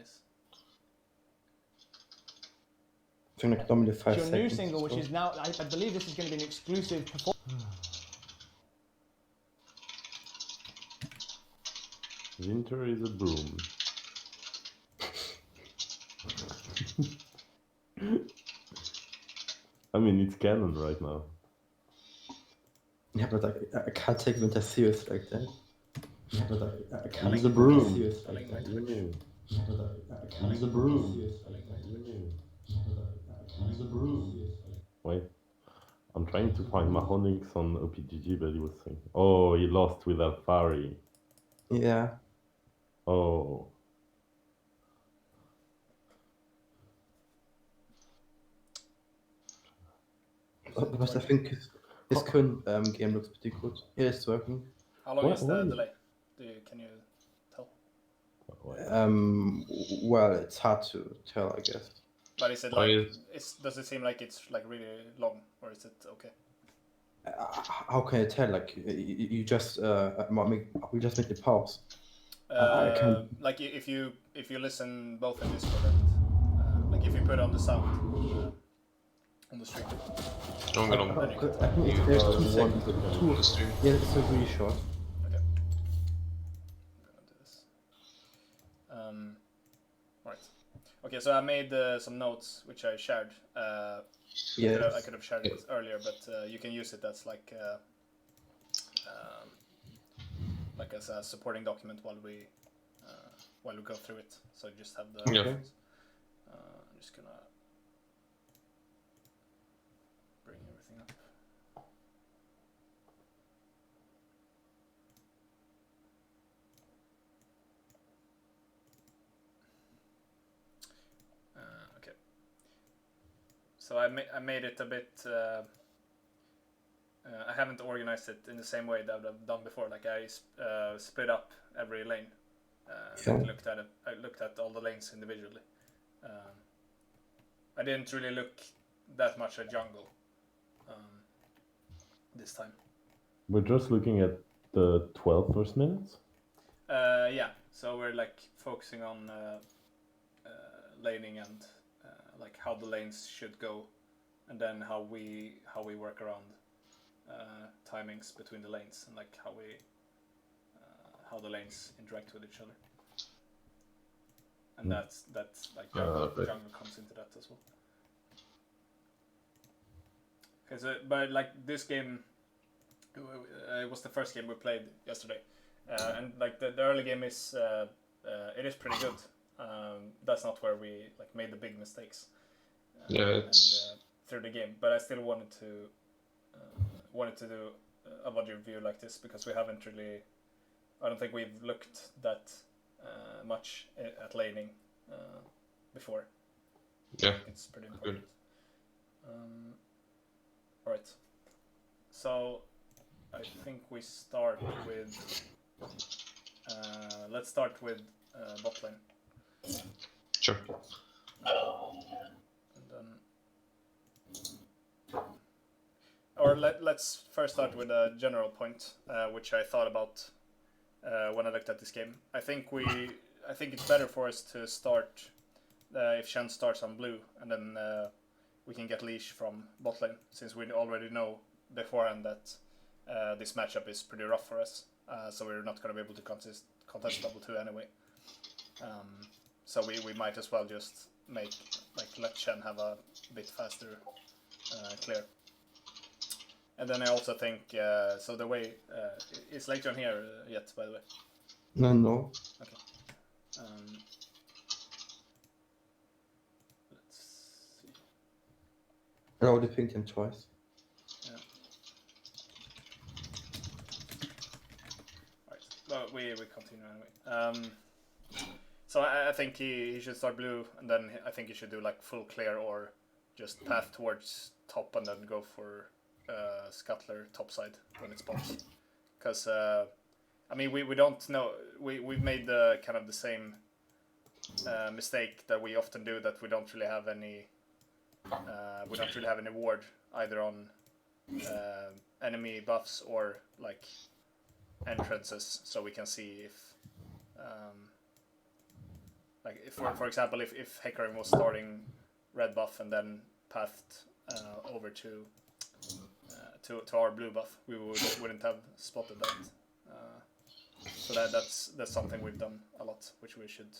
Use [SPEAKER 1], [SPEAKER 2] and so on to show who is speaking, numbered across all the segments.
[SPEAKER 1] nice.
[SPEAKER 2] It's like normally 5
[SPEAKER 1] Your
[SPEAKER 2] seconds.
[SPEAKER 1] new single, which is now, I believe this is going to be an exclusive performance.
[SPEAKER 3] Winter is a broom. I mean, it's canon right now.
[SPEAKER 2] Yeah, but like, I can't take winter serious like that. Yeah, but like, I can't
[SPEAKER 3] He's
[SPEAKER 2] take
[SPEAKER 3] a
[SPEAKER 2] winter
[SPEAKER 3] broom.
[SPEAKER 2] serious like that.
[SPEAKER 3] You knew.
[SPEAKER 2] Yeah, but like, I can't
[SPEAKER 3] He's a
[SPEAKER 2] take
[SPEAKER 3] broom.
[SPEAKER 2] winter serious like that.
[SPEAKER 3] You knew.
[SPEAKER 2] Yeah, but like, I can't
[SPEAKER 3] He's a
[SPEAKER 2] take
[SPEAKER 3] broom.
[SPEAKER 2] winter serious like that.
[SPEAKER 3] Wait. I'm trying to find Mahonix on OPGG, but he was saying, oh, he lost with Alfari.
[SPEAKER 2] Yeah.
[SPEAKER 3] Oh.
[SPEAKER 2] But I think his current game looks pretty good. Yeah, it's working.
[SPEAKER 1] How long is the delay? Can you tell?
[SPEAKER 2] Well, it's hard to tell, I guess.
[SPEAKER 1] But is it
[SPEAKER 4] Why
[SPEAKER 1] like,
[SPEAKER 4] is-
[SPEAKER 1] does it seem like it's like really long, or is it okay?
[SPEAKER 2] How can I tell? Like, you just we just make the pause. I can.
[SPEAKER 1] Like if you listen both in Discord and like if you put on the sound on the stream.
[SPEAKER 4] I'm gonna
[SPEAKER 2] I think there's 2 seconds.
[SPEAKER 4] on the stream.
[SPEAKER 2] Yeah, it's really short.
[SPEAKER 1] Okay. I'm gonna do this. Right. Okay, so I made some notes which I shared.
[SPEAKER 2] Yeah.
[SPEAKER 1] I could have shared it earlier, but you can use it as like as a supporting document while we go through it. So you just have the.
[SPEAKER 4] Yeah.
[SPEAKER 1] reference. I'm just gonna bring everything up. Okay. So I made it a bit. I haven't organized it in the same way that I've done before. Like I split up every lane.
[SPEAKER 2] Yeah.
[SPEAKER 1] I looked at all the lanes individually. I didn't really look that much at jungle this time.
[SPEAKER 3] We're just looking at the 12 first minutes?
[SPEAKER 1] Yeah, so we're like focusing on laning and like how the lanes should go, and then how we work around timings between the lanes, and like how the lanes interact with each other. And that's like jungle comes into that as well. Okay, so but like this game, it was the first game we played yesterday, and like the early game is it is pretty good. That's not where we like made the big mistakes. Through the game, but I still wanted to do a VOD review like this because we haven't really. I don't think we've looked that much at laning before.
[SPEAKER 4] Yeah.
[SPEAKER 1] It's pretty important. All right. So I think we start with. Let's start with bot lane.
[SPEAKER 4] Sure.
[SPEAKER 1] And then, or let's first start with a general point, which I thought about when I looked at this game. I think it's better for us to start if Shen starts on blue, and then we can get leash from bot lane, since we already know beforehand that this matchup is pretty rough for us. So we're not going to be able to contest double 2 anyway. So we might as well just let Shen have a bit faster clear. And then I also think so the way is Legion here yet, by the way?
[SPEAKER 2] No.
[SPEAKER 1] Okay. Let's see.
[SPEAKER 2] I already pinged him twice.
[SPEAKER 1] Yeah. Right. Well, we continue anyway. So I think he should start blue, and then I think he should do like full clear or just path towards top and then go for scuttler topside when it spawns. Because I mean we don't know, we've made the kind of the same mistake that we often do, that we don't really have any ward either on enemy buffs or like entrances, so we can see like if for example, if Hecarim was starting red buff and then pathed over to our blue buff, we wouldn't have spotted that. So that's something we've done a lot, which we should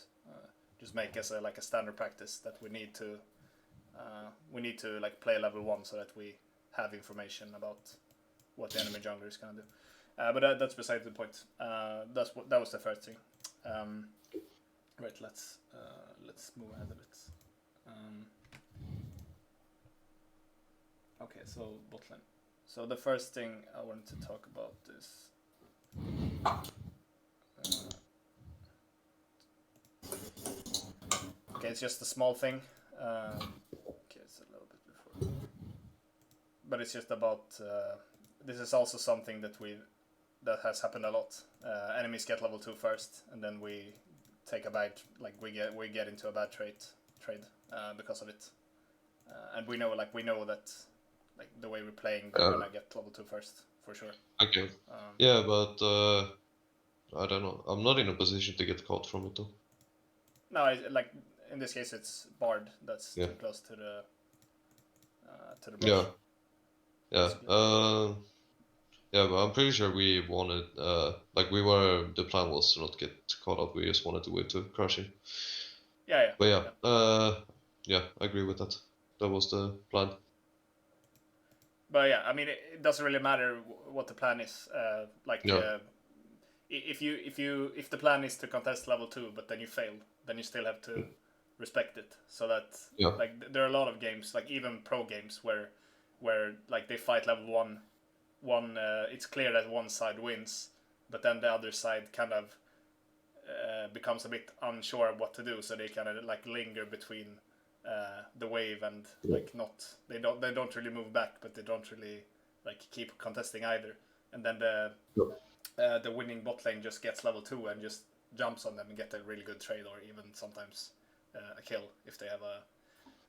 [SPEAKER 1] just make as a standard practice, that we need to like play level 1 so that we have information about what the enemy jungler is gonna do. But that's beside the point. That was the first thing. Right, let's move ahead a bit. Okay, so bot lane. So the first thing I wanted to talk about is okay, it's just a small thing. Okay, it's a little bit before, but it's just about this is also something that has happened a lot. Enemies get level 2 first, and then we take a bad, like we get into a bad trade because of it. And we know that like the way we're playing, we're gonna get level 2 first for sure.
[SPEAKER 4] Okay. Yeah, but I don't know. I'm not in a position to get caught from it though.
[SPEAKER 1] No, like in this case, it's Bard that's
[SPEAKER 4] Yeah.
[SPEAKER 1] too close to the brush.
[SPEAKER 4] Yeah. Yeah. Yeah, but I'm pretty sure we wanted, the plan was to not get caught up. We just wanted to wait to crush him.
[SPEAKER 1] Yeah.
[SPEAKER 4] But yeah, I agree with that. That was the plan.
[SPEAKER 1] But yeah, I mean, it doesn't really matter what the plan is. If the plan is to contest level 2, but then you fail, then you still have to respect it. So that like there are a lot of games, like even pro games, where like they fight level 1. It's clear that one side wins, but then the other side kind of becomes a bit unsure of what to do, so they kind of like linger between the wave and like they don't really move back, but they don't really like keep contesting either. And then the winning bot lane just gets level 2 and just jumps on them and get a really good trade, or even sometimes a kill if they have a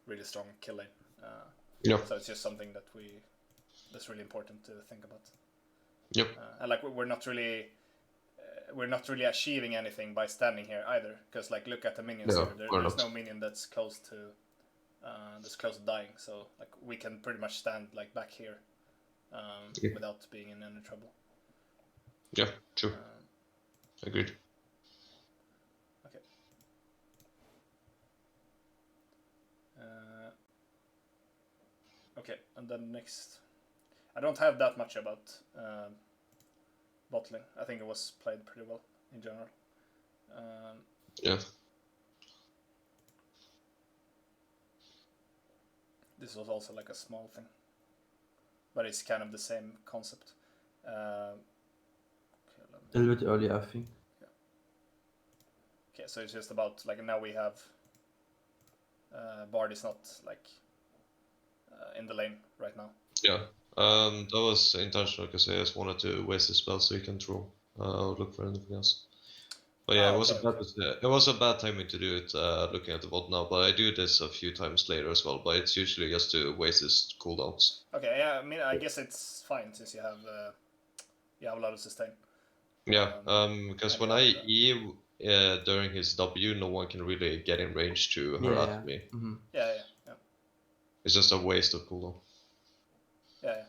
[SPEAKER 1] really strong kill lane. So it's just something that's really important to think about.
[SPEAKER 4] Yep.
[SPEAKER 1] And like we're not really achieving anything by standing here either, because like look at the minions here. There's no minion that's close to dying, so like we can pretty much stand like back here without being in any trouble.
[SPEAKER 4] Yeah, true. Agreed.
[SPEAKER 1] Okay. Okay, and then next, I don't have that much about bot lane. I think it was played pretty well in general.
[SPEAKER 4] Yeah.
[SPEAKER 1] This was also like a small thing, but it's kind of the same concept.
[SPEAKER 2] A little bit early, I think.
[SPEAKER 1] Yeah. Okay, so it's just about like now we have Bard is not like in the lane right now.
[SPEAKER 4] Yeah. That was intentional because I just wanted to waste the spell so he can throw. Look for anything else. But yeah, it was a bad timing to do it. Looking at the VOD now, but I do this a few times later as well. But it's usually just to waste his cooldowns.
[SPEAKER 1] Okay, yeah. I mean, I guess it's fine since you have a lot of sustain.
[SPEAKER 4] Yeah. Because when I E during his W, no one can really get in range to harass me.
[SPEAKER 2] Mm-hmm.
[SPEAKER 1] Yeah.
[SPEAKER 4] It's just a waste of cooldown.
[SPEAKER 1] Yeah.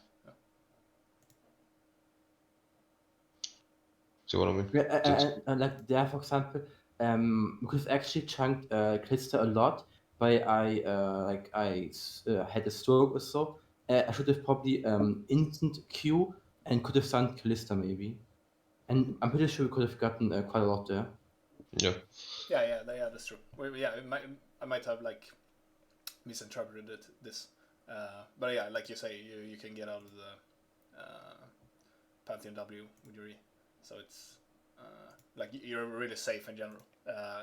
[SPEAKER 4] See what I mean?
[SPEAKER 2] And like there, for example, we could have actually chunked Kalista a lot, but I had a stroke or so. I should have probably instant Q and could have stunned Kalista maybe. And I'm pretty sure we could have gotten quite a lot there.
[SPEAKER 4] Yeah.
[SPEAKER 1] Yeah, that's true. I might have like misinterpreted this, but yeah, like you say, you can get out of the Pantheon W with your E, so it's like you're really safe in general.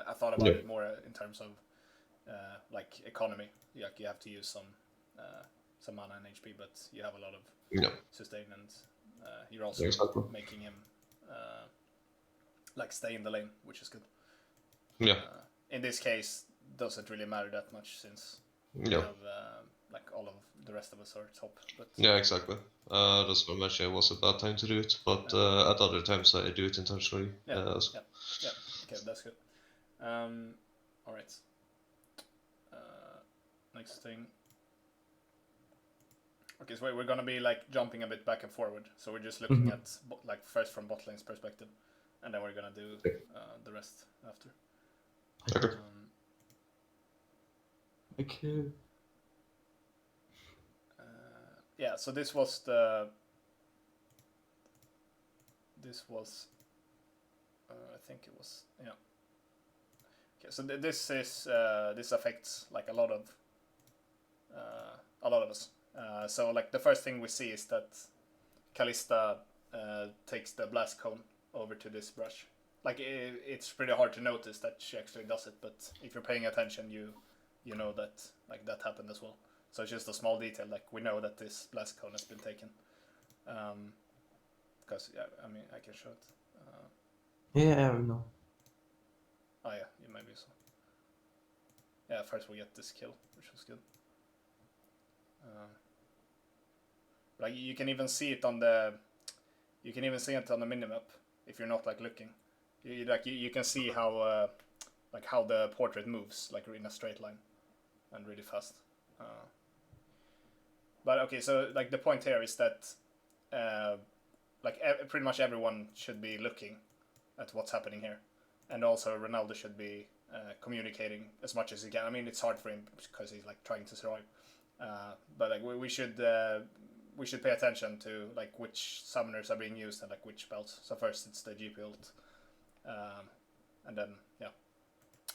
[SPEAKER 1] I thought about it more in terms of like economy. Like you have to use some mana and HP, but you have a lot of sustain, and you're also making him like stay in the lane, which is good.
[SPEAKER 4] Yeah.
[SPEAKER 1] In this case, doesn't really matter that much since we have like all of the rest of us are top. But
[SPEAKER 4] yeah, exactly. That's what I mentioned. It was a bad time to do it, but at other times I do it intentionally.
[SPEAKER 1] Okay, that's good. All right. Next thing. Okay, so we're gonna be like jumping a bit back and forward. So we're just looking at like first from bot lane's perspective, and then we're gonna do the rest after.
[SPEAKER 4] Okay.
[SPEAKER 2] Okay.
[SPEAKER 1] Yeah. So this was the. I think it was yeah. Okay, so this is this affects like a lot of us. So like the first thing we see is that Kalista takes the blast cone over to this brush. Like it's pretty hard to notice that she actually does it, but if you're paying attention, you know that like that happened as well. So it's just a small detail. Like we know that this blast cone has been taken. Because yeah, I mean I can show it.
[SPEAKER 2] Yeah, I know.
[SPEAKER 1] Oh yeah, maybe so. Yeah, first we get this kill, which was good. Like you can even see it on the minimap if you're not like looking. You can see how like how the portrait moves like in a straight line and really fast. But okay, so like the point here is that like pretty much everyone should be looking at what's happening here, and also Ronaldo should be communicating as much as he can. I mean, it's hard for him because he's like trying to survive. But like we should pay attention to like which summoners are being used and like which spells. So first it's the GP ult, and then yeah.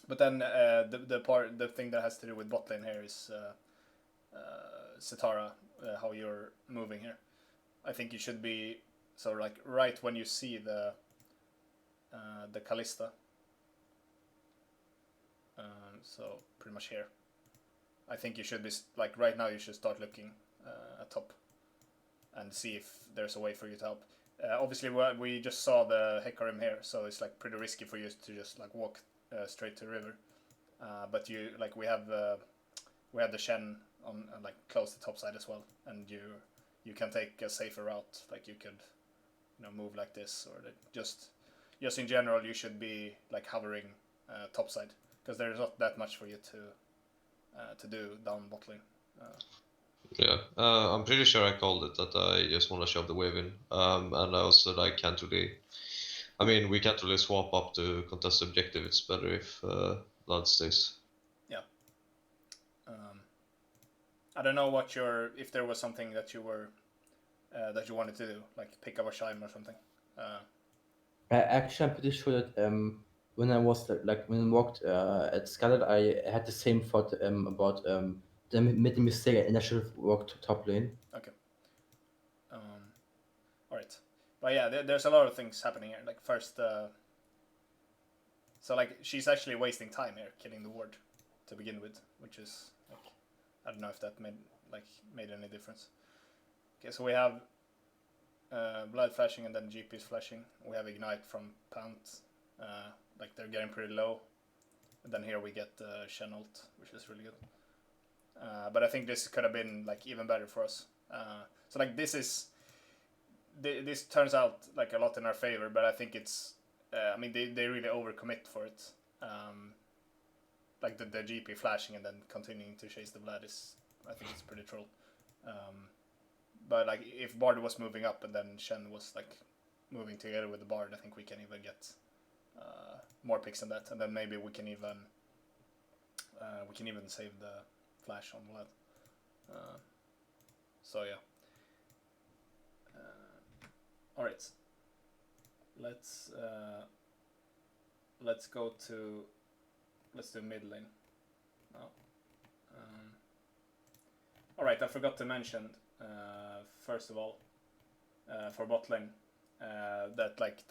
[SPEAKER 1] But then the thing that has to do with bot lane here is Sitara, how you're moving here. I think you should be so like right when you see the Kalista. So pretty much here. I think you should be like right now. You should start looking at top and see if there's a way for you to help. Obviously, we just saw the Hecarim here, so it's like pretty risky for you to just like walk straight to the river. But you like we have the Shen on like close to top side as well, and you can take a safer route. Like you could, move like this, or just in general you should be like hovering top side because there's not that much for you to do down bot lane.
[SPEAKER 4] Yeah, I'm pretty sure I called it that I just want to shove the wave in, and I also like can't really. I mean, we can't really swap up to contest objective. It's better if blood stays.
[SPEAKER 1] Yeah. I don't know if there was something that you were that you wanted to do, like pick up a Shime or something.
[SPEAKER 2] Actually, I'm pretty sure that when I was when I walked at Scarlet, I had the same thought about they made the mistake and I should have walked to top lane.
[SPEAKER 1] Okay. All right, but yeah, there's a lot of things happening here. Like first, so like she's actually wasting time here, killing the ward to begin with, which is like I don't know if that made any difference. Okay, so we have blood flashing and then GP is flashing. We have ignite from Pant. Like they're getting pretty low. And then here we get Shen ult, which is really good. But I think this could have been like even better for us. So like this turns out like a lot in our favor, but I think it's I mean they really overcommit for it. Like the GP flashing and then continuing to chase the blood I think it's pretty troll. But like if Bard was moving up and then Shen was like moving together with the Bard, I think we can even get more picks than that, and then maybe we can even save the flash on Vlad. So yeah. All right. Let's do mid lane now. All right, I forgot to mention first of all for bot lane that like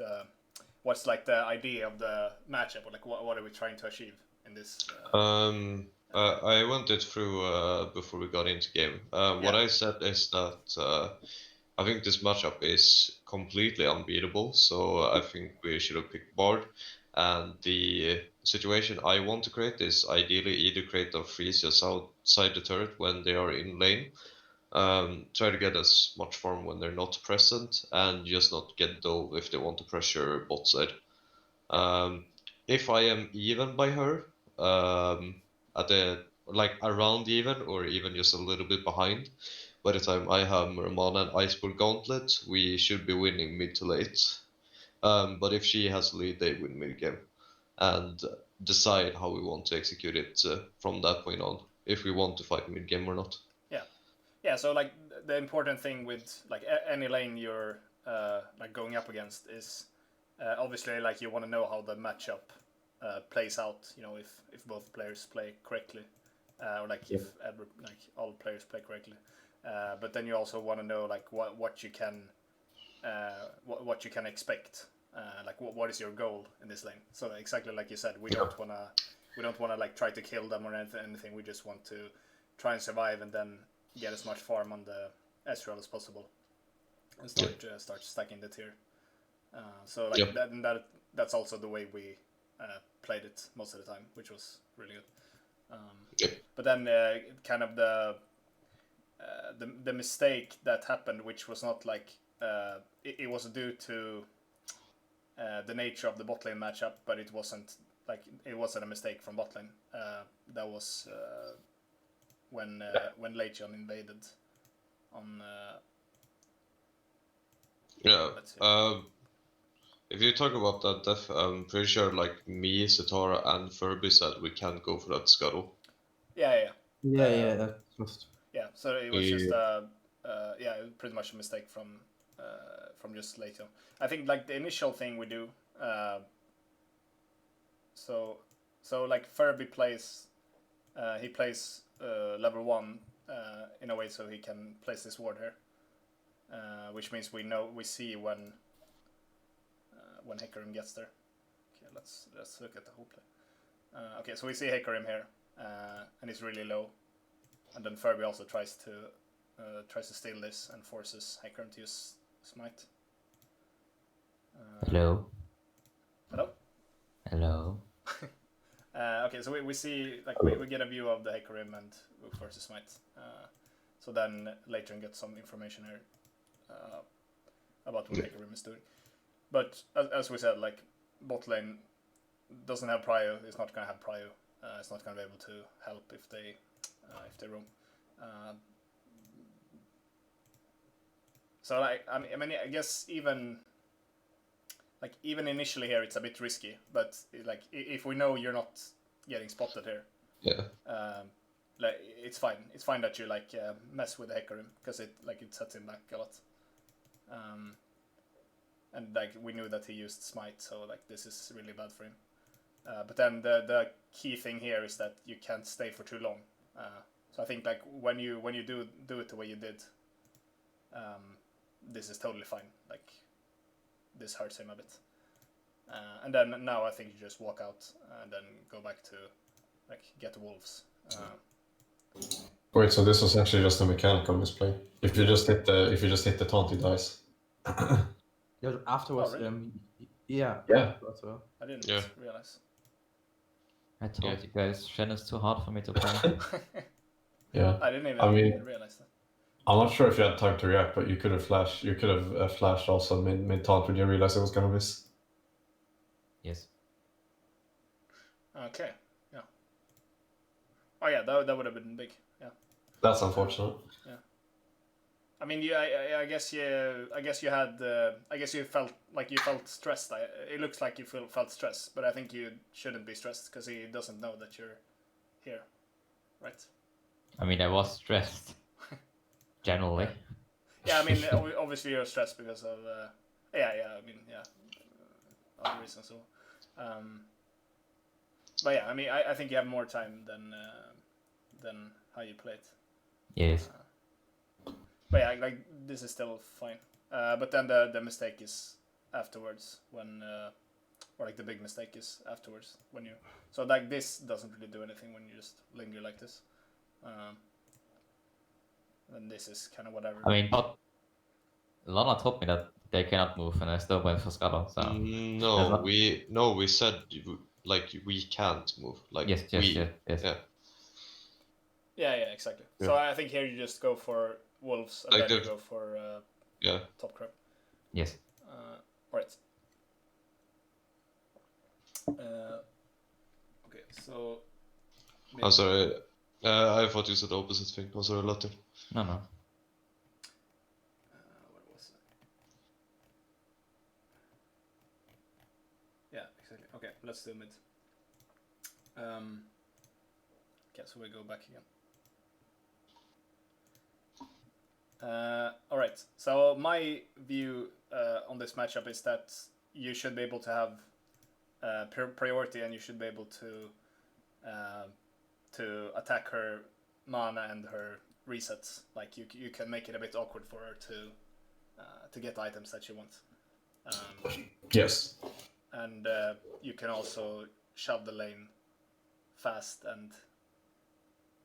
[SPEAKER 1] what's like the idea of the matchup, or like what are we trying to achieve in this?
[SPEAKER 4] I went it through before we got into game. What I said is that I think this matchup is completely unbeatable, so I think we should have picked Bard. And the situation I want to create is ideally either create a freeze just outside the turret when they are in lane, try to get as much farm when they're not present, and just not get dove if they want to pressure bot side. If I am even by her, at the like around even or even just a little bit behind. By the time I have Muramana and Iceborne Gauntlet, we should be winning mid to late. But if she has a lead, they win mid game, and decide how we want to execute it from that point on. If we want to fight mid game or not.
[SPEAKER 1] Yeah, so like the important thing with like any lane you're like going up against is obviously like you want to know how the matchup plays out. You know, if both players play correctly, or like if like all players play correctly. But then you also want to know like what you can expect. Like what is your goal in this lane? So exactly like you said, we don't wanna like try to kill them or anything. We just want to try and survive and then get as much farm on the Ezreal as possible and start stacking the tier. So like that's also the way we played it most of the time, which was really good. But then kind of the mistake that happened, which was not like it was due to the nature of the bot lane matchup, but it wasn't a mistake from bot lane. That was when Legion invaded on.
[SPEAKER 4] If you talk about that, Def, I'm pretty sure like me, Satara, and Furby said we can't go for that scuttle.
[SPEAKER 1] Yeah.
[SPEAKER 2] That's just.
[SPEAKER 1] Yeah, so it was just pretty much a mistake from just Legion. I think like the initial thing we do. So like Furby plays. He plays level 1 in a way so he can place this ward here, which means we see when Hecarim gets there. Okay, let's look at the whole play. Okay, so we see Hecarim here, and he's really low, and then Furby also tries to steal this and forces Hecarim to use smite.
[SPEAKER 5] Hello.
[SPEAKER 1] Okay, so we see like we get a view of the Hecarim and we force the smite. So then later on get some information here about what Hecarim is doing. But as we said, like bot lane doesn't have prio. It's not gonna have prio. It's not gonna be able to help if they roam. So like I mean I guess even initially here it's a bit risky, but like if we know you're not getting spotted here, like it's fine. It's fine that you like mess with the Hecarim because it sets him back a lot. And like we knew that he used smite, so like this is really bad for him. But then the key thing here is that you can't stay for too long. So I think like when you do it the way you did, this is totally fine. Like this hurts him a bit. And then now I think you just walk out and then go back to like get the wolves.
[SPEAKER 6] Wait, so this was actually just a mechanical misplay. If you just hit the taunt, he dies.
[SPEAKER 2] Yeah, afterwards,
[SPEAKER 1] really?
[SPEAKER 2] Yeah.
[SPEAKER 1] I didn't realize.
[SPEAKER 5] I told you guys, Shen is too hard for me to play.
[SPEAKER 6] Yeah.
[SPEAKER 1] I didn't even realize that.
[SPEAKER 6] I'm not sure if you had time to react, but you could have flashed. You could have flashed also mid taunt when you realized it was gonna miss.
[SPEAKER 5] Yes.
[SPEAKER 1] Okay. Yeah. Oh yeah, that would have been big. Yeah.
[SPEAKER 6] That's unfortunate.
[SPEAKER 1] Yeah. I mean, I guess you had. I guess you felt stressed. It looks like you felt stressed, but I think you shouldn't be stressed because he doesn't know that you're here, right?
[SPEAKER 5] I mean, I was stressed. Generally.
[SPEAKER 1] Yeah, I mean, obviously you're stressed because of. Other reasons. So, but yeah, I mean, I think you have more time than how you played.
[SPEAKER 5] Yes.
[SPEAKER 1] But yeah, like this is still fine. But then the mistake is afterwards when, or like the big mistake is afterwards when you. So like this doesn't really do anything when you just linger like this. And this is kind of whatever.
[SPEAKER 5] I mean, but Lana told me that they cannot move, and I still went for Scuttle. So
[SPEAKER 4] we said like we can't move. Like
[SPEAKER 5] yes.
[SPEAKER 1] Yeah, exactly.
[SPEAKER 4] Yeah.
[SPEAKER 1] So I think here you just go for wolves and then you go for top crab.
[SPEAKER 5] Yes.
[SPEAKER 1] Right. Okay, so
[SPEAKER 4] I'm sorry. I thought you said the opposite thing. I'm sorry, Latin.
[SPEAKER 5] No.
[SPEAKER 1] What was it? Yeah, exactly. Okay, let's do mid. Okay, so we go back again. All right. So my view on this matchup is that you should be able to have priority, and you should be able to attack her mana and her resets. Like you can make it a bit awkward for her to get items that she wants.
[SPEAKER 6] Yes.
[SPEAKER 1] And you can also shove the lane fast and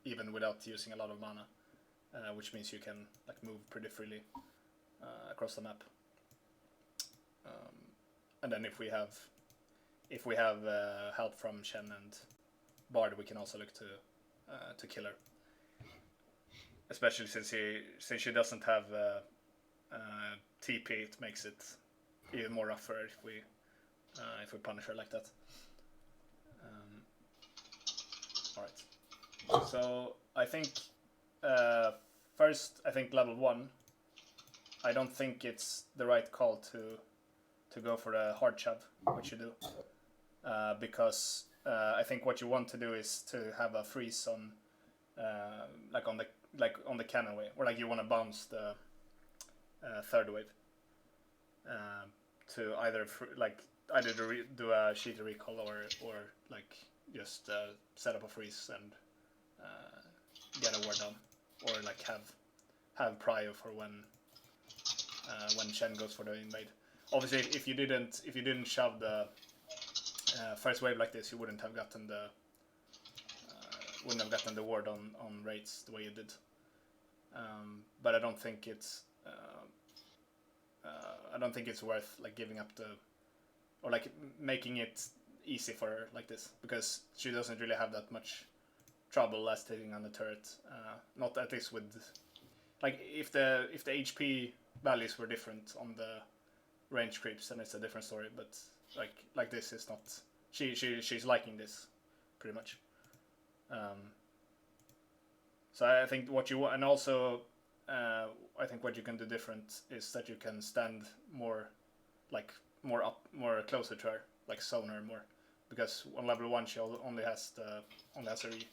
[SPEAKER 1] even without using a lot of mana, which means you can like move pretty freely across the map. And then if we have help from Shen and Bard, we can also look to kill her. Especially since she doesn't have TP, it makes it even more rough for her if we punish her like that. Alright. So I think first, I think level 1. I don't think it's the right call to go for a hard shove, which you do, because I think what you want to do is to have a freeze on, on the cannon wave, or like you want to bounce the third wave to either do a sheeter recall or like just set up a freeze and get a ward down, or like have prio for when Shen goes for the invade. Obviously, if you didn't shove the first wave like this, you wouldn't have gotten the ward on raids the way you did. But I don't think it's worth like giving up or like making it easy for her like this, because she doesn't really have that much trouble last hitting on the turret. Not at least with like if the HP values were different on the range creeps, then it's a different story. But like this is not. She's liking this pretty much. So I think what you want, and also I think what you can do different is that you can stand more closer to her, like zone her more, because on level 1 she only has a re.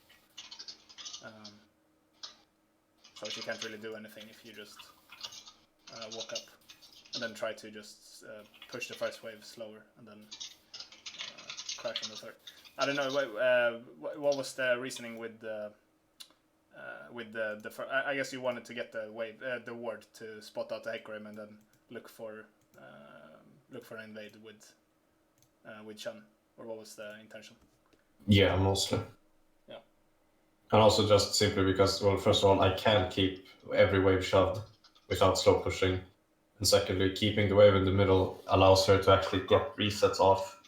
[SPEAKER 1] So she can't really do anything if you just walk up and then try to just push the first wave slower and then crash on the third. I don't know. What was the reasoning with the I guess you wanted to get the the ward to spot out the Hecarim and then look for an invade with Shen, or what was the intention?
[SPEAKER 6] Yeah, mostly.
[SPEAKER 1] Yeah.
[SPEAKER 6] And also just simply because, well, first of all, I can't keep every wave shoved without slow pushing. And secondly, keeping the wave in the middle allows her to actually get resets off.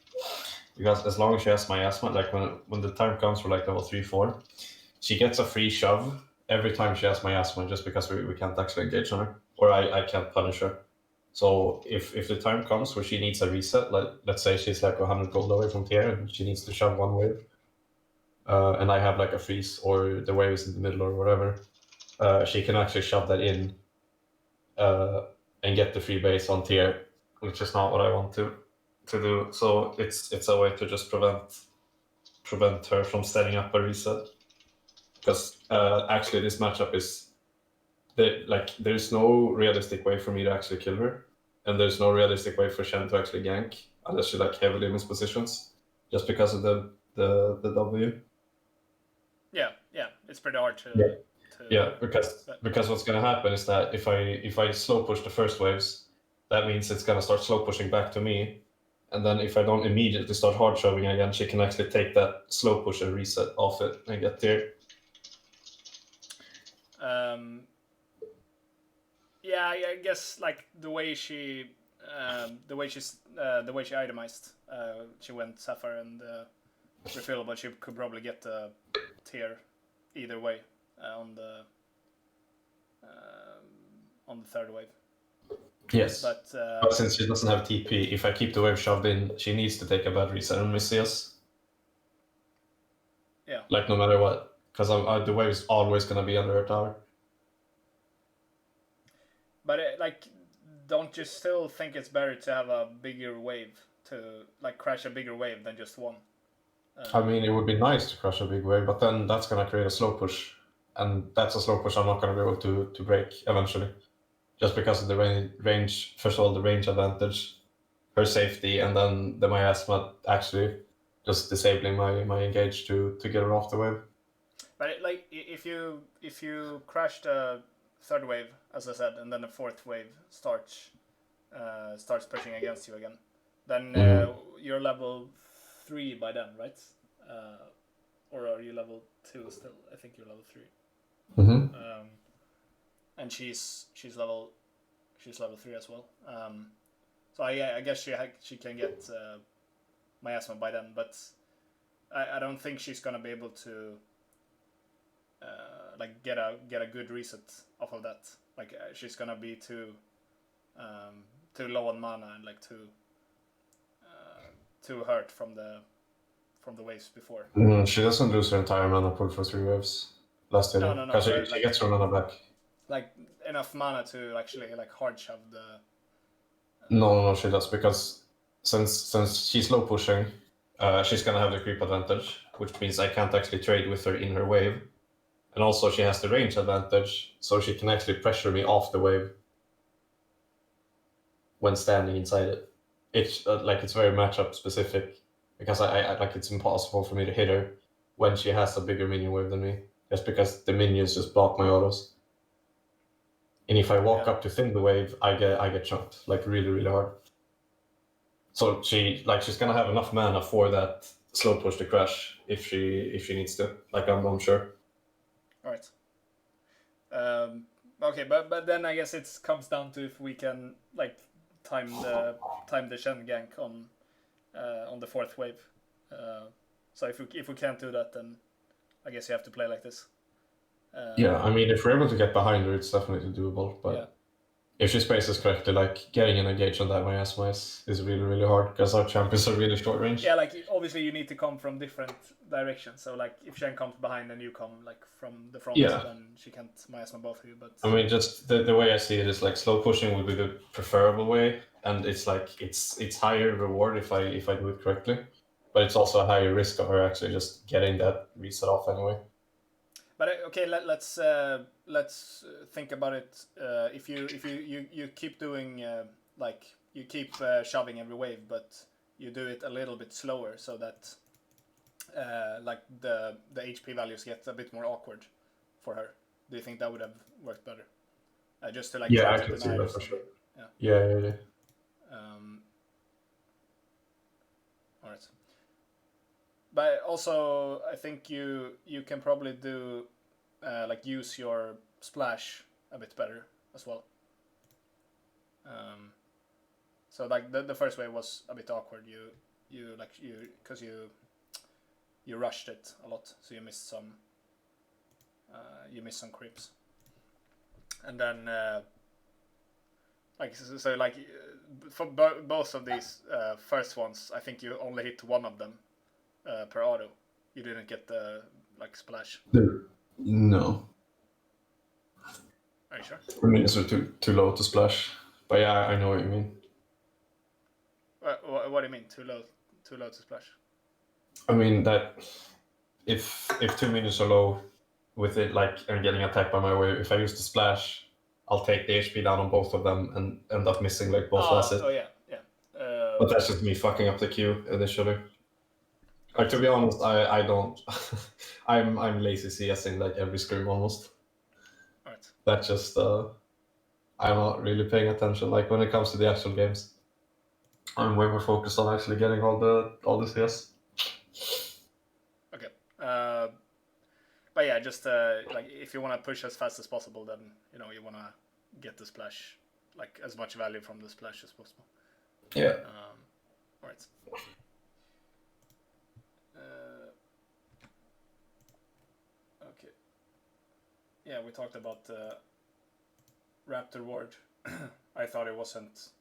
[SPEAKER 6] Because as long as she has miasma, like when the time comes for like level 3-4, she gets a free shove every time she has miasma, just because we can't actually engage on her, or I can't punish her. So if the time comes where she needs a reset, like let's say she's like 100 gold away from tier and she needs to shove one wave, and I have like a freeze or the wave is in the middle or whatever, she can actually shove that in and get the free base on tier, which is not what I want to do. So it's a way to just prevent her from setting up a reset. Because actually this matchup is there's no realistic way for me to actually kill her, and there's no realistic way for Shen to actually gank unless she like heavily miss positions, just because of the W.
[SPEAKER 1] Yeah, it's pretty hard to.
[SPEAKER 6] Because what's gonna happen is that if I slow push the first waves, that means it's gonna start slow pushing back to me, and then if I don't immediately start hard shoving again, she can actually take that slow push and reset off it and get there.
[SPEAKER 1] Yeah, I guess like the way she itemized, she went Sapphire and refill, but she could probably get the tier either way on the third wave.
[SPEAKER 6] Yes,
[SPEAKER 1] but
[SPEAKER 6] since she doesn't have TP, if I keep the wave shoved in, she needs to take a bad reset on Messias.
[SPEAKER 1] Yeah.
[SPEAKER 6] Like no matter what, because the wave is always gonna be under her tower.
[SPEAKER 1] But like, don't you still think it's better to have a bigger wave to like crash a bigger wave than just one?
[SPEAKER 6] I mean, it would be nice to crush a big wave, but then that's gonna create a slow push, and that's a slow push I'm not gonna be able to break eventually, just because of the range. First of all, the range advantage, her safety, and then the miasma actually just disabling my engage to get her off the wave.
[SPEAKER 1] But like, if you crash the third wave, as I said, and then the fourth wave starts pushing against you again, then you're level 3 by then, right? Or are you level 2 still? I think you're level 3.
[SPEAKER 6] Mm-hmm.
[SPEAKER 1] And she's level 3 as well. So I guess she can get miasma by then, but I don't think she's gonna be able to like get a good reset off of that. Like she's gonna be too low on mana and like too hurt from the waves before.
[SPEAKER 6] She doesn't lose her entire mana pool for 3 waves last year.
[SPEAKER 1] No,
[SPEAKER 6] Because
[SPEAKER 1] but
[SPEAKER 6] she
[SPEAKER 1] like-
[SPEAKER 6] gets her mana back.
[SPEAKER 1] Like enough mana to actually like hard shove the.
[SPEAKER 6] No, she does, because since she's low pushing, she's gonna have the creep advantage, which means I can't actually trade with her in her wave, and also she has the range advantage, so she can actually pressure me off the wave when standing inside it. It's it's very matchup specific, because I like it's impossible for me to hit her when she has a bigger minion wave than me, just because the minions just block my autos. And if I walk up to thin the wave, I get chunked like really, really hard. So she's gonna have enough mana for that slow push to crash if she needs to. Like I'm sure.
[SPEAKER 1] All right. Okay, but then I guess it comes down to if we can like time the Shen gank on the fourth wave. So if we can't do that, then I guess you have to play like this.
[SPEAKER 6] Yeah, I mean, if we're able to get behind her, it's definitely doable. But
[SPEAKER 1] Yeah.
[SPEAKER 6] if she spaces correctly, like getting an engage on that miasma is really, really hard, because our champions are really short range.
[SPEAKER 1] Yeah, like obviously you need to come from different directions. So like if Shen comes behind and you come like from the front,
[SPEAKER 6] Yeah.
[SPEAKER 1] then she can't miasma both of you. But
[SPEAKER 6] I mean, just the way I see it is like slow pushing would be the preferable way, and it's like it's higher reward if I do it correctly, but it's also a higher risk of her actually just getting that reset off anyway.
[SPEAKER 1] But okay, let's think about it. If you keep doing like you keep shoving every wave, but you do it a little bit slower, so that like the HP values get a bit more awkward for her. Do you think that would have worked better? Just to like
[SPEAKER 6] Yeah,
[SPEAKER 1] try
[SPEAKER 6] I
[SPEAKER 1] to
[SPEAKER 6] can see
[SPEAKER 1] deny
[SPEAKER 6] that
[SPEAKER 1] or
[SPEAKER 6] for
[SPEAKER 1] something.
[SPEAKER 6] sure. Yeah.
[SPEAKER 1] All right. But also, I think you can probably do like use your splash a bit better as well. So like the first wave was a bit awkward. Because you rushed it a lot, so you missed some creeps, and then for both of these first ones, I think you only hit one of them per auto. You didn't get the like splash.
[SPEAKER 6] No.
[SPEAKER 1] Are you sure?
[SPEAKER 6] I mean, it's too low to splash. But yeah, I know what you mean.
[SPEAKER 1] What do you mean too low to splash?
[SPEAKER 6] I mean that if 2 minutes are low with it, like and getting attacked by my wave, if I use the splash, I'll take the HP down on both of them and end up missing like both assets.
[SPEAKER 1] Oh yeah.
[SPEAKER 6] But that's just me fucking up the queue initially. Like to be honest, I don't. I'm lazy CSing like every scrim almost.
[SPEAKER 1] Alright.
[SPEAKER 6] That's just I'm not really paying attention. Like when it comes to the actual games, I'm way more focused on actually getting all the CS.
[SPEAKER 1] Okay. But yeah, just like if you want to push as fast as possible, then you want to get the splash, like as much value from the splash as possible.
[SPEAKER 6] Yeah.
[SPEAKER 1] All right. Okay. Yeah, we talked about Raptor Ward. I thought it wasn't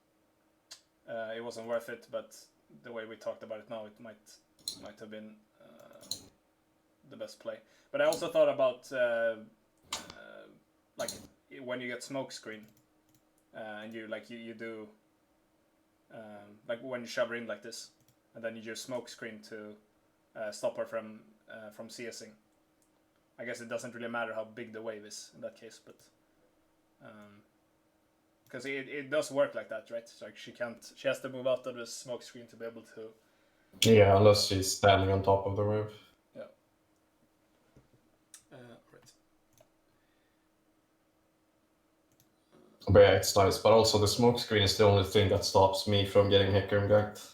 [SPEAKER 1] worth it, but the way we talked about it now, it might have been the best play. But I also thought about like when you get smoke screen, and you do like when you shove her in like this, and then you just smoke screen to stop her from CSing. I guess it doesn't really matter how big the wave is in that case, but because it does work like that, right? It's like she has to move out of the smoke screen to be able to.
[SPEAKER 6] Yeah, unless she's standing on top of the wave.
[SPEAKER 1] Yeah. Right.
[SPEAKER 6] But yeah, it's nice. But also the smoke screen is the only thing that stops me from getting Hecarim ganked.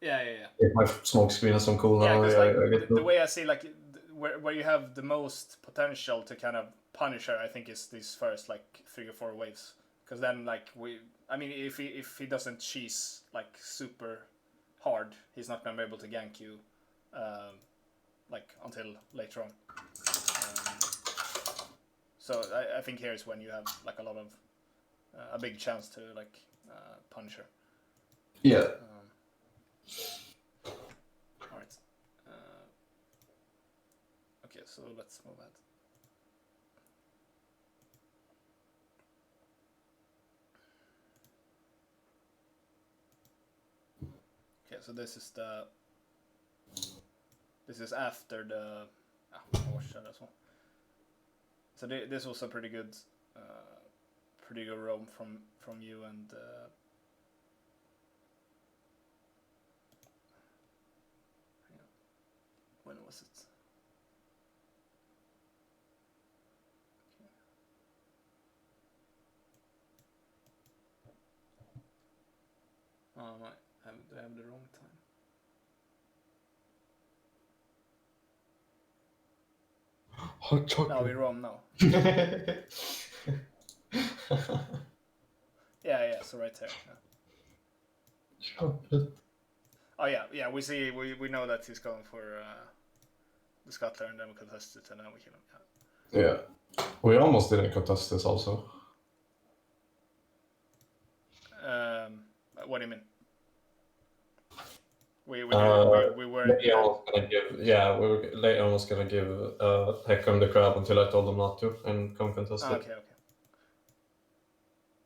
[SPEAKER 1] Yeah.
[SPEAKER 6] If my smoke screen is on cooldown,
[SPEAKER 1] Yeah, because
[SPEAKER 6] I
[SPEAKER 1] like
[SPEAKER 6] get
[SPEAKER 1] the way I see like where you have the most potential to kind of punish her, I think is these first like 3 or 4 waves. Because then like if he doesn't cheese like super hard, he's not gonna be able to gank you, like until later on. So I think here is when you have like a lot of a big chance to like punish her.
[SPEAKER 6] Yeah.
[SPEAKER 1] All right. Okay, so let's move ahead. Okay, so this is after the. I watched that as well. So this was a pretty good roam from you and. When was it? Okay. Oh my! I have the wrong time.
[SPEAKER 6] Hot chocolate.
[SPEAKER 1] No, we roam now. Yeah. So right there. Yeah.
[SPEAKER 6] Chocolate.
[SPEAKER 1] Oh yeah. We know that he's going for the Scuttler, and then we contest it, and then we kill him.
[SPEAKER 6] Yeah. We almost didn't contest this also.
[SPEAKER 1] What do you mean? We were.
[SPEAKER 6] Leon was gonna give. Leon was gonna give Hecarim the crab until I told him not to, and come contest it.
[SPEAKER 1] Okay.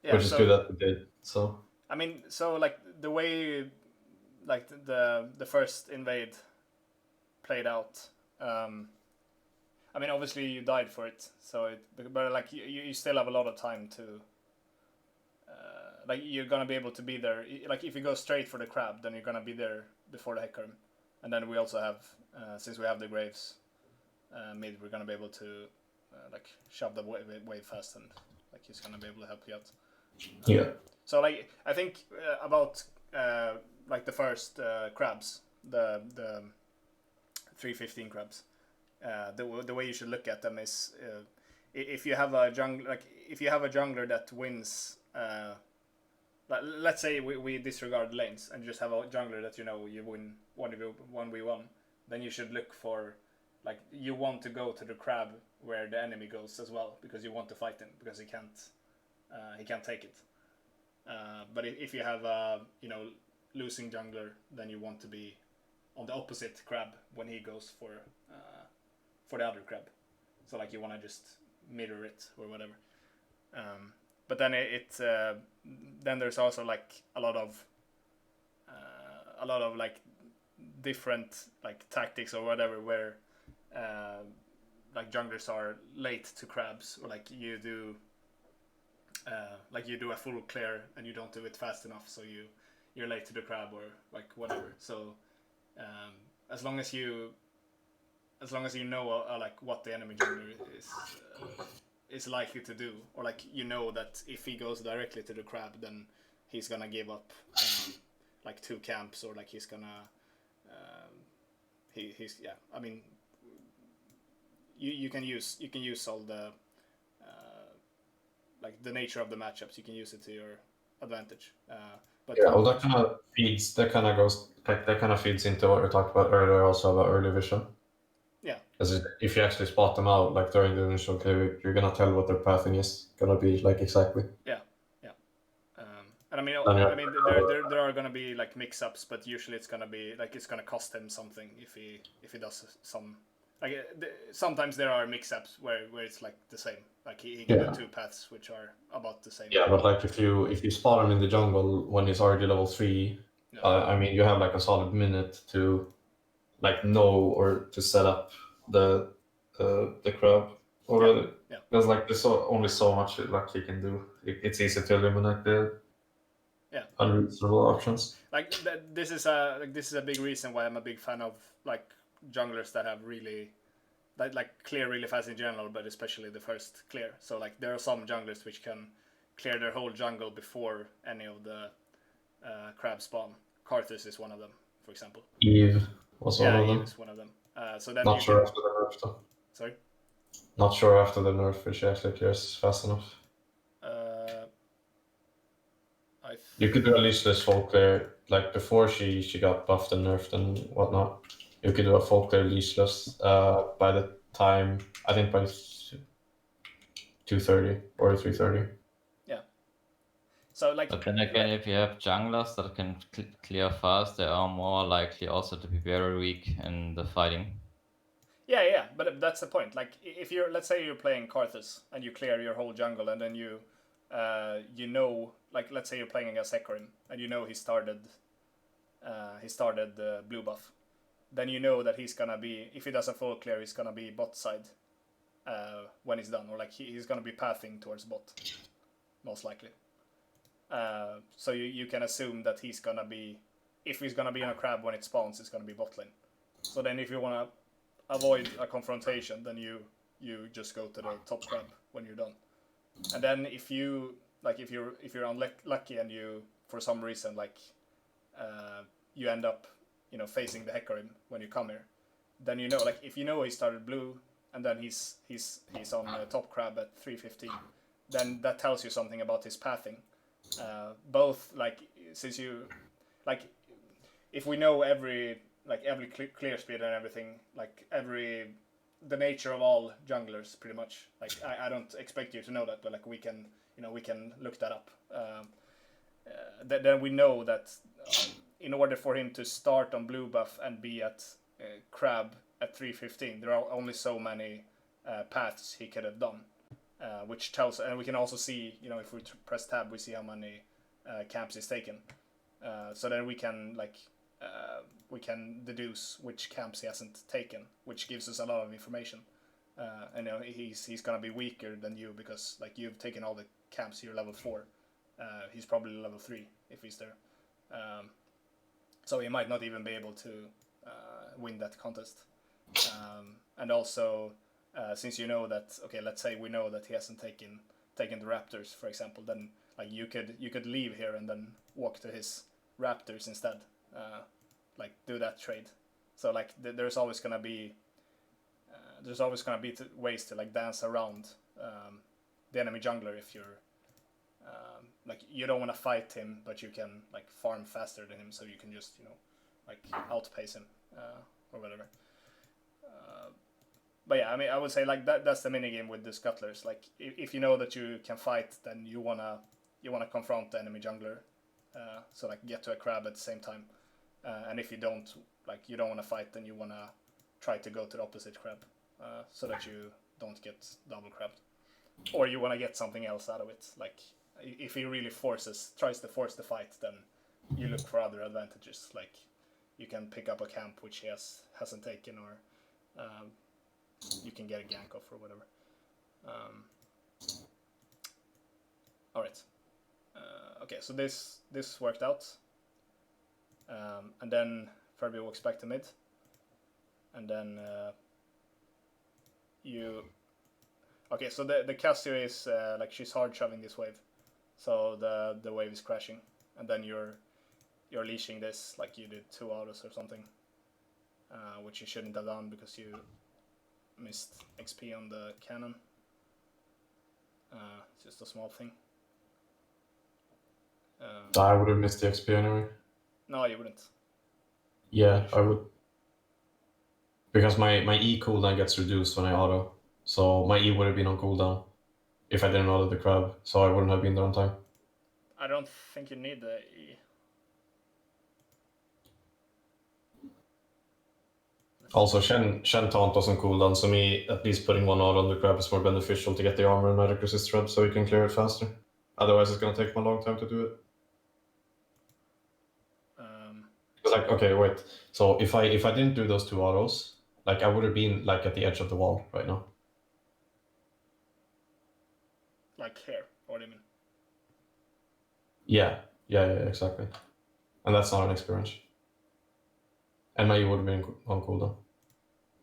[SPEAKER 1] Yeah,
[SPEAKER 6] Which is good that we did. So.
[SPEAKER 1] I mean, so like the way, like the first invade played out. I mean, obviously you died for it, but like you still have a lot of time to. Like you're gonna be able to be there. Like if you go straight for the crab, then you're gonna be there before the Hecarim, and then we also have, since we have the Graves, mid, we're gonna be able to like shove the wave fast, and like he's gonna be able to help you out.
[SPEAKER 6] Yeah.
[SPEAKER 1] So like I think about like the first crabs, the 315 crabs. The way you should look at them is if you have a jungler that wins. Let's say we disregard lanes and just have a jungler that you win 1v1, then you should look for, like, you want to go to the crab where the enemy goes as well, because you want to fight him, because he can't take it. But if you have a losing jungler, then you want to be on the opposite crab when he goes for the other crab. So like you want to just mirror it or whatever. But then then there's also like a lot of like different like tactics or whatever where like junglers are late to crabs, or like you do a full clear and you don't do it fast enough, so you're late to the crab or like whatever. So as long as you know like what the enemy jungler is likely to do, or like that if he goes directly to the crab, then he's gonna give up like 2 camps, or like he's gonna he's yeah. I mean, you can use all the like the nature of the matchups. You can use it to your advantage. But
[SPEAKER 6] yeah, well, that kind of feeds into what we talked about earlier, also about early vision.
[SPEAKER 1] Yeah.
[SPEAKER 6] Because if you actually spot them out, like during the initial clear, you're gonna tell what their pathing is gonna be like exactly.
[SPEAKER 1] Yeah. And I mean, there are gonna be like mix-ups, but usually it's gonna be like it's gonna cost him something if he does some. sometimes there are mix-ups where it's like the same. Like he can
[SPEAKER 6] Yeah.
[SPEAKER 1] do 2 paths which are about the same.
[SPEAKER 6] Yeah, but like if you spawn him in the jungle when he's already level 3,
[SPEAKER 1] No.
[SPEAKER 6] I mean you have like a solid minute to like know or to set up the crab already.
[SPEAKER 1] Yeah.
[SPEAKER 6] There's like there's only so much like he can do. It's easy to eliminate the unreasonable options.
[SPEAKER 1] Like this is a big reason why I'm a big fan of like junglers that have really that like clear really fast in general, but especially the first clear. So like there are some junglers which can clear their whole jungle before any of the crabs spawn. Karthus is one of them, for example.
[SPEAKER 6] Eve was one of
[SPEAKER 1] Eve
[SPEAKER 6] them.
[SPEAKER 1] is one of them. So then
[SPEAKER 6] Not
[SPEAKER 1] you
[SPEAKER 6] sure
[SPEAKER 1] can...
[SPEAKER 6] after the nerf though.
[SPEAKER 1] Sorry.
[SPEAKER 6] Not sure after the nerf which actually clears fast enough. You could do a leashless folk clear like before she got buffed and nerfed and whatnot. You could do a folk clear leashless by the time I think by 2:30 or 3:30.
[SPEAKER 1] Yeah. So like.
[SPEAKER 5] But then again, if you have junglers that can clear fast, they are more likely also to be very weak in the fighting.
[SPEAKER 1] Yeah, but that's the point. Like, if you're, let's say you're playing Karthus and you clear your whole jungle, and then you know, like, let's say you're playing against Hecarim, and you know he started blue buff, then you know that he's gonna be, if he does a full clear, he's gonna be bot side when he's done, or like he's gonna be pathing towards bot, most likely. So you can assume that he's gonna be, if he's gonna be in a crab when it spawns, it's gonna be bot lane. So then if you wanna avoid a confrontation, then you just go to the top crab when you're done. And then if you're unlucky and you for some reason like you end up facing the Hecarim when you come here, then you know, like if you know he started blue and then he's on the top crab at 3:15, then that tells you something about his pathing. Both like since you like if we know every clear speed and everything, like the nature of all junglers pretty much, like I don't expect you to know that, but like we can look that up. Then we know that in order for him to start on blue buff and be at crab at 3:15, there are only so many paths he could have done, which tells, and we can also see, if we press tab, we see how many camps he's taken. So then we can deduce which camps he hasn't taken, which gives us a lot of information. And he's gonna be weaker than you because like you've taken all the camps, you're level 4. He's probably level 3 if he's there. So he might not even be able to win that contest. And also, since you know that, okay, let's say we know that he hasn't taken the Raptors, for example, then like you could leave here and then walk to his Raptors instead. Like do that trade. So like there's always gonna be ways to like dance around the enemy jungler if you're like you don't want to fight him, but you can like farm faster than him, so you can just like outpace him or whatever. But yeah, I mean I would say like that's the minigame with the scuttlers. Like if you know that you can fight, then you wanna confront the enemy jungler, so like get to a crab at the same time. And if you don't want to fight, then you want to try to go to the opposite crab, so that you don't get double crabbed, or you want to get something else out of it. Like if he really tries to force the fight, then you look for other advantages. Like you can pick up a camp which he hasn't taken, or you can get a gank off or whatever. All right. Okay, so this worked out. And then Furby walks back to mid, and then okay, so the Cassio is like she's hard shoving this wave, so the wave is crashing, and then you're leashing this like you did 2 autos or something, which you shouldn't have done because you missed XP on the cannon. It's just a small thing.
[SPEAKER 6] I would have missed the XP anyway.
[SPEAKER 1] No, you wouldn't.
[SPEAKER 6] Yeah, I would. Because my E cooldown gets reduced when I auto. So my E would have been on cooldown if I didn't auto the crab, so I wouldn't have been there on time.
[SPEAKER 1] I don't think you need the E.
[SPEAKER 6] Also, Shen taunt doesn't cooldown, so me at least putting one out on the crab is more beneficial to get the armor and magic resist thread so you can clear it faster. Otherwise, it's gonna take me a long time to do it. It's like, okay, wait. So if I didn't do those 2 autos, like I would have been like at the edge of the wall right now.
[SPEAKER 1] Like here, what do you mean?
[SPEAKER 6] Yeah, exactly. And that's not an experience. And my E would have been on cooldown.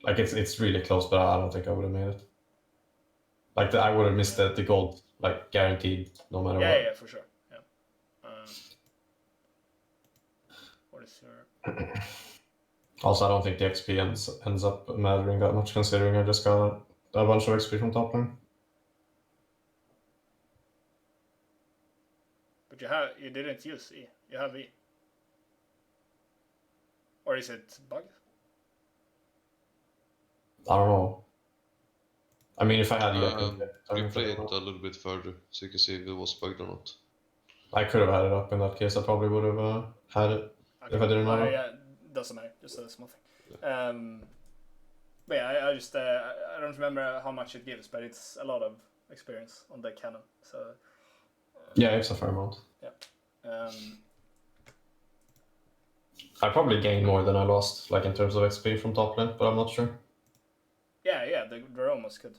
[SPEAKER 6] Like it's really close, but I don't think I would have made it. Like I would have missed the gold, like guaranteed, no matter what.
[SPEAKER 1] Yeah, for sure. Yeah. What is your?
[SPEAKER 6] Also, I don't think the XP ends up mattering that much, considering I just got a bunch of XP from top lane.
[SPEAKER 1] But you didn't use E. You have E. Or is it bugged?
[SPEAKER 6] I don't know. I mean, if I had
[SPEAKER 4] Replay it a little bit further so you can see if it was bugged or not.
[SPEAKER 6] I could have had it up in that case. I probably would have had it if I didn't know.
[SPEAKER 1] Yeah, doesn't matter. Just a small thing. But yeah, I just I don't remember how much it gives, but it's a lot of experience on the cannon. So
[SPEAKER 6] yeah, it's a fair amount.
[SPEAKER 1] Yeah.
[SPEAKER 6] I probably gained more than I lost, like in terms of XP from top lane, but I'm not sure.
[SPEAKER 1] Yeah, they're almost good.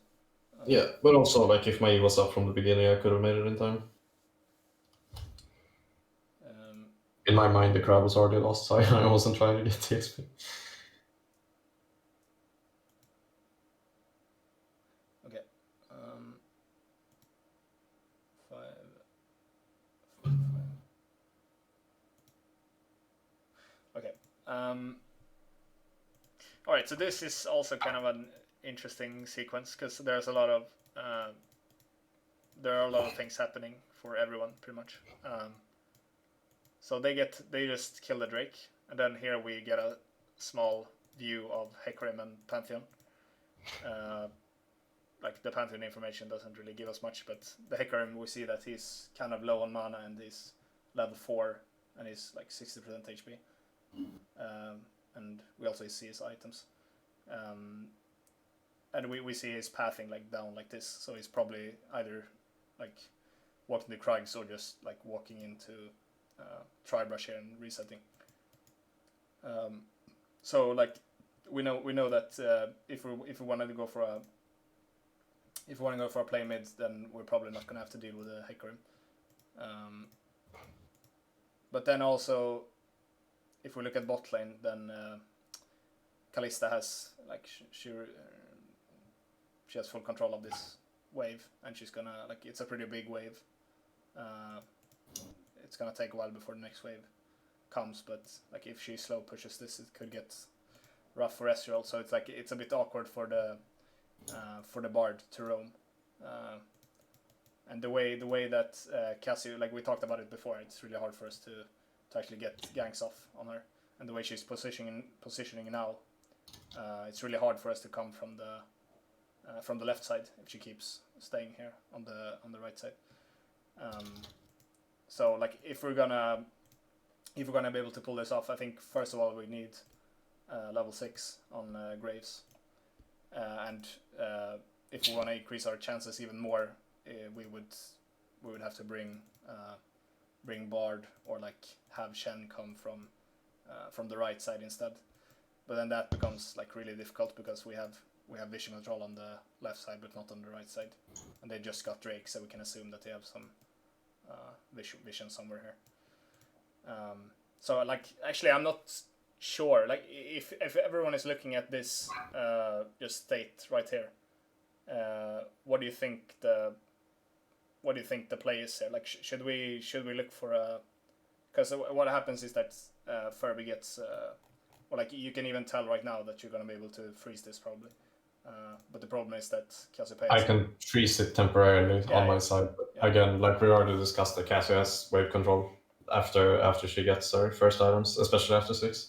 [SPEAKER 6] Yeah, but also like if my E was up from the beginning, I could have made it in time. In my mind, the crab was already lost, so I wasn't trying to get the XP.
[SPEAKER 1] Okay. 5. Okay. All right. So this is also kind of an interesting sequence because there's a lot of there are a lot of things happening for everyone pretty much. So they just kill the Drake, and then here we get a small view of Hecarim and Pantheon. Like the Pantheon information doesn't really give us much, but the Hecarim, we see that he's kind of low on mana and he's level 4 and he's like 60% HP. And we also see his items. And we see his pathing like down like this, so he's probably either like walking the crags or just like walking into Tribrush here and resetting. So like we know that if we wanted to go for a play mid, then we're probably not gonna have to deal with a Hecarim. But then also, if we look at bot lane, then Kalista has like she has full control of this wave, and she's gonna like it's a pretty big wave. It's gonna take a while before the next wave comes, but like if she slow pushes this, it could get rough for Ezreal. So it's like it's a bit awkward for the Bard to roam. And the way that Cassie, like we talked about it before, it's really hard for us to actually get ganks off on her. And the way she's positioning now, it's really hard for us to come from the left side if she keeps staying here on the right side. So like if we're gonna be able to pull this off, I think first of all we need level 6 on Graves, and if we want to increase our chances even more, we would have to bring Bard or like have Shen come from the right side instead. But then that becomes like really difficult because we have vision control on the left side but not on the right side, and they just got Drake, so we can assume that they have some vision somewhere here. So like actually I'm not sure like if everyone is looking at this just state right here, what do you think the play is here? Like should we look for a, because what happens is that Furby gets or like you can even tell right now that you're going to be able to freeze this probably, but the problem is that Cassiopeia,
[SPEAKER 6] I can freeze it temporarily on my side, but again, like we already discussed, that Cassio has wave control after she gets her first items, especially after 6.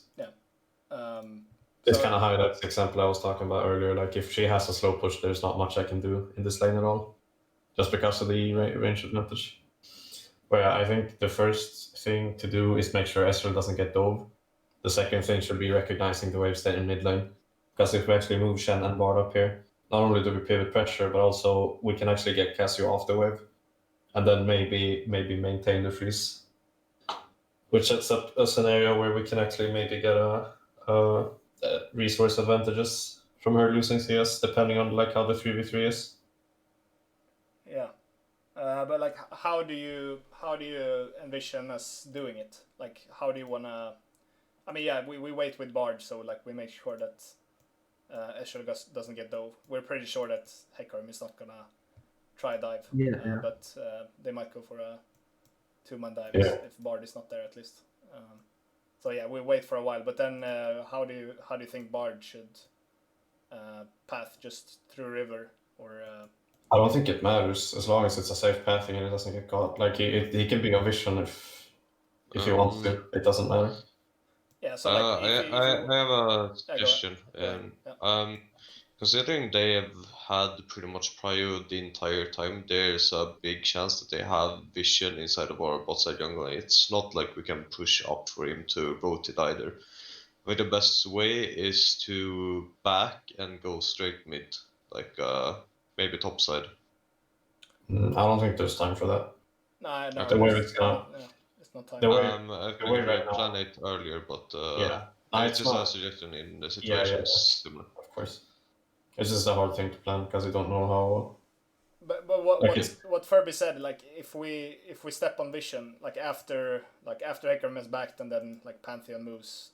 [SPEAKER 6] It's kind of how that example I was talking about earlier. Like if she has a slow push, there's not much I can do in this lane at all, just because of the range advantage. Where I think the first thing to do is make sure Ezreal doesn't get dove. The second thing should be recognizing the wave state in mid lane, Because if we actually move Shen and Bard up here, not only do we pivot pressure, but also we can actually get Cassio off the wave, and then maybe maintain the freeze, which sets up a scenario where we can actually maybe get a resource advantages from her losing CS, depending on like how the 3v3 is.
[SPEAKER 1] Yeah. But like, how do you envision us doing it? Like, how do you wanna? I mean, yeah, we wait with Bard, so like we make sure that Escher doesn't get dove. We're pretty sure that Hecarim is not gonna try a dive.
[SPEAKER 2] Yeah.
[SPEAKER 1] But they might go for a 2-man dive
[SPEAKER 6] Yeah.
[SPEAKER 1] if Bard is not there at least. So yeah, we wait for a while. But then, how do you think Bard should path just through river or?
[SPEAKER 6] I don't think it matters as long as it's a safe pathing and it doesn't get caught. Like he can be a vision if he wants to. It doesn't matter.
[SPEAKER 1] Yeah, so like
[SPEAKER 4] I have a
[SPEAKER 1] Yeah,
[SPEAKER 4] question.
[SPEAKER 1] go ahead. Yeah.
[SPEAKER 4] Considering they have had pretty much prio the entire time, there's a big chance that they have vision inside of our bot side jungle. It's not like we can push up for him to rotate either. I think the best way is to back and go straight mid, like maybe top side.
[SPEAKER 6] I don't think there's time for that.
[SPEAKER 1] No,
[SPEAKER 6] The way it's gonna-
[SPEAKER 1] it's not time.
[SPEAKER 6] the way-
[SPEAKER 4] I think
[SPEAKER 6] way
[SPEAKER 4] we
[SPEAKER 6] right now-
[SPEAKER 4] planned it earlier, but
[SPEAKER 6] Yeah,
[SPEAKER 4] it's just a suggestion in the situation is similar.
[SPEAKER 6] of course. It's just a hard thing to plan because you don't know how.
[SPEAKER 1] But
[SPEAKER 6] Like
[SPEAKER 1] what Furby said, like if we step on vision, like after Hecarim is backed and then like Pantheon moves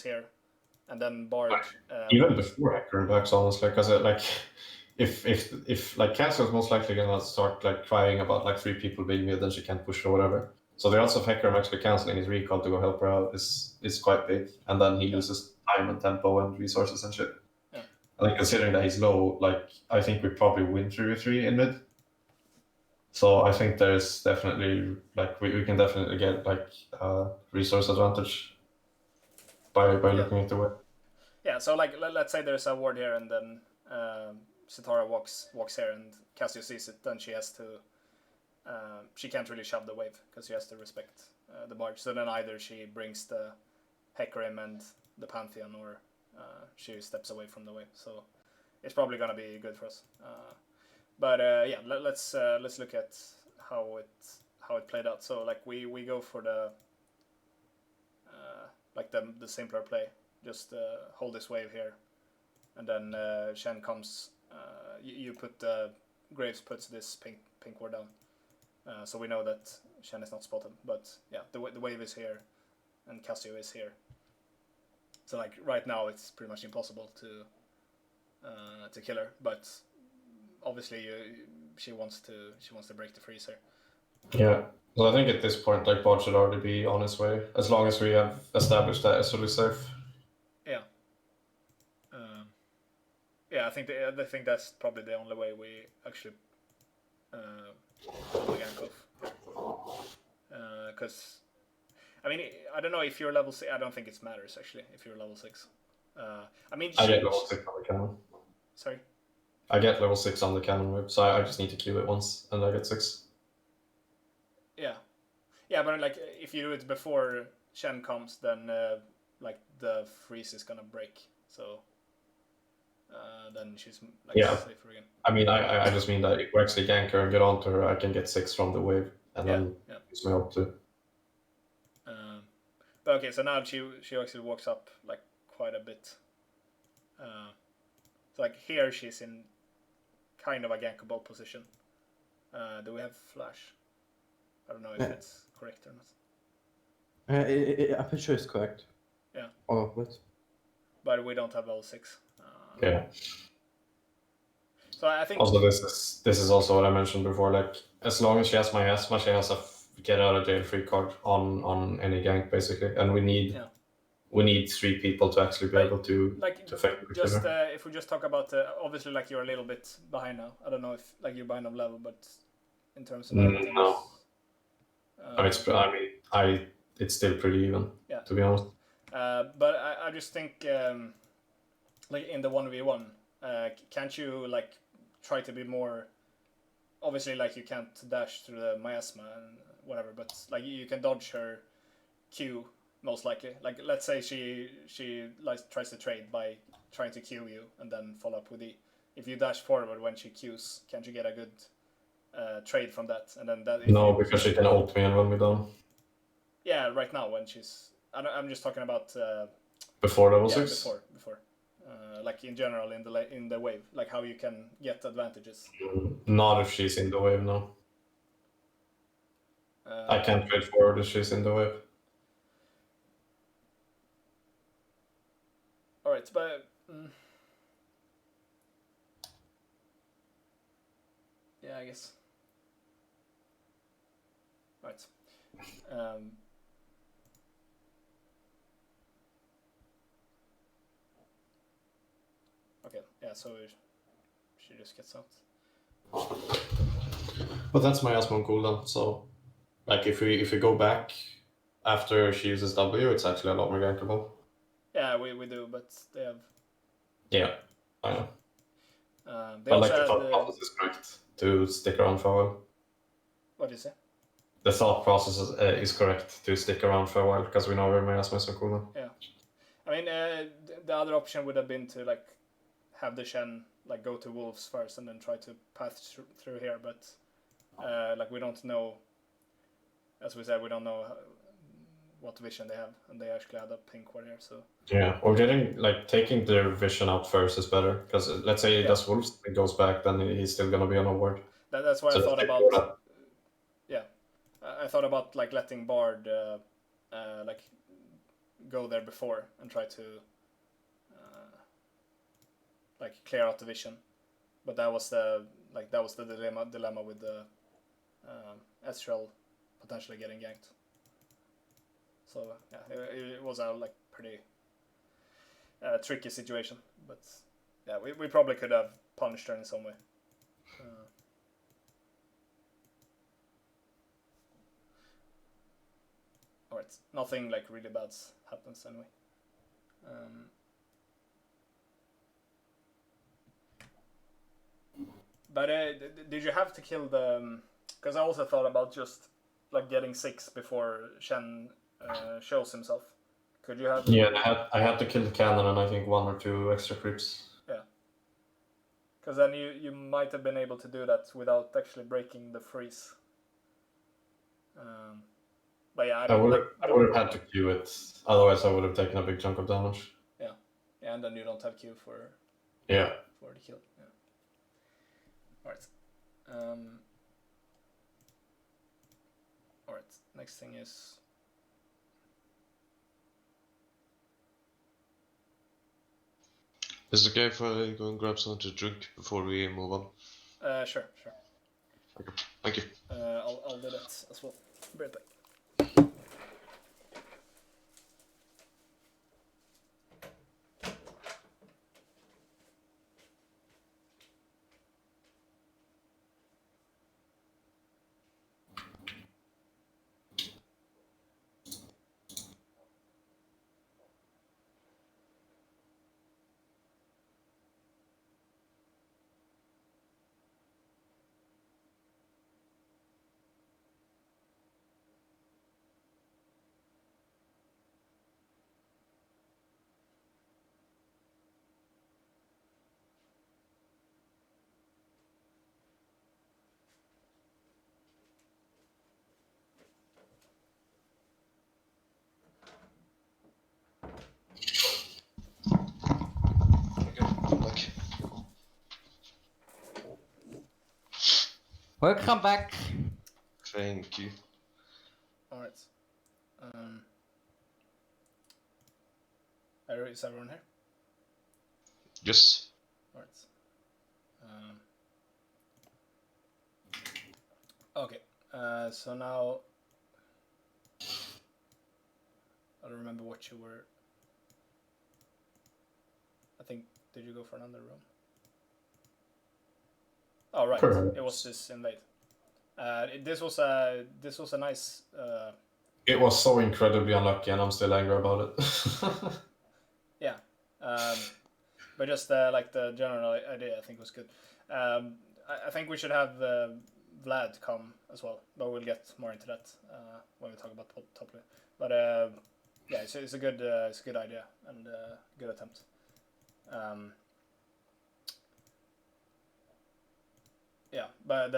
[SPEAKER 1] here, and then Bard.
[SPEAKER 6] Even before Hecarim backs, honestly, because like if like Cassio's most likely gonna start like crying about like 3 people being mid and she can't push or whatever. So the odds of Hecarim actually canceling his recall to go help her out is quite big, and then he loses time and tempo and resources and shit.
[SPEAKER 1] Yeah.
[SPEAKER 6] Like considering that he's low, like I think we probably win 3v3 in mid. So I think there's definitely like we can definitely get like resource advantage by looking at the way.
[SPEAKER 1] Yeah, so like let's say there's a ward here and then Sitara walks here and Cassio sees it, then she has to she can't really shove the wave because she has to respect the Bard. So then either she brings the Hecarim and the Pantheon, or she steps away from the wave. So it's probably gonna be good for us. But yeah, let's look at how it played out. So like we go for the like the simpler play. Just hold this wave here, and then Shen comes. You put Graves puts this pink ward down, so we know that Shen is not spotted. But yeah, the wave is here, and Cassio is here. So like right now, it's pretty much impossible to kill her. But obviously, she wants to break the freeze here.
[SPEAKER 6] Yeah. Well, I think at this point, like Bard should already be on his way, as long as we have established that it's really safe.
[SPEAKER 1] Yeah. Yeah, I think that's probably the only way we actually pull the gank off. Because I mean, I don't know if you're level 6. I don't think it matters actually if you're level 6. I mean,
[SPEAKER 6] I get level 6 on the cannon.
[SPEAKER 1] Sorry.
[SPEAKER 6] I get level 6 on the cannon whip, so I just need to Q it once, and I get 6.
[SPEAKER 1] Yeah, but like if you do it before Shen comes, then like the freeze is gonna break. So then she's like safer again.
[SPEAKER 6] I mean, I just mean that if we actually gank her and get onto her, I can get 6 from the wave, and then use my ult too.
[SPEAKER 1] But okay, so now she actually walks up like quite a bit. So like here she's in kind of a gankable position. Do we have flash? I don't know if it's correct or not.
[SPEAKER 2] I'm pretty sure it's correct.
[SPEAKER 1] Yeah.
[SPEAKER 2] All of it.
[SPEAKER 1] But we don't have level 6.
[SPEAKER 6] Yeah.
[SPEAKER 1] So I think
[SPEAKER 6] Also, this is also what I mentioned before. Like, as long as she has miasma, she has a get out of jail free card on any gank basically, and we need 3 people to actually be able to effectively kill
[SPEAKER 1] just
[SPEAKER 6] her.
[SPEAKER 1] if we just talk about obviously like you're a little bit behind now. I don't know if like you're behind on level, but in terms of items,
[SPEAKER 6] No. It's still pretty even, to be honest.
[SPEAKER 1] But I just think like in the 1v1, can't you like try to be more? Obviously, like you can't dash through the miasma and whatever, but like you can dodge her Q most likely. Like let's say she like tries to trade by trying to Q you and then follow up with E. If you dash forward when she Qs, can't you get a good trade from that? And then that.
[SPEAKER 6] No, because she can ult me and run me down.
[SPEAKER 1] Yeah, right now when she's. I'm just talking about.
[SPEAKER 6] Before level
[SPEAKER 1] Yeah,
[SPEAKER 6] 6?
[SPEAKER 1] before. Like in general in the wave, like how you can get advantages.
[SPEAKER 6] Not if she's in the wave, no. I can't trade forward if she's in the wave.
[SPEAKER 1] All right, but yeah, I guess. Right. Okay. Yeah. So she just gets out.
[SPEAKER 6] But that's my Asmon cooldown, so like if we go back after she uses W, it's actually a lot more gankable.
[SPEAKER 1] Yeah, we do, but they have.
[SPEAKER 6] Yeah, I know.
[SPEAKER 1] They
[SPEAKER 6] But
[SPEAKER 1] also
[SPEAKER 6] like the
[SPEAKER 1] had.
[SPEAKER 6] thought process is correct to stick around for a while.
[SPEAKER 1] What do you say?
[SPEAKER 6] The thought process is correct to stick around for a while because we know where my Asmon is so cooldown.
[SPEAKER 1] Yeah. I mean, the other option would have been to like have the Shen like go to Wolves first and then try to pass through here, but like we don't know. As we said, we don't know what vision they have, and they actually had a pink ward here, so.
[SPEAKER 6] Yeah, or taking their vision out first is better because let's say he does Wolves and goes back, then he's still gonna be on a ward.
[SPEAKER 1] That's why
[SPEAKER 6] So
[SPEAKER 1] I thought
[SPEAKER 6] let's
[SPEAKER 1] about.
[SPEAKER 6] take that.
[SPEAKER 1] Yeah, I thought about like letting Bard like go there before and try to like clear out the vision, but that was the dilemma with the Ezreal potentially getting ganked. So yeah, it was a like pretty tricky situation, but yeah, we probably could have punished her in some way. Alright, nothing like really bad happens anyway. But did you have to kill the? Because I also thought about just like getting 6 before Shen shows himself. Could you have?
[SPEAKER 6] Yeah, I had to kill the cannon and I think 1 or 2 extra creeps.
[SPEAKER 1] Yeah. Because then you might have been able to do that without actually breaking the freeze. But yeah,
[SPEAKER 6] I would have had to queue it. Otherwise, I would have taken a big chunk of damage.
[SPEAKER 1] Yeah, and then you don't have Q for
[SPEAKER 6] Yeah.
[SPEAKER 1] for the kill. Yeah. All right. All right. Next thing is.
[SPEAKER 4] Is it okay if I go and grab something to drink before we move on?
[SPEAKER 1] Sure.
[SPEAKER 4] Okay. Thank you.
[SPEAKER 1] I'll do that as well. Be right back.
[SPEAKER 5] Welcome back.
[SPEAKER 4] Thank you.
[SPEAKER 1] All right. Is everyone here?
[SPEAKER 4] Yes.
[SPEAKER 1] All right. Okay. So now I don't remember what you were. I think did you go for another room? Oh right,
[SPEAKER 6] Correct.
[SPEAKER 1] it was this invade. This was a nice.
[SPEAKER 6] It was so incredibly unlucky, and I'm still angry about it.
[SPEAKER 1] Yeah, but just like the general idea, I think was good. I think we should have Vlad come as well, but we'll get more into that when we talk about top lane. But yeah, it's a good idea and good attempt. Yeah, but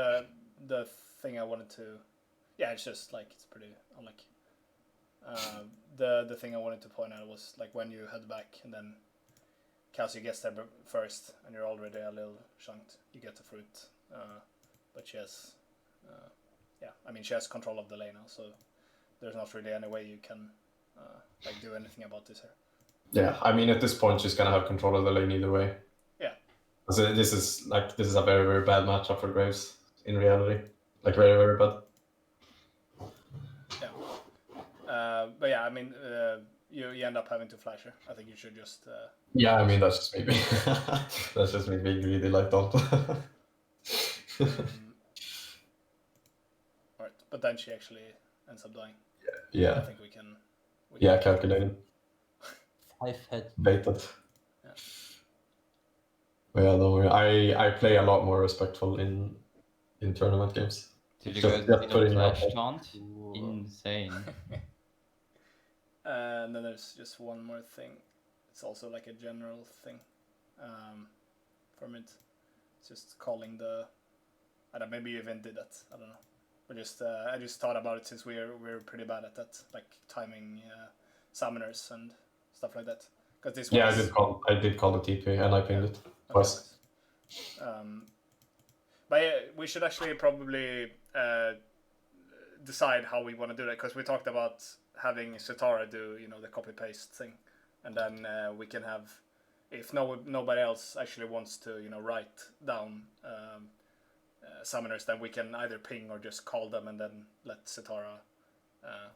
[SPEAKER 1] the thing I wanted to, yeah, it's just like it's pretty unlucky. The thing I wanted to point out was like when you head back and then Kelsey gets there first and you're already a little chunked, you get the fruit. But she has, yeah, I mean she has control of the lane now, so there's not really any way you can like do anything about this here.
[SPEAKER 6] Yeah, I mean at this point she's gonna have control of the lane either way.
[SPEAKER 1] Yeah.
[SPEAKER 6] So this is a very, very bad matchup for Graves in reality. Like very, very bad.
[SPEAKER 1] But yeah, I mean you end up having to flash her. I think you should just.
[SPEAKER 6] Yeah, I mean that's just me. That's just me being greedy, like don't.
[SPEAKER 1] Right, but then she actually ends up dying. I
[SPEAKER 6] Yeah,
[SPEAKER 1] think we can.
[SPEAKER 6] yeah, calculated,
[SPEAKER 2] 5 head.
[SPEAKER 6] baited.
[SPEAKER 1] Yeah.
[SPEAKER 6] But yeah, don't worry. I play a lot more respectful in tournament games.
[SPEAKER 5] Did you
[SPEAKER 6] Just-
[SPEAKER 5] guys
[SPEAKER 6] just
[SPEAKER 5] see
[SPEAKER 6] putting
[SPEAKER 5] the
[SPEAKER 6] it out
[SPEAKER 5] flash
[SPEAKER 6] there.
[SPEAKER 5] taunt? Insane.
[SPEAKER 1] And then there's just one more thing. It's also like a general thing from it. It's just calling the. I don't know, maybe you even did that. I don't know. But just I just thought about it since we're pretty bad at that, like timing summoners and stuff like that. Because this
[SPEAKER 6] Yeah,
[SPEAKER 1] was,
[SPEAKER 6] I did call the TP and I pinged it twice.
[SPEAKER 1] But yeah, we should actually probably decide how we want to do that, because we talked about having Sitara do the copy paste thing, and then we can have, if nobody else actually wants to write down summoners, then we can either ping or just call them and then let Sitara.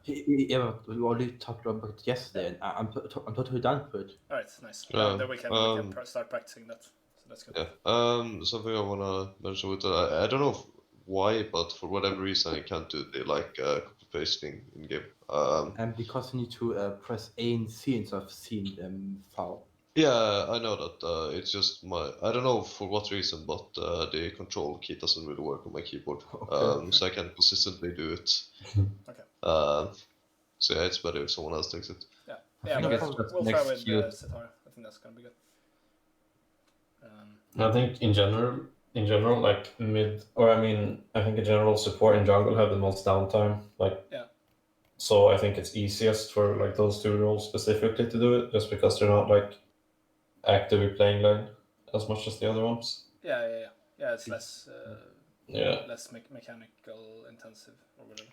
[SPEAKER 2] Yeah, but we already talked about it yesterday, and I'm totally done for it.
[SPEAKER 1] All right, nice.
[SPEAKER 4] Yeah,
[SPEAKER 1] Then we can start practicing that. So that's good.
[SPEAKER 4] Yeah. Something I wanna mention with I don't know why, but for whatever reason I can't do the copy pasting in game.
[SPEAKER 2] And because you need to press A and C instead of C and file.
[SPEAKER 4] Yeah, I know that. It's just I don't know for what reason, but the control key doesn't really work on my keyboard.
[SPEAKER 2] Okay.
[SPEAKER 4] So I can't consistently do it.
[SPEAKER 1] Okay.
[SPEAKER 4] So yeah, it's better if someone else takes it.
[SPEAKER 1] Yeah,
[SPEAKER 5] think
[SPEAKER 1] but
[SPEAKER 5] it's just
[SPEAKER 1] we'll
[SPEAKER 5] an
[SPEAKER 1] try with
[SPEAKER 5] excuse.
[SPEAKER 1] Sitara. I think that's gonna be good.
[SPEAKER 6] I think in general, like I think in general support in jungle have the most downtime.
[SPEAKER 1] Yeah.
[SPEAKER 6] So I think it's easiest for like those two roles specifically to do it, just because they're not like actively playing lane as much as the other ones.
[SPEAKER 1] Yeah. It's less
[SPEAKER 6] Yeah.
[SPEAKER 1] less mechanical intensive or whatever.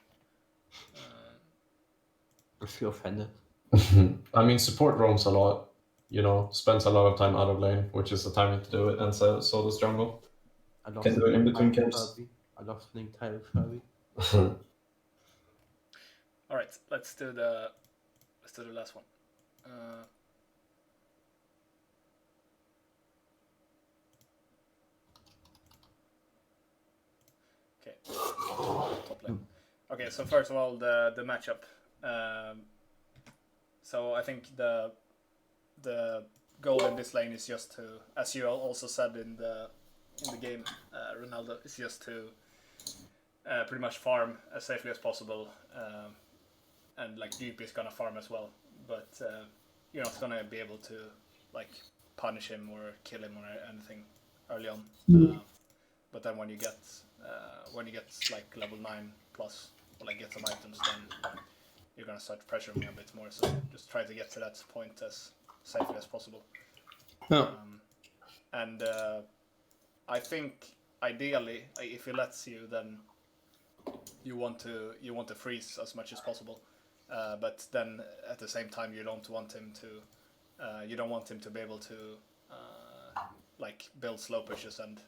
[SPEAKER 2] I feel offended.
[SPEAKER 6] I mean, support roams a lot. Spends a lot of time out of lane, which is the timing to do it, and so does jungle.
[SPEAKER 2] I love
[SPEAKER 6] Can do it in between
[SPEAKER 2] Tyler
[SPEAKER 6] camps.
[SPEAKER 2] Furby. I love playing Tyler Furby.
[SPEAKER 1] All right, let's do the last one. Okay, top lane. Okay, so first of all, the matchup. So I think the goal in this lane is just to, as you also said in the game, Ronaldo, is just to pretty much farm as safely as possible, and like GP is gonna farm as well, but you're not gonna be able to like punish him or kill him or anything early on. But then when you get like level 9 plus, or like get some items, then you're gonna start pressuring a bit more. So just try to get to that point as safely as possible.
[SPEAKER 7] Yeah.
[SPEAKER 1] And I think ideally, if he lets you, then you want to freeze as much as possible. But then at the same time, you don't want him to be able to like build slow pushes and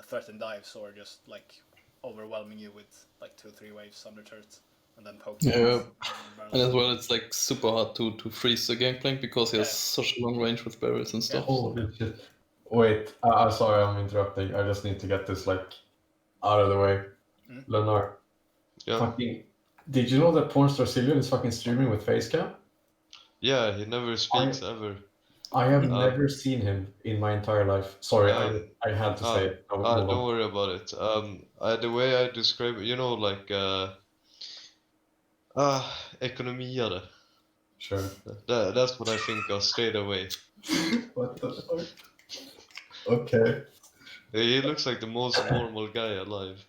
[SPEAKER 1] threaten dives, or just like overwhelming you with like 2-3 waves under turret and then poke.
[SPEAKER 7] Yeah. And as well, it's like super hard to freeze the Gangplank because he has
[SPEAKER 1] Yeah.
[SPEAKER 7] such a long range with barrels and stuff.
[SPEAKER 6] Holy shit. Wait, I'm sorry, I'm interrupting. I just need to get this like out of the way.
[SPEAKER 1] Mm.
[SPEAKER 6] Leonard,
[SPEAKER 4] Yeah.
[SPEAKER 6] fucking, did you know that Pornstar Cillian is fucking streaming with Facecam?
[SPEAKER 4] Yeah, he never speaks ever.
[SPEAKER 6] I have never seen him in my entire life. Sorry, I had to say it. Hold on.
[SPEAKER 4] Don't worry about it. The way I describe it, like ekonomiare.
[SPEAKER 6] Sure.
[SPEAKER 4] That's what I think of straight away.
[SPEAKER 6] What the fuck? Okay.
[SPEAKER 4] He looks like the most normal guy alive.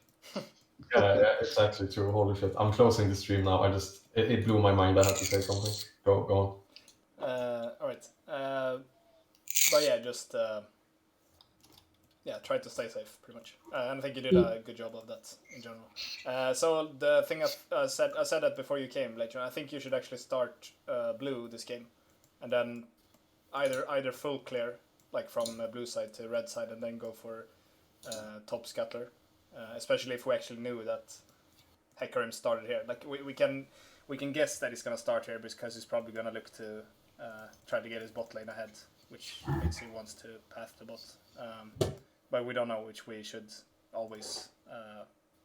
[SPEAKER 6] Yeah, it's actually true. Holy shit. I'm closing the stream now. It blew my mind. I had to say something. Go on.
[SPEAKER 1] All right. But yeah, just yeah, try to stay safe, pretty much. And I think you did a good job of that in general. So the thing I said that before you came, Legion. I think you should actually start blue this game, and then either full clear, like from blue side to red side, and then go for top scattler. Especially if we actually knew that Hecarim started here. Like we can guess that he's gonna start here because he's probably gonna look to try to get his bot lane ahead, which means he wants to path the bot. But we don't know, which we should always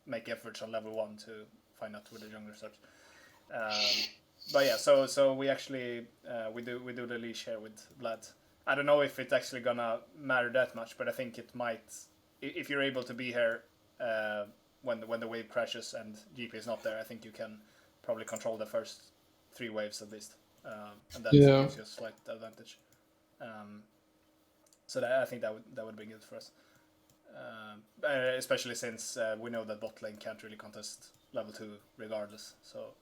[SPEAKER 1] make efforts on level 1 to find out where the jungler starts. But yeah, so we actually we do the leash here with Vlad. I don't know if it's actually gonna matter that much, but I think it might. If you're able to be here when the wave crashes and GP is not there, I think you can probably control the first 3 waves at least, and that gives you a slight advantage. So I think that would be good for us, especially since we know that bot lane can't really contest level 2 regardless. So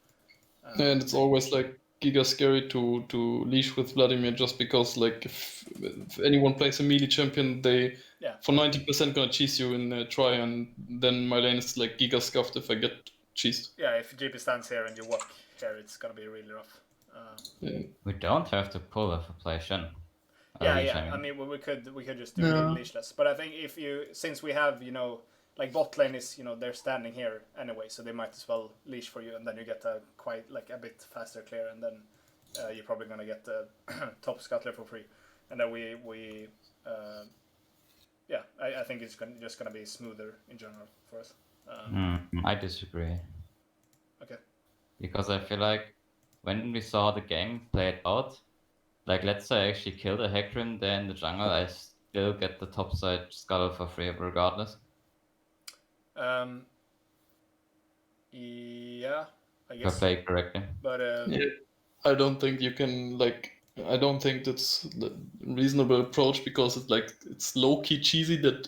[SPEAKER 7] and it's always like giga scary to leash with Vladimir, just because like if anyone plays a melee champion, they for 90% gonna cheese you in a try, and then my lane is like giga scuffed if I get cheesed.
[SPEAKER 1] Yeah, if GP stands here and you walk here, it's gonna be really rough.
[SPEAKER 5] We don't have to pull if we play Shen.
[SPEAKER 1] I mean, we could just do leashless, but I think since we have like bot lane is they're standing here anyway, so they might as well leash for you, and then you get a bit faster clear, and then you're probably gonna get the top scuttler for free, and then I think it's just gonna be smoother in general for us.
[SPEAKER 5] I disagree.
[SPEAKER 1] Okay.
[SPEAKER 5] Because I feel like when we saw the game played out, like let's say I actually killed a Hecarim there in the jungle, I still get the top side scuttle for free regardless.
[SPEAKER 1] Yeah, I
[SPEAKER 5] If I
[SPEAKER 1] guess.
[SPEAKER 5] play correctly.
[SPEAKER 1] But
[SPEAKER 7] I don't think you can I don't think that's the reasonable approach, because it's low key cheesy that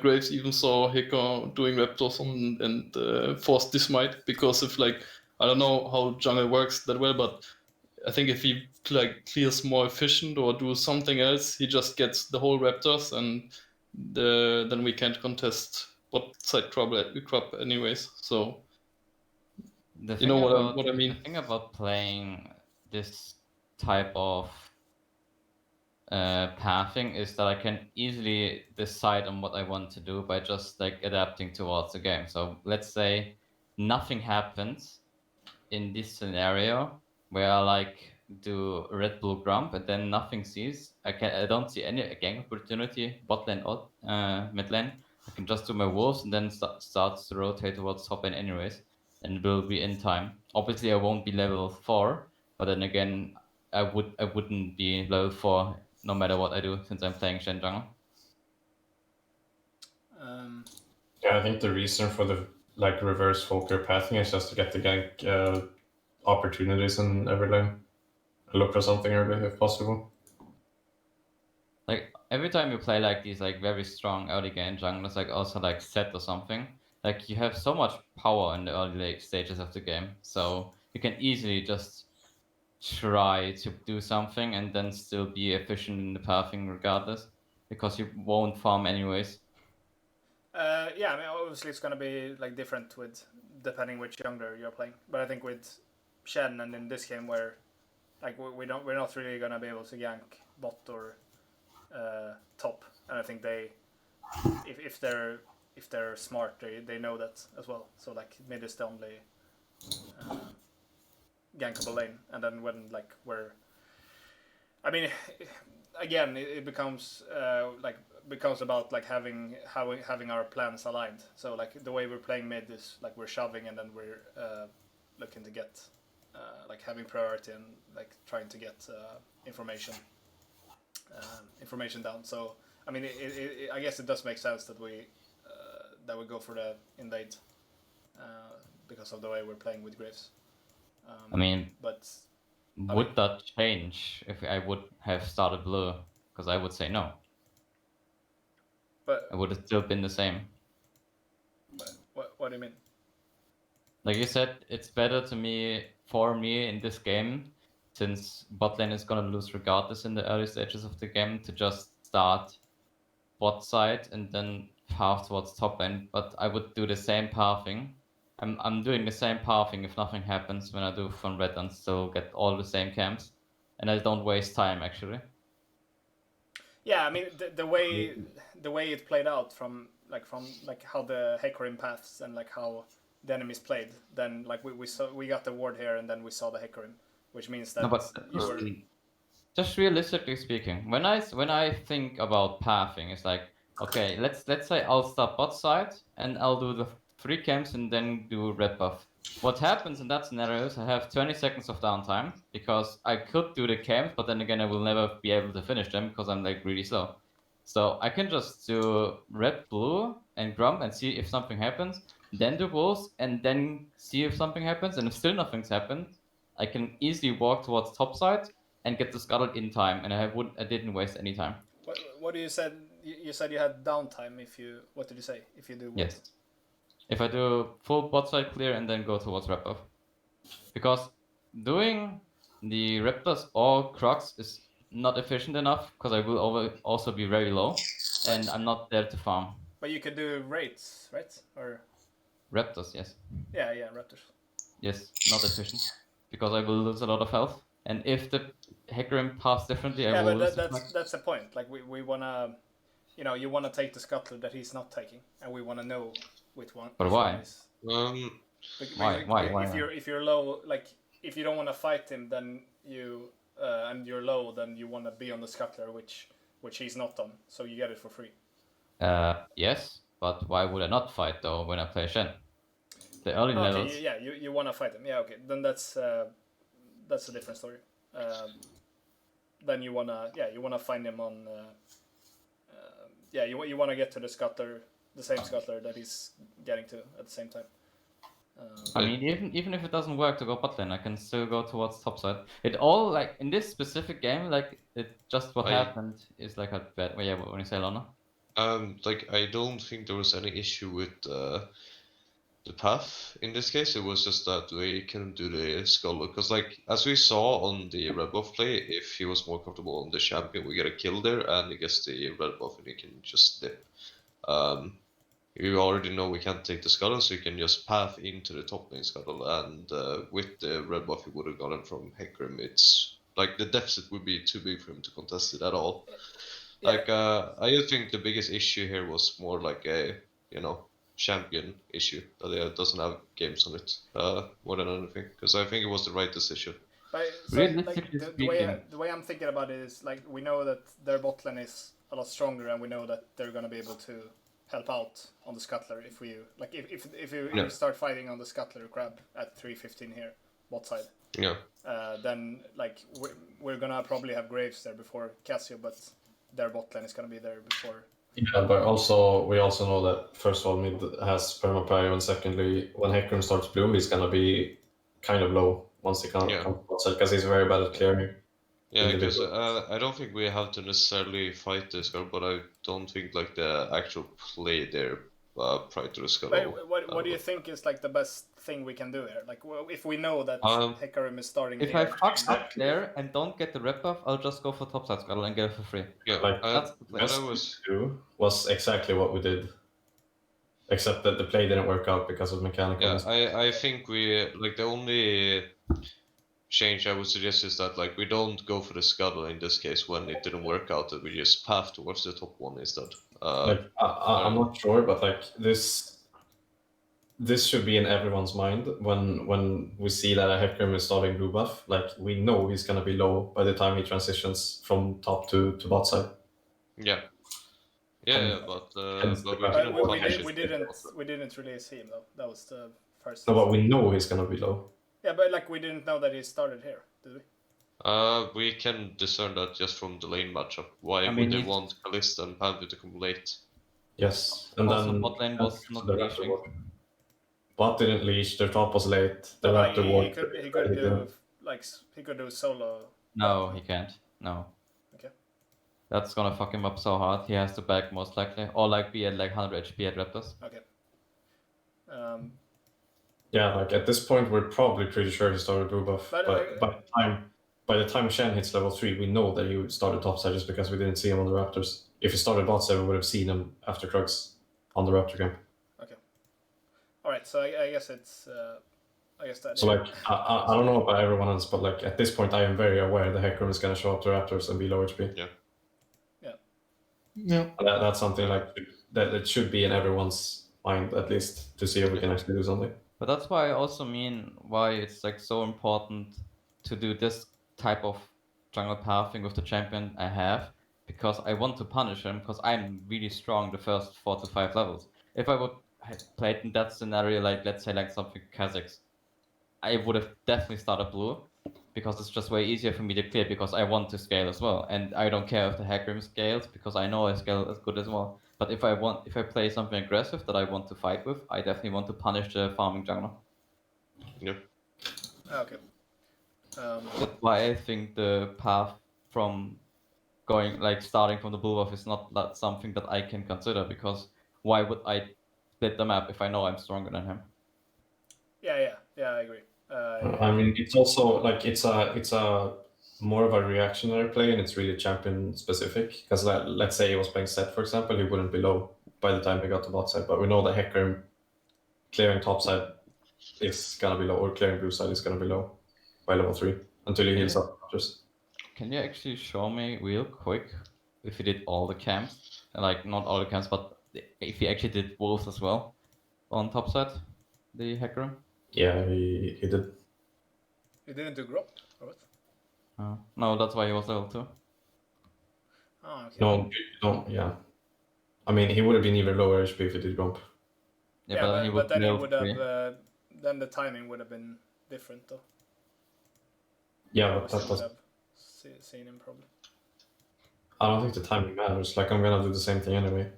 [SPEAKER 7] Graves even saw Heka doing Raptors and forced Dismight, because if I don't know how jungle works that well, but I think if he clears more efficient or do something else, he just gets the whole Raptors, and then we can't contest bot side crop anyways. So you know what I mean.
[SPEAKER 5] The thing about playing this type of pathing is that I can easily decide on what I want to do by just adapting towards the game. So let's say nothing happens in this scenario where I do Red Bull Grump and then nothing sees. I don't see any gank opportunity bot lane or mid lane. I can just do my wolves and then starts to rotate towards top lane anyways, and will be in time. Obviously I won't be level 4, but then again I wouldn't be level 4 no matter what I do, since I'm playing Shen jungle.
[SPEAKER 6] Yeah, I think the reason for the reverse Volker pathing is just to get the gank opportunities in every lane. Look for something early if possible.
[SPEAKER 5] Every time you play these very strong early game junglers, also Set or something, you have so much power in the early stages of the game, so you can easily just try to do something and then still be efficient in the pathing regardless, because you won't farm anyways.
[SPEAKER 1] Yeah, I mean, obviously it's gonna be different with depending which jungler you're playing. But I think with Shen and in this game where we're not really gonna be able to gank bot or top, and I think if they're smart, they know that as well. So mid is the only gankable lane, and then when I mean, again, it becomes becomes about having our plans aligned. So the way we're playing mid is we're shoving, and then we're looking to get having priority and trying to get information down. So I mean, I guess it does make sense that we go for the invade because of the way we're playing with Graves.
[SPEAKER 5] I mean,
[SPEAKER 1] but
[SPEAKER 5] Would that change if I would have started blue? Because I would say no.
[SPEAKER 1] But
[SPEAKER 5] I would have still been the same.
[SPEAKER 1] what do you mean?
[SPEAKER 5] Like you said, it's better for me in this game, since bot lane is gonna lose regardless in the early stages of the game, to just start bot side and then path towards top lane. But I would do the same pathing. I'm doing the same pathing if nothing happens when I do from red and still get all the same camps, and I don't waste time actually.
[SPEAKER 1] Yeah, I mean the way it played out from how the Hecarim paths and like how the enemies played. Then like we got the ward here and then we saw the Hecarim, which means that
[SPEAKER 5] No, but
[SPEAKER 1] you were
[SPEAKER 5] just realistically speaking, when I think about pathing, it's like, okay, let's say I'll start bot side and I'll do the 3 camps and then do red buff. What happens in that scenario is I have 20 seconds of downtime because I could do the camps, but then again I will never be able to finish them because I'm like really slow. So I can just do red, blue, and grump and see if something happens, then do bulls and then see if something happens, and if still nothing's happened, I can easily walk towards top side and get the scuttle in time, and I didn't waste any time.
[SPEAKER 1] what you said. You said you had downtime if you. What did you say? If you do what?
[SPEAKER 5] Yes. If I do full bot side clear and then go towards rep buff. Because doing the Raptors or Crocs is not efficient enough because I will also be very low and I'm not there to farm.
[SPEAKER 1] But you could do raids, right? Or
[SPEAKER 5] Raptors, yes.
[SPEAKER 1] yeah, Raptors.
[SPEAKER 5] Yes, not efficient. Because I will lose a lot of health. And if the Hecarim paths differently, I will lose
[SPEAKER 1] that's the point. Like we wanna, you wanna take the scuttler that he's not taking, and we wanna know which one.
[SPEAKER 5] But why? Why?
[SPEAKER 1] If you're low, like if you don't want to fight him, then you and you're low, then you want to be on the scuttler, which he's not on, so you get it for free.
[SPEAKER 5] Yes, but why would I not fight though when I play Shen? The early levels.
[SPEAKER 1] Yeah, you want to fight him. Yeah, okay, then that's a different story. Then you wanna find him on. You wanna get to the scuttler, the same scuttler that he's getting to at the same time.
[SPEAKER 5] I mean, even if it doesn't work to go bot lane, I can still go towards top side. It all, like, in this specific game, like, it just what happened is like a bad way. Yeah, when you say Lana?
[SPEAKER 4] Like, I don't think there was any issue with the path in this case. It was just that we couldn't do the skull, because like as we saw on the red buff play, if he was more comfortable on the champion, we get a kill there and he gets the red buff and he can just dip. You already know we can't take the scuttle, so you can just path into the top lane scuttle, and with the red buff you would have gotten from Hecarim, it's like the deficit would be too big for him to contest it at all.
[SPEAKER 1] Yeah.
[SPEAKER 4] Like I just think the biggest issue here was more like a champion issue that it doesn't have games on it more than anything, because I think it was the right decision.
[SPEAKER 1] But
[SPEAKER 5] Realistically
[SPEAKER 1] the way I'm thinking about it is like we know that their bot lane is a lot stronger, and we know that they're gonna be able to help out on the scuttler if we like if you start fighting on the scuttler crab at 315 here bot side.
[SPEAKER 4] Yeah.
[SPEAKER 1] Then like we're gonna probably have Graves there before Cassio, but their bot lane is gonna be there before.
[SPEAKER 6] Yeah, but we also know that first of all mid has permaparry, and secondly when Hecarim starts blue he's gonna be kind of low once he comes outside, because he's very bad at clearing.
[SPEAKER 4] Yeah, because I don't think we have to necessarily fight the skull, but I don't think like the actual play there prior to the skull.
[SPEAKER 1] What do you think is like the best thing we can do here? Like if we know that Hecarim is starting.
[SPEAKER 5] If I fuck up there and don't get the red buff, I'll just go for topside scuttle and get it for free.
[SPEAKER 4] Yeah,
[SPEAKER 6] like
[SPEAKER 5] that's the play.
[SPEAKER 4] what I was
[SPEAKER 6] was exactly what we did, except that the play didn't work out because of mechanical.
[SPEAKER 4] Yeah, I think we like the only change I would suggest is that like we don't go for the scuttle in this case when it didn't work out, that we just path towards the top one instead.
[SPEAKER 6] I'm not sure, but like this should be in everyone's mind when we see that a Hecarim is starting blue buff. Like we know he's gonna be low by the time he transitions from top to bot side.
[SPEAKER 4] Yeah, but
[SPEAKER 1] we didn't really see him though. That was the first.
[SPEAKER 6] No, but we know he's gonna be low.
[SPEAKER 1] Yeah, but like we didn't know that he started here, did we?
[SPEAKER 4] We can discern that just from the lane matchup. Why would they want Kalista and Panther to come late?
[SPEAKER 6] Yes, and
[SPEAKER 5] Also,
[SPEAKER 6] then
[SPEAKER 5] bot lane was not leashing.
[SPEAKER 6] Bot didn't leash. Their top was late. The Raptor ward.
[SPEAKER 1] He could do he could do solo.
[SPEAKER 5] No, he can't. No.
[SPEAKER 1] Okay.
[SPEAKER 5] That's gonna fuck him up so hard. He has to back most likely, or like be at like 100 HP at Raptors.
[SPEAKER 1] Okay.
[SPEAKER 6] Yeah, like at this point, we're probably pretty sure he started blue buff.
[SPEAKER 1] But,
[SPEAKER 6] But by the time Shen hits level 3, we know that he started topside just because we didn't see him on the Raptors. If he started bot side, we would have seen him after Krugs on the Raptor camp.
[SPEAKER 1] All right. So I guess it's. I guess that.
[SPEAKER 6] So like, I don't know about everyone else, but like at this point, I am very aware the Hecarim is going to show up to Raptors and be low HP.
[SPEAKER 7] Yeah.
[SPEAKER 6] That's something like that should be in everyone's mind at least to see if we can actually do something.
[SPEAKER 5] But that's why I also mean why it's like so important to do this type of jungle pathing with the champion I have, because I want to punish him because I'm really strong the first 4 to 5 levels. If I would have played in that scenario, like let's say like something Kha'Zix, I would have definitely started blue because it's just way easier for me to clear because I want to scale as well, and I don't care if the Hecarim scales because I know I scale as good as well. But if I play something aggressive that I want to fight with, I definitely want to punish the farming jungler.
[SPEAKER 1] Okay.
[SPEAKER 5] That's why I think the path from going like starting from the blue buff is not that something that I can consider, because why would I split the map if I know I'm stronger than him?
[SPEAKER 1] Yeah, I agree.
[SPEAKER 6] I mean, it's also like it's a more of a reactionary play, and it's really champion specific. Because let's say he was playing Set, for example, he wouldn't be low by the time he got to bot side. But we know that Hecarim clearing top side is gonna be low, or clearing blue side is gonna be low by level 3 until he heals up.
[SPEAKER 5] Can you actually show me real quick if he did all the camps? Like not all the camps, but if he actually did wolves as well on top side, the Hecarim?
[SPEAKER 6] Yeah, he did.
[SPEAKER 1] You didn't do Grop, or what?
[SPEAKER 5] No, that's why he was level 2.
[SPEAKER 1] Oh, okay.
[SPEAKER 6] No, you don't. Yeah, I mean, he would have been even lower HP if he did Grump.
[SPEAKER 5] Yeah, but he would
[SPEAKER 1] then he
[SPEAKER 5] level
[SPEAKER 1] would
[SPEAKER 5] 3.
[SPEAKER 1] have. Then the timing would have been different, though.
[SPEAKER 6] Yeah, but
[SPEAKER 1] We
[SPEAKER 6] that
[SPEAKER 1] would
[SPEAKER 6] was.
[SPEAKER 1] have seen him probably.
[SPEAKER 6] I don't think the timing matters. Like, I'm gonna do the same thing anyway.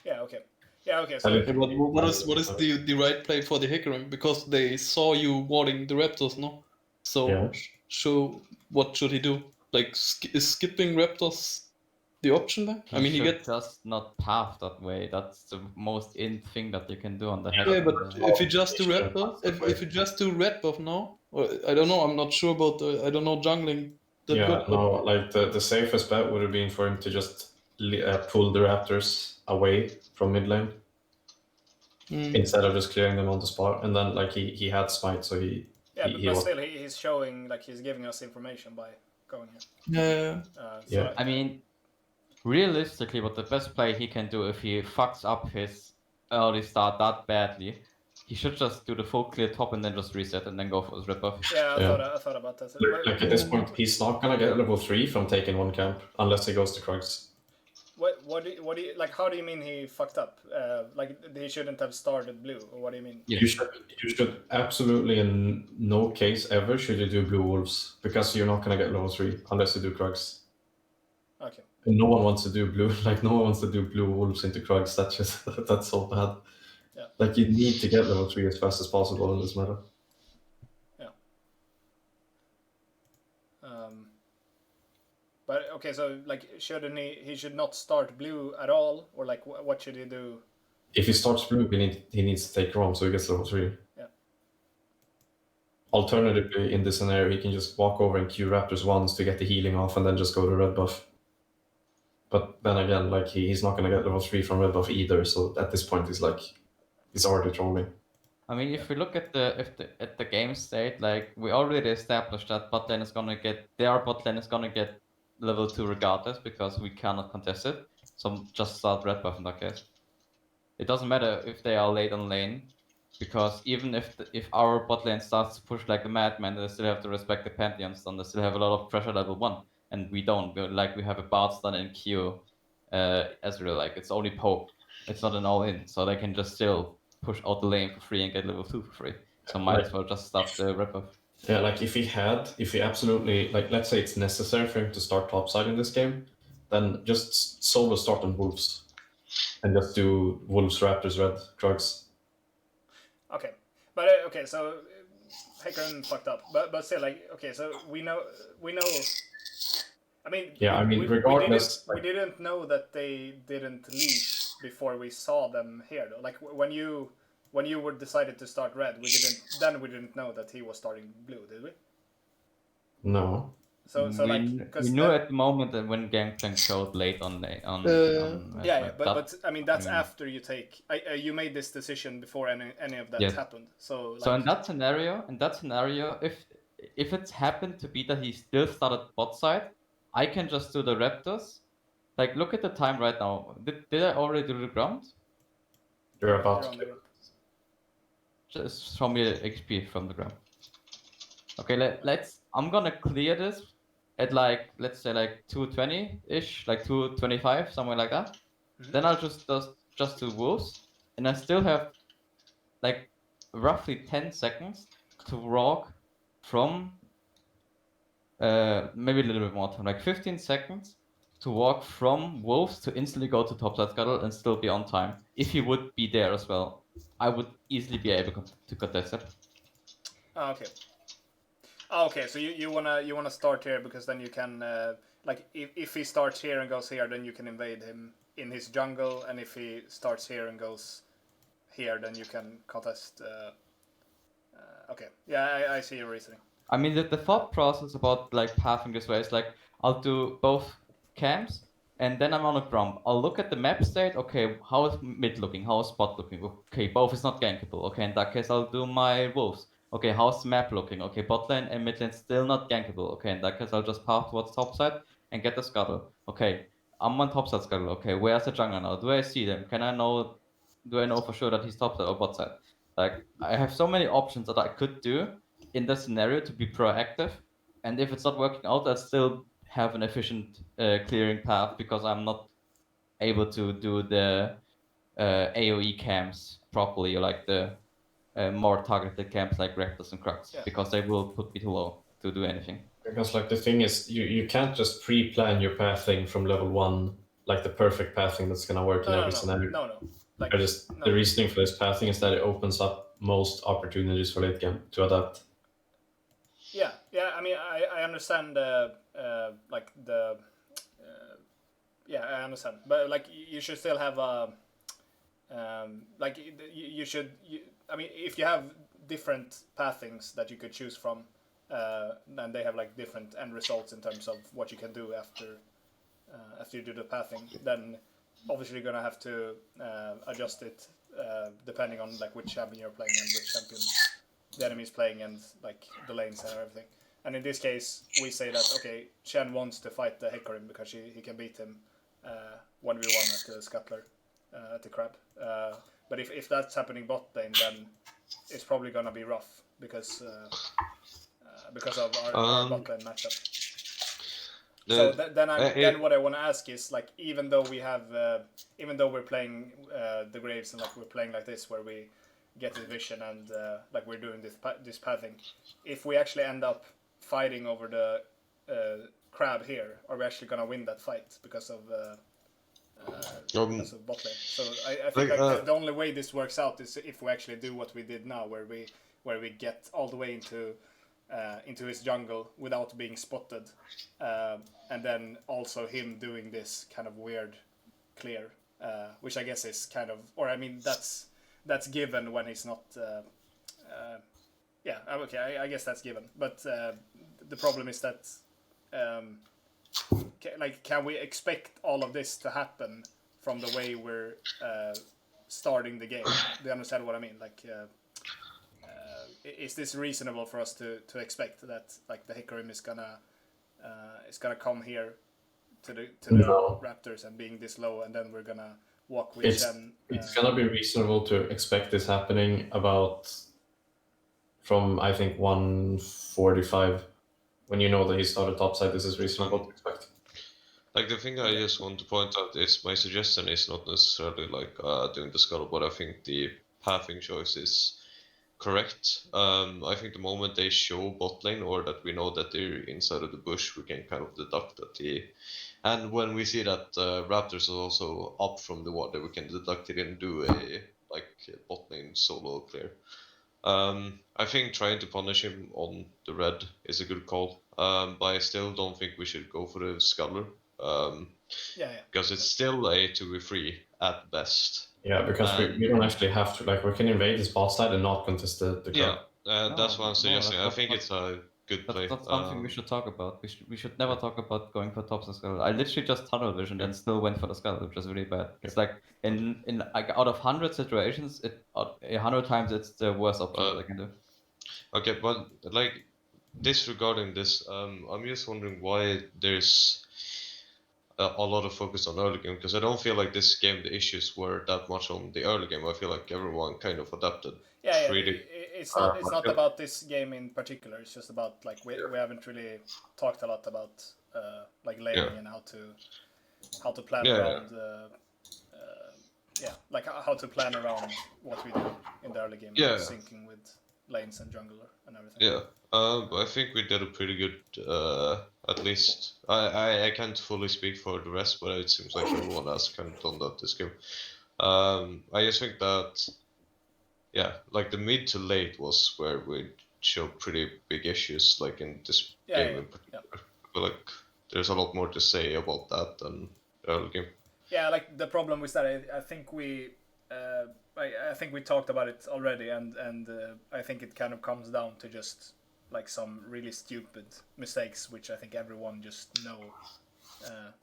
[SPEAKER 1] Yeah. Okay. Yeah. Okay. So.
[SPEAKER 6] Okay,
[SPEAKER 7] But what is the right play for the Hecarim? Because they saw you warding the Raptors, no? So
[SPEAKER 6] Yeah.
[SPEAKER 7] what should he do? Like, is skipping Raptors the option there? I mean,
[SPEAKER 5] he
[SPEAKER 7] you
[SPEAKER 5] should
[SPEAKER 7] get.
[SPEAKER 5] just not path that way. That's the most in thing that you can do on the
[SPEAKER 7] Yeah,
[SPEAKER 5] Hecarim.
[SPEAKER 7] but if you just do red buff, if you just do red buff now, or I don't know, I'm not sure about the, I don't know jungling that
[SPEAKER 6] Yeah,
[SPEAKER 7] good.
[SPEAKER 6] no, like the safest bet would have been for him to just pull the Raptors away from mid lane instead of just clearing them on the spot. And then, like, he had smite, so he.
[SPEAKER 1] Yeah,
[SPEAKER 6] he
[SPEAKER 1] but
[SPEAKER 6] was-
[SPEAKER 1] still, he's showing, like, he's giving us information by going here.
[SPEAKER 7] Yeah.
[SPEAKER 6] Yeah.
[SPEAKER 5] I mean, realistically, what the best play he can do if he fucks up his early start that badly, he should just do the full clear top and then just reset and then go for his red buff.
[SPEAKER 1] Yeah,
[SPEAKER 6] Yeah.
[SPEAKER 1] I thought about that.
[SPEAKER 6] Like at this point, he's not gonna get level 3 from taking one camp unless he goes to Krugs.
[SPEAKER 1] What do you like? How do you mean he fucked up? Like he shouldn't have started blue, or what do you mean?
[SPEAKER 5] Yeah.
[SPEAKER 6] You should absolutely in no case ever should you do blue wolves, because you're not gonna get level 3 unless you do Krugs.
[SPEAKER 1] Okay.
[SPEAKER 6] And no one wants to do blue, like no one wants to do blue wolves into Krugs. That's just that's so bad.
[SPEAKER 1] Yeah.
[SPEAKER 6] Like you need to get level 3 as fast as possible in this meta.
[SPEAKER 1] But okay, so like, shouldn't he should not start blue at all, or like what should he do?
[SPEAKER 6] If he starts blue, he needs to take Rom, so he gets level 3.
[SPEAKER 1] Yeah.
[SPEAKER 6] Alternatively, in this scenario, he can just walk over and Q Raptors once to get the healing off, and then just go to red buff. But then again, like he's not gonna get level 3 from red buff either. So at this point, he's already trolling.
[SPEAKER 5] I mean, if we look at the game state, like we already established that bot lane is gonna get their bot lane is gonna get level 2 regardless because we cannot contest it. So just start red buff in that case. It doesn't matter if they are late on lane, because even if our bot lane starts to push like a madman, they still have to respect the Pantheons. Then they still have a lot of pressure level 1, and we don't. We have a Bard stun in Q, Ezreal. Like it's only Pope. It's not an all-in, so they can just still push out the lane for free and get level 2 for free. So might as well just start the red buff.
[SPEAKER 6] Yeah, like if he absolutely, like let's say it's necessary for him to start topside in this game, then just solo start on Wolves and just do Wolves, Raptors, Red, Krugs.
[SPEAKER 1] Okay, But okay, so Hecarim fucked up, but still, like, okay, so we know. I mean,
[SPEAKER 6] Yeah, I mean,
[SPEAKER 1] we
[SPEAKER 6] regardless,
[SPEAKER 1] we didn't know that they didn't leash before we saw them here, though. Like when you were decided to start red, we didn't know that he was starting blue, did we?
[SPEAKER 6] No.
[SPEAKER 1] So like,
[SPEAKER 5] we
[SPEAKER 1] because
[SPEAKER 5] knew at the moment that when Gangplank showed late on
[SPEAKER 1] yeah,
[SPEAKER 5] like
[SPEAKER 1] but
[SPEAKER 5] that.
[SPEAKER 1] I mean that's
[SPEAKER 5] I mean-
[SPEAKER 1] after you take. You made this decision before any of that
[SPEAKER 5] Yes.
[SPEAKER 1] happened. So like,
[SPEAKER 5] So in that scenario, if it's happened to be that he still started bot side, I can just do the Raptors. Like, look at the time right now. Did I already do the ground?
[SPEAKER 6] You're about
[SPEAKER 1] you're on
[SPEAKER 6] to.
[SPEAKER 1] the-
[SPEAKER 5] Just show me the XP from the ground. Okay, let's. I'm gonna clear this at like, let's say like 220-ish, like 225, somewhere like that.
[SPEAKER 1] Mhm.
[SPEAKER 5] Then I'll just do wolves, and I still have like roughly 10 seconds to walk from maybe a little bit more time, like 15 seconds to walk from wolves to instantly go to topside scuttle and still be on time. If he would be there as well, I would easily be able to contest it.
[SPEAKER 1] Okay. Oh, okay, so you wanna start here because then you can like if he starts here and goes here, then you can invade him in his jungle, and if he starts here and goes here, then you can contest. Okay, yeah, I see your reasoning.
[SPEAKER 5] I mean, the thought process about like pathing this way is like, I'll do both camps, and then I'm on a grump. I'll look at the map state. Okay, how is mid looking? How is spot looking? Okay, both is not gankable. Okay, in that case, I'll do my wolves. Okay, how's the map looking? Okay, bot lane and mid lane still not gankable. Okay, in that case, I'll just path towards top side and get the scuttle. Okay, I'm on top side scuttle. Okay, where's the jungler now? Do I see them? Do I know for sure that he's top side or bot side? Like, I have so many options that I could do in that scenario to be proactive, and if it's not working out, I still have an efficient clearing path because I'm not able to do the AoE camps properly, or like the more targeted camps like Raptors and Crux,
[SPEAKER 1] Yeah.
[SPEAKER 5] because they will put me too low to do anything.
[SPEAKER 6] Because like the thing is, you can't just pre-plan your pathing from level 1, like the perfect pathing that's gonna work in every scenario.
[SPEAKER 1] No. Like, no.
[SPEAKER 6] The reasoning for this pathing is that it opens up most opportunities for late game to adapt.
[SPEAKER 1] Yeah. I mean, I understand like the yeah, I understand, but like you should still have a like you should. I mean, if you have different pathings that you could choose from, and they have like different end results in terms of what you can do after you do the pathing, then obviously you're gonna have to adjust it depending on like which champion you're playing and which champion the enemy is playing, and like the lanes and everything. And in this case, we say that okay, Shen wants to fight the Hecarim because he can beat him 1v1 at the Scuttler, at the Crab. But if that's happening bot lane, then it's probably gonna be rough because of our bot lane matchup. So then what I want to ask is like, even though we're playing the Graves and like we're playing like this where we get the vision and like we're doing this pathing, if we actually end up fighting over the Crab here, are we actually gonna win that fight because of bot lane? So I think like, the only way this works out is if we actually do what we did now, where we get all the way into his jungle without being spotted, and then also him doing this kind of weird clear, which I guess is kind of, or I mean that's given when he's not. Yeah, okay, I guess that's given, but the problem is that can we expect all of this to happen from the way we're starting the game? Do you understand what I mean? Like. Is this reasonable for us to expect that like the Hecarim is gonna come here to the
[SPEAKER 6] No.
[SPEAKER 1] Raptors and being this low, and then we're gonna walk with Shen?
[SPEAKER 6] It's gonna be reasonable to expect this happening about from I think 145. When you know that he started topside, this is reasonable to expect.
[SPEAKER 4] Like the thing I just want to point out is my suggestion is not necessarily like doing the scuttle, but I think the pathing choice is correct. I think the moment they show bot lane or that we know that they're inside of the bush, we can kind of deduct that and when we see that Raptors are also up from the water, we can deduct it and do a like bot lane solo clear. I think trying to punish him on the red is a good call, but I still don't think we should go for the Sculler,
[SPEAKER 1] Yeah,
[SPEAKER 4] because it's still a 2v3 at best.
[SPEAKER 6] Yeah, because we don't actually have to, like, we can invade his bot side and not contest the
[SPEAKER 4] Yeah,
[SPEAKER 6] curve.
[SPEAKER 4] that's what I'm suggesting. I
[SPEAKER 5] that's
[SPEAKER 4] think
[SPEAKER 5] not-
[SPEAKER 4] it's a good play.
[SPEAKER 5] That's not something we should talk about. We should never talk about going for tops and skull. I literally just tunnel vision and still went for the skull, which is really bad. It's like in like out of 100 situations, 100 times it's the worst option that I can do.
[SPEAKER 4] Okay, but like disregarding this, I'm just wondering why there's a lot of focus on early game, because I don't feel like this game the issues were that much on the early game. I feel like everyone kind of adapted.
[SPEAKER 1] yeah.
[SPEAKER 4] Pretty.
[SPEAKER 1] It's not about this game in particular. It's just about like we haven't really talked a lot about like laning and how to plan around. Like how to plan around what we do in the early game,
[SPEAKER 4] Yeah.
[SPEAKER 1] syncing with lanes and jungler and everything.
[SPEAKER 4] Yeah, I think we did a pretty good. At least I can't fully speak for the rest, but it seems like everyone has kind of done that this game. I just think that, yeah, like the mid to late was where we showed pretty big issues, like in this game in particular. But like, there's a lot more to say about that than the early game.
[SPEAKER 1] Yeah, like the problem with that, I think I think we talked about it already, and I think it kind of comes down to just like some really stupid mistakes, which I think everyone just know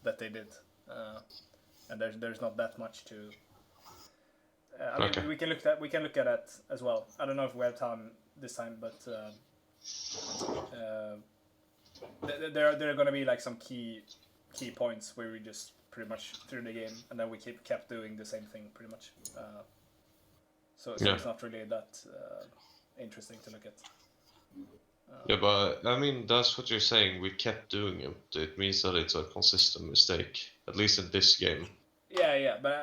[SPEAKER 1] that they did, and there's not that much to. I mean, we can look at that as well. I don't know if we have time this time, but there are going to be like some key points where we just pretty much through the game, and then we kept doing the same thing pretty much. So it's not really that interesting to look at.
[SPEAKER 4] Yeah, but I mean that's what you're saying. We kept doing it. It means that it's a consistent mistake, at least in this game.
[SPEAKER 1] Yeah, but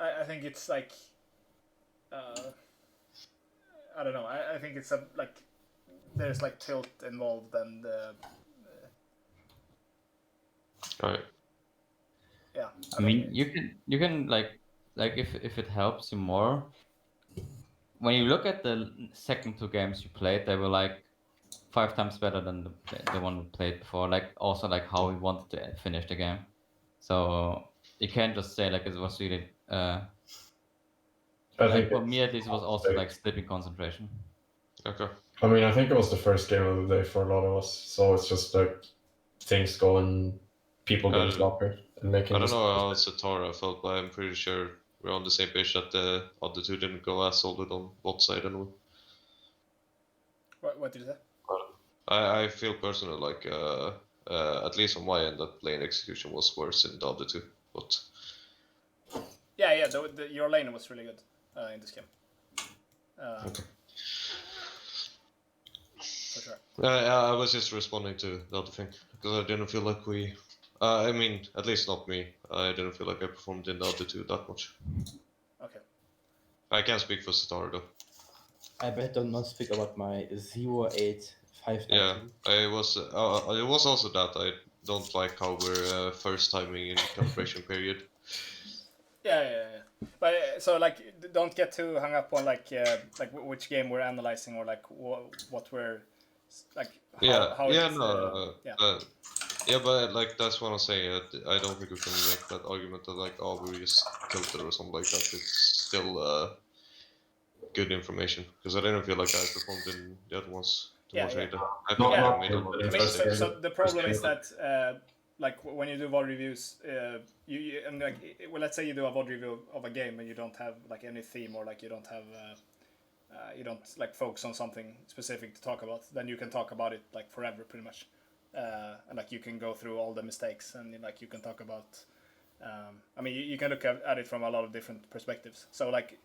[SPEAKER 1] I think it's like I don't know. I think it's like there's like tilt involved and
[SPEAKER 4] Right.
[SPEAKER 1] yeah.
[SPEAKER 5] I mean, you can like if it helps you more. When you look at the second 2 games you played, they were like 5 times better than the one we played before. Like also like how we wanted to finish the game. So you can't just say like it was really.
[SPEAKER 6] I
[SPEAKER 5] Like
[SPEAKER 6] think
[SPEAKER 5] for me at least, it was also like slipping concentration.
[SPEAKER 4] Okay.
[SPEAKER 6] I mean, I think it was the first game of the day for a lot of us, so it's just like things going, people getting sloppy and making.
[SPEAKER 4] I don't know how Satara felt, but I'm pretty sure we're on the same page that the other two didn't go as solid on bot side anyway.
[SPEAKER 1] What did you say?
[SPEAKER 4] I feel personally like at least on my end that lane execution was worse in the other two, but
[SPEAKER 1] Yeah. Your lane was really good in this game.
[SPEAKER 4] Okay.
[SPEAKER 1] For sure.
[SPEAKER 4] I was just responding to the other thing because I didn't feel like we. I mean, at least not me. I didn't feel like I performed in the other two that much.
[SPEAKER 1] Okay.
[SPEAKER 4] I can't speak for Satara though.
[SPEAKER 2] I better not speak about my 085.
[SPEAKER 4] Yeah, it was also that I don't like how we're first timing in calibration period.
[SPEAKER 1] Yeah. But so like, don't get too hung up on like which game we're analyzing or like what we're like.
[SPEAKER 4] Yeah, but like that's what I'm saying. I don't think we can make that argument that like, oh, we just tilted or something like that. It's still good information because I didn't feel like I performed in the other ones too much either. I think I made a lot of mistakes.
[SPEAKER 1] So the problem is that like when you do VOD reviews, you and like let's say you do a VOD review of a game and you don't have like any theme or like you don't have you don't like focus on something specific to talk about, then you can talk about it like forever pretty much. And like you can go through all the mistakes and like you can talk about I mean you can look at it from a lot of different perspectives. So like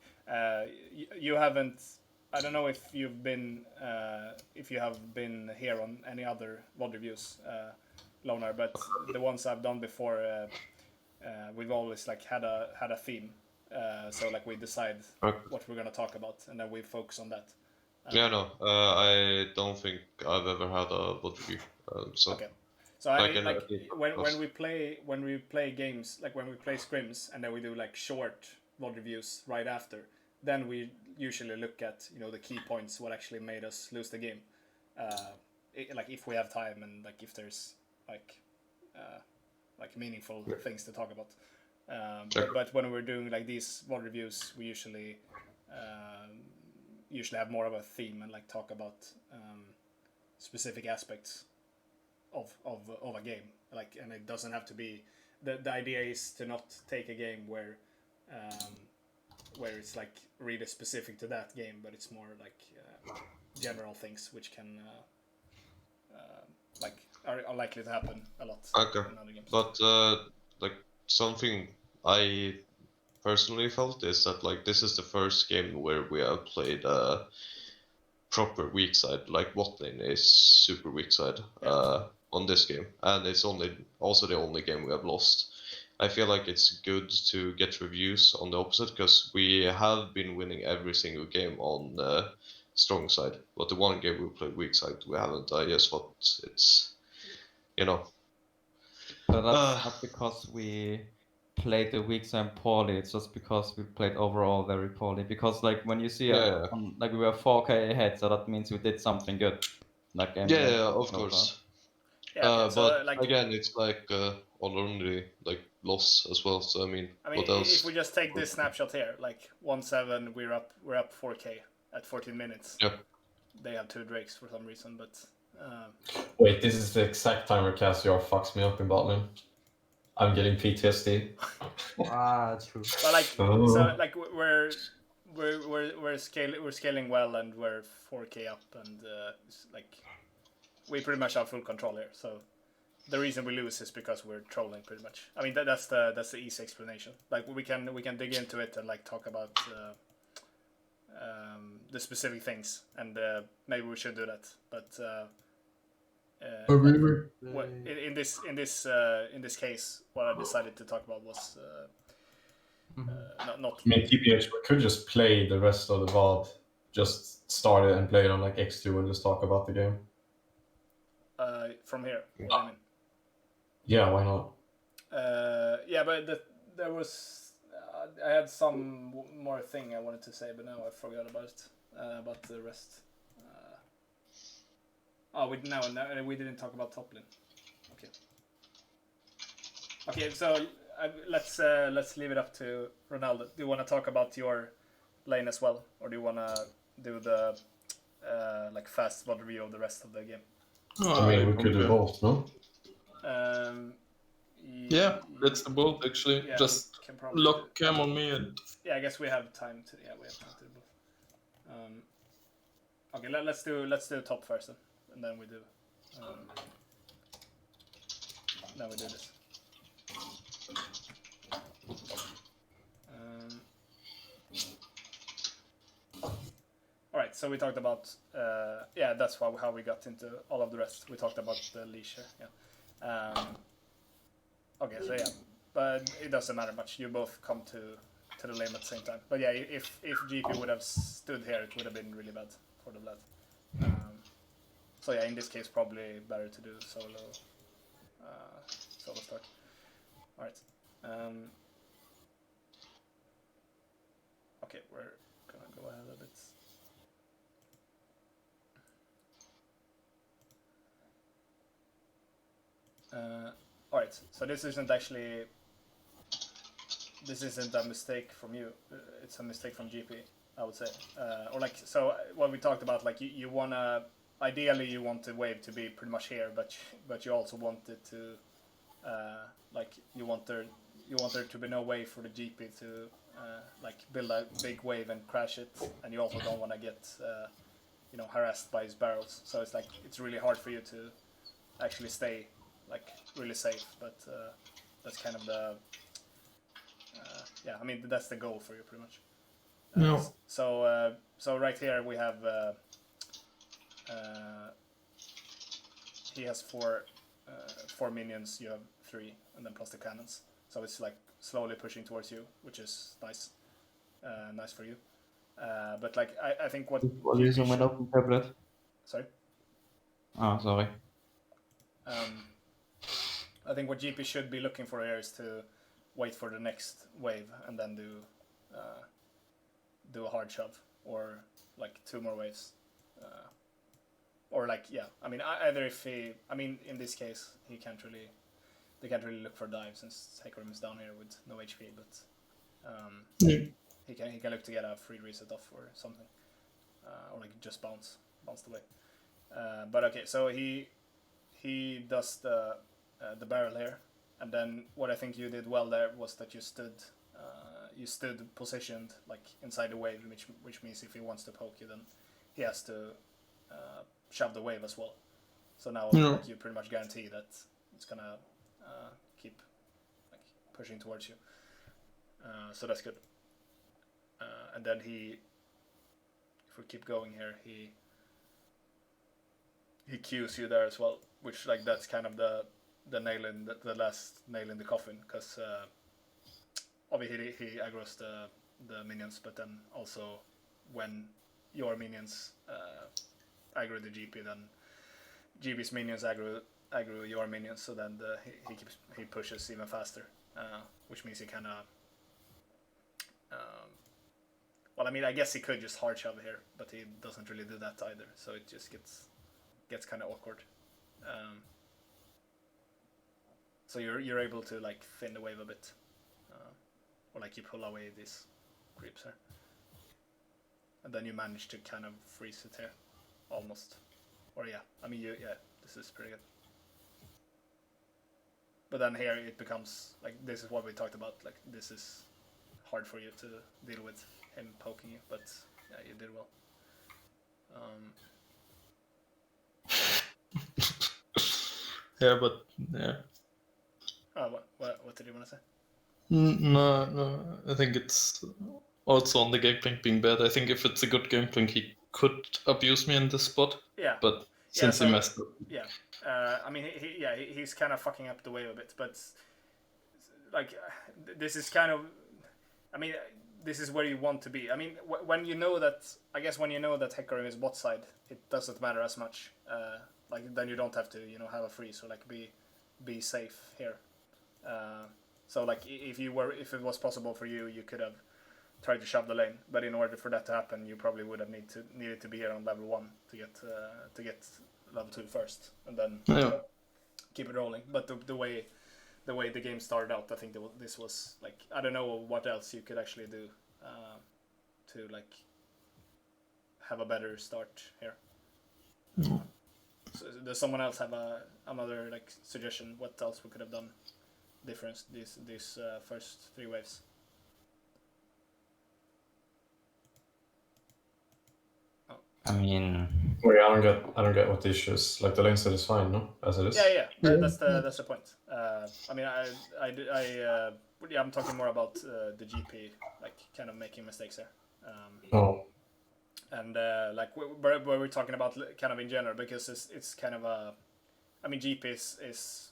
[SPEAKER 1] you haven't, I don't know if you have been here on any other VOD reviews, Lonar, but the ones I've done before we've always like had a theme. So like we decide what we're gonna talk about and then we focus on that.
[SPEAKER 4] I don't think I've ever had a VOD review. So
[SPEAKER 1] okay. So when we play games, like when we play scrims and then we do like short VOD reviews right after, then we usually look at the key points, what actually made us lose the game, like if we have time and like if there's like meaningful things to talk about. But when we're doing like these VOD reviews, we usually have more of a theme and like talk about specific aspects of a game. Like, and it doesn't have to be. The idea is to not take a game where it's like really specific to that game, but it's more like general things which can like are likely to happen a lot in other games.
[SPEAKER 4] But like something I personally felt is that like this is the first game where we have played proper weak side. Like bot lane is super weak side on this game, and it's also the only game we have lost. I feel like it's good to get reviews on the opposite, because we have been winning every single game on the strong side, but the one game we played weak side we haven't. I guess what it's
[SPEAKER 5] But that's not because we played the weak side poorly. It's just because we played overall very poorly. Because like when you see like we were 4K ahead, so that means we did something good. Like
[SPEAKER 4] of course.
[SPEAKER 1] So,
[SPEAKER 4] but
[SPEAKER 1] like,
[SPEAKER 4] again, it's like only like loss as well. So I mean, what else?
[SPEAKER 1] If we just take this snapshot here, like 1-7, we're up 4K at 14 minutes.
[SPEAKER 4] Yeah.
[SPEAKER 1] They have 2 Drakes for some reason, but.
[SPEAKER 6] Wait, this is the exact time where Cassiar fucks me up in bot lane. I'm getting PTSD.
[SPEAKER 2] True.
[SPEAKER 1] But like, so like we're scaling well, and we're 4K up, and like we pretty much have full control here. So the reason we lose is because we're trolling pretty much. I mean that's the easy explanation. Like we can dig into it and like talk about the specific things, and maybe we should do that. But in this case, what I decided to talk about was not.
[SPEAKER 6] I mean, TPH, we could just play the rest of the VOD, just start it and play it on like X2 and just talk about the game.
[SPEAKER 1] From here, what I mean.
[SPEAKER 6] Yeah, why not?
[SPEAKER 1] Yeah, but there was I had some more thing I wanted to say, but now I forgot about it. About the rest. We didn't talk about top lane. Okay, so let's leave it up to Ronaldo. Do you want to talk about your lane as well, or do you want to do the like fast VOD review of the rest of the game?
[SPEAKER 6] I mean, we could do both, no?
[SPEAKER 7] Yeah, that's the both actually.
[SPEAKER 1] Yeah,
[SPEAKER 7] Just lock cam on me and.
[SPEAKER 1] Yeah, I guess we have time to. Yeah, we have time to do both. Okay, let's do top first then, and then we do. Then we do this. Alright, so we talked about that's how we got into all of the rest. We talked about the leisure, okay, so yeah, but it doesn't matter much. You both come to the lane at the same time. But yeah, if GP would have stood here, it would have been really bad for the Vlad. So yeah, in this case, probably better to do solo start. Alright. Okay, we're gonna go ahead a bit. Alright, so this isn't a mistake from you, it's a mistake from GP, I would say. Or like, so what we talked about, like you wanna, ideally you want the wave to be pretty much here, but you also want it to, like you want there to be no way for the GP to like build a big wave and crash it, and you also don't want to get harassed by his barrels. So it's like it's really hard for you to actually stay like really safe, but that's kind of the I mean that's the goal for you pretty much.
[SPEAKER 7] No.
[SPEAKER 1] So right here we have he has four minions, you have 3, and then plus the cannons. So it's like slowly pushing towards you, which is nice, nice for you. But like I think what
[SPEAKER 5] using my open tablet.
[SPEAKER 1] Sorry.
[SPEAKER 5] Oh, sorry.
[SPEAKER 1] I think what GP should be looking for here is to wait for the next wave and then do a hard shove or like 2 more waves, or like I mean either if he, I mean in this case they can't really look for dives since Hecarim is down here with no HP, but he can look to get a free reset off or something, or like just bounce the way. But okay, so he does the barrel here, and then what I think you did well there was that you stood positioned like inside the wave, which means if he wants to poke you, then he has to shove the wave as well. So now like, you pretty much guarantee that it's gonna keep like pushing towards you. So that's good. And then if we keep going here, he cues you there as well, which like that's kind of the nail in the last nail in the coffin, because obviously he aggroes the minions, but then also when your minions aggro the GP, then GP's minions aggro your minions, so then he pushes even faster, which means he kind of well, I mean, I guess he could just hard shove here, but he doesn't really do that either, so it just gets kind of awkward. So you're able to like thin the wave a bit, or like you pull away these creeps here, and then you manage to kind of freeze it here, almost. Or I mean this is pretty good. But then here it becomes like, this is what we talked about, like this is hard for you to deal with him poking you, but you did well.
[SPEAKER 7] Yeah, but yeah.
[SPEAKER 1] What did you want to say?
[SPEAKER 7] No, I think it's also on the Gangplank being bad. I think if it's a good Gangplank, he could abuse me in this spot.
[SPEAKER 1] Yeah.
[SPEAKER 7] But since he messed up.
[SPEAKER 1] Yeah. I mean, he's kind of fucking up the wave a bit, but like this is kind of, I mean, this is where you want to be. I mean, when you know that, I guess when you know that Hecarim is bot side, it doesn't matter as much. Like then you don't have to, have a freeze or like be safe here. So like if it was possible for you, you could have tried to shove the lane, but in order for that to happen, you probably would have needed to be here on level 1 to get level 2 first, and then keep it rolling. But the way the game started out, I think this was like, I don't know what else you could actually do to like have a better start here. So does someone else have another like suggestion? What else we could have done different these first 3 waves?
[SPEAKER 5] I mean,
[SPEAKER 6] Wait, I don't get what the issue is. Like the lane set is fine, no? As it is.
[SPEAKER 1] Yeah. That's the point. I mean, I'm talking more about the GP, like kind of making mistakes here. And like where we're talking about kind of in general, because it's kind of a, I mean, GP is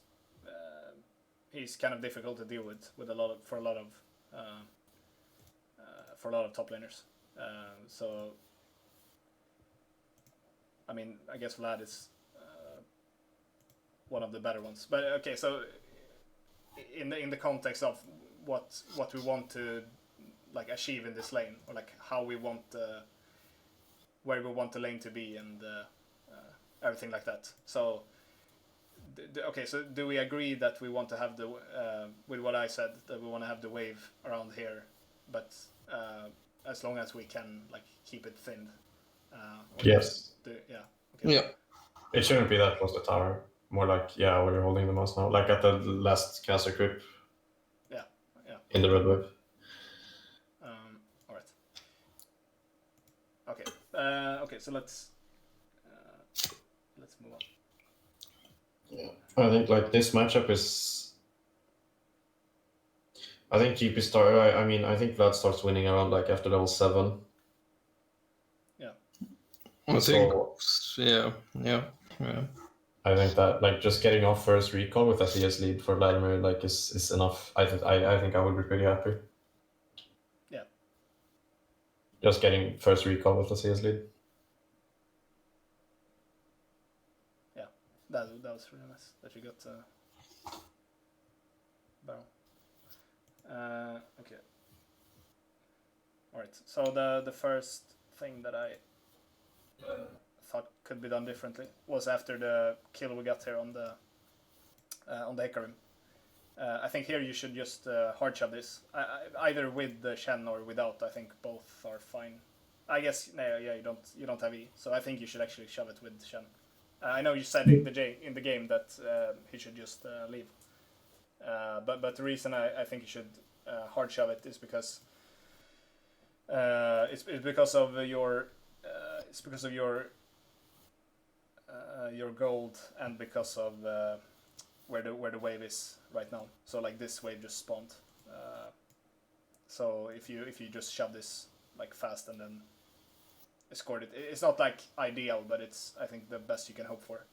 [SPEAKER 1] he's kind of difficult to deal with for a lot of top laners. So I mean, I guess Vlad is one of the better ones. But okay, so in the context of what we want to like achieve in this lane, or like how we want where we want the lane to be, and everything like that. So okay, so do we agree that we want to have the with what I said, that we want to have the wave around here, but as long as we can like keep it thinned?
[SPEAKER 6] Yes.
[SPEAKER 1] Okay.
[SPEAKER 7] Yeah.
[SPEAKER 6] It shouldn't be that close to tower. More like, where you're holding the mouse now. Like at the last caster creep.
[SPEAKER 1] Yeah.
[SPEAKER 6] In the red wave.
[SPEAKER 1] All right. Okay. Okay. So let's move on.
[SPEAKER 6] Yeah. I think like this matchup is. I think GP start. I mean, I think Vlad starts winning around like after level 7.
[SPEAKER 7] I think,
[SPEAKER 6] So
[SPEAKER 7] yeah.
[SPEAKER 6] I think that like just getting off first recall with a CS lead for Vladimir like is enough. I think I would be pretty happy.
[SPEAKER 1] Yeah.
[SPEAKER 6] Just getting first recall with a CS lead.
[SPEAKER 1] Yeah, that was really nice that you got barrel. Okay. Alright, so the first thing that I thought could be done differently was after the kill we got here on the Hecarim. I think here you should just hard shove this, either with the Shen or without. I think both are fine. I guess you don't have E, so I think you should actually shove it with Shen. I know you said in the game that he should just leave, but the reason I think you should hard shove it is because it's because of your gold and because of where the wave is right now. So like this wave just spawned. So if you just shove this like fast and then scored it, it's not like ideal, but it's I think the best you can hope for.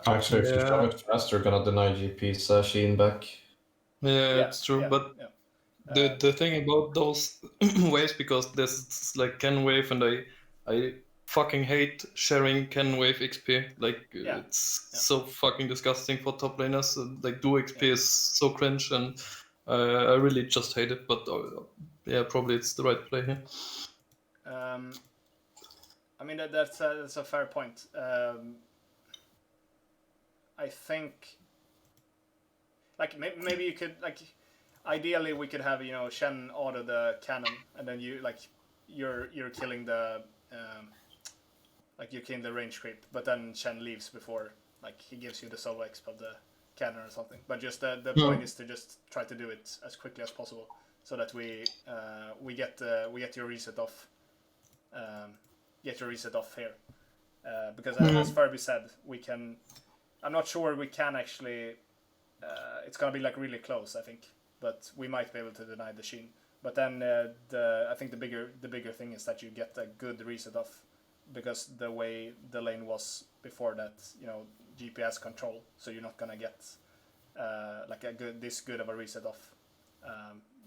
[SPEAKER 6] Actually, if you shove it fast, you're gonna deny GP's Sheen back.
[SPEAKER 7] Yeah, it's true.
[SPEAKER 1] yeah,
[SPEAKER 7] But
[SPEAKER 1] yeah.
[SPEAKER 7] the thing about those waves, because there's like Ken wave, and I fucking hate sharing Ken wave XP. Like it's so fucking disgusting for top laners. Like duo XP is so cringe, and I really just hate it. But yeah, probably it's the right play here.
[SPEAKER 1] I mean that's a fair point. I think like maybe you could like ideally we could have Shen auto the cannon and then you like you're killing the like you're killing the range creep, but then Shen leaves before like he gives you the solo exp of the cannon or something. But just the point is to just try to do it as quickly as possible so that we get your reset off. Get your reset off here, because as Furby said, we can. I'm not sure we can actually. It's gonna be like really close, I think, but we might be able to deny the Sheen. But then I think the bigger thing is that you get a good reset off, because the way the lane was before that, GPS control, so you're not gonna get like this good of a reset off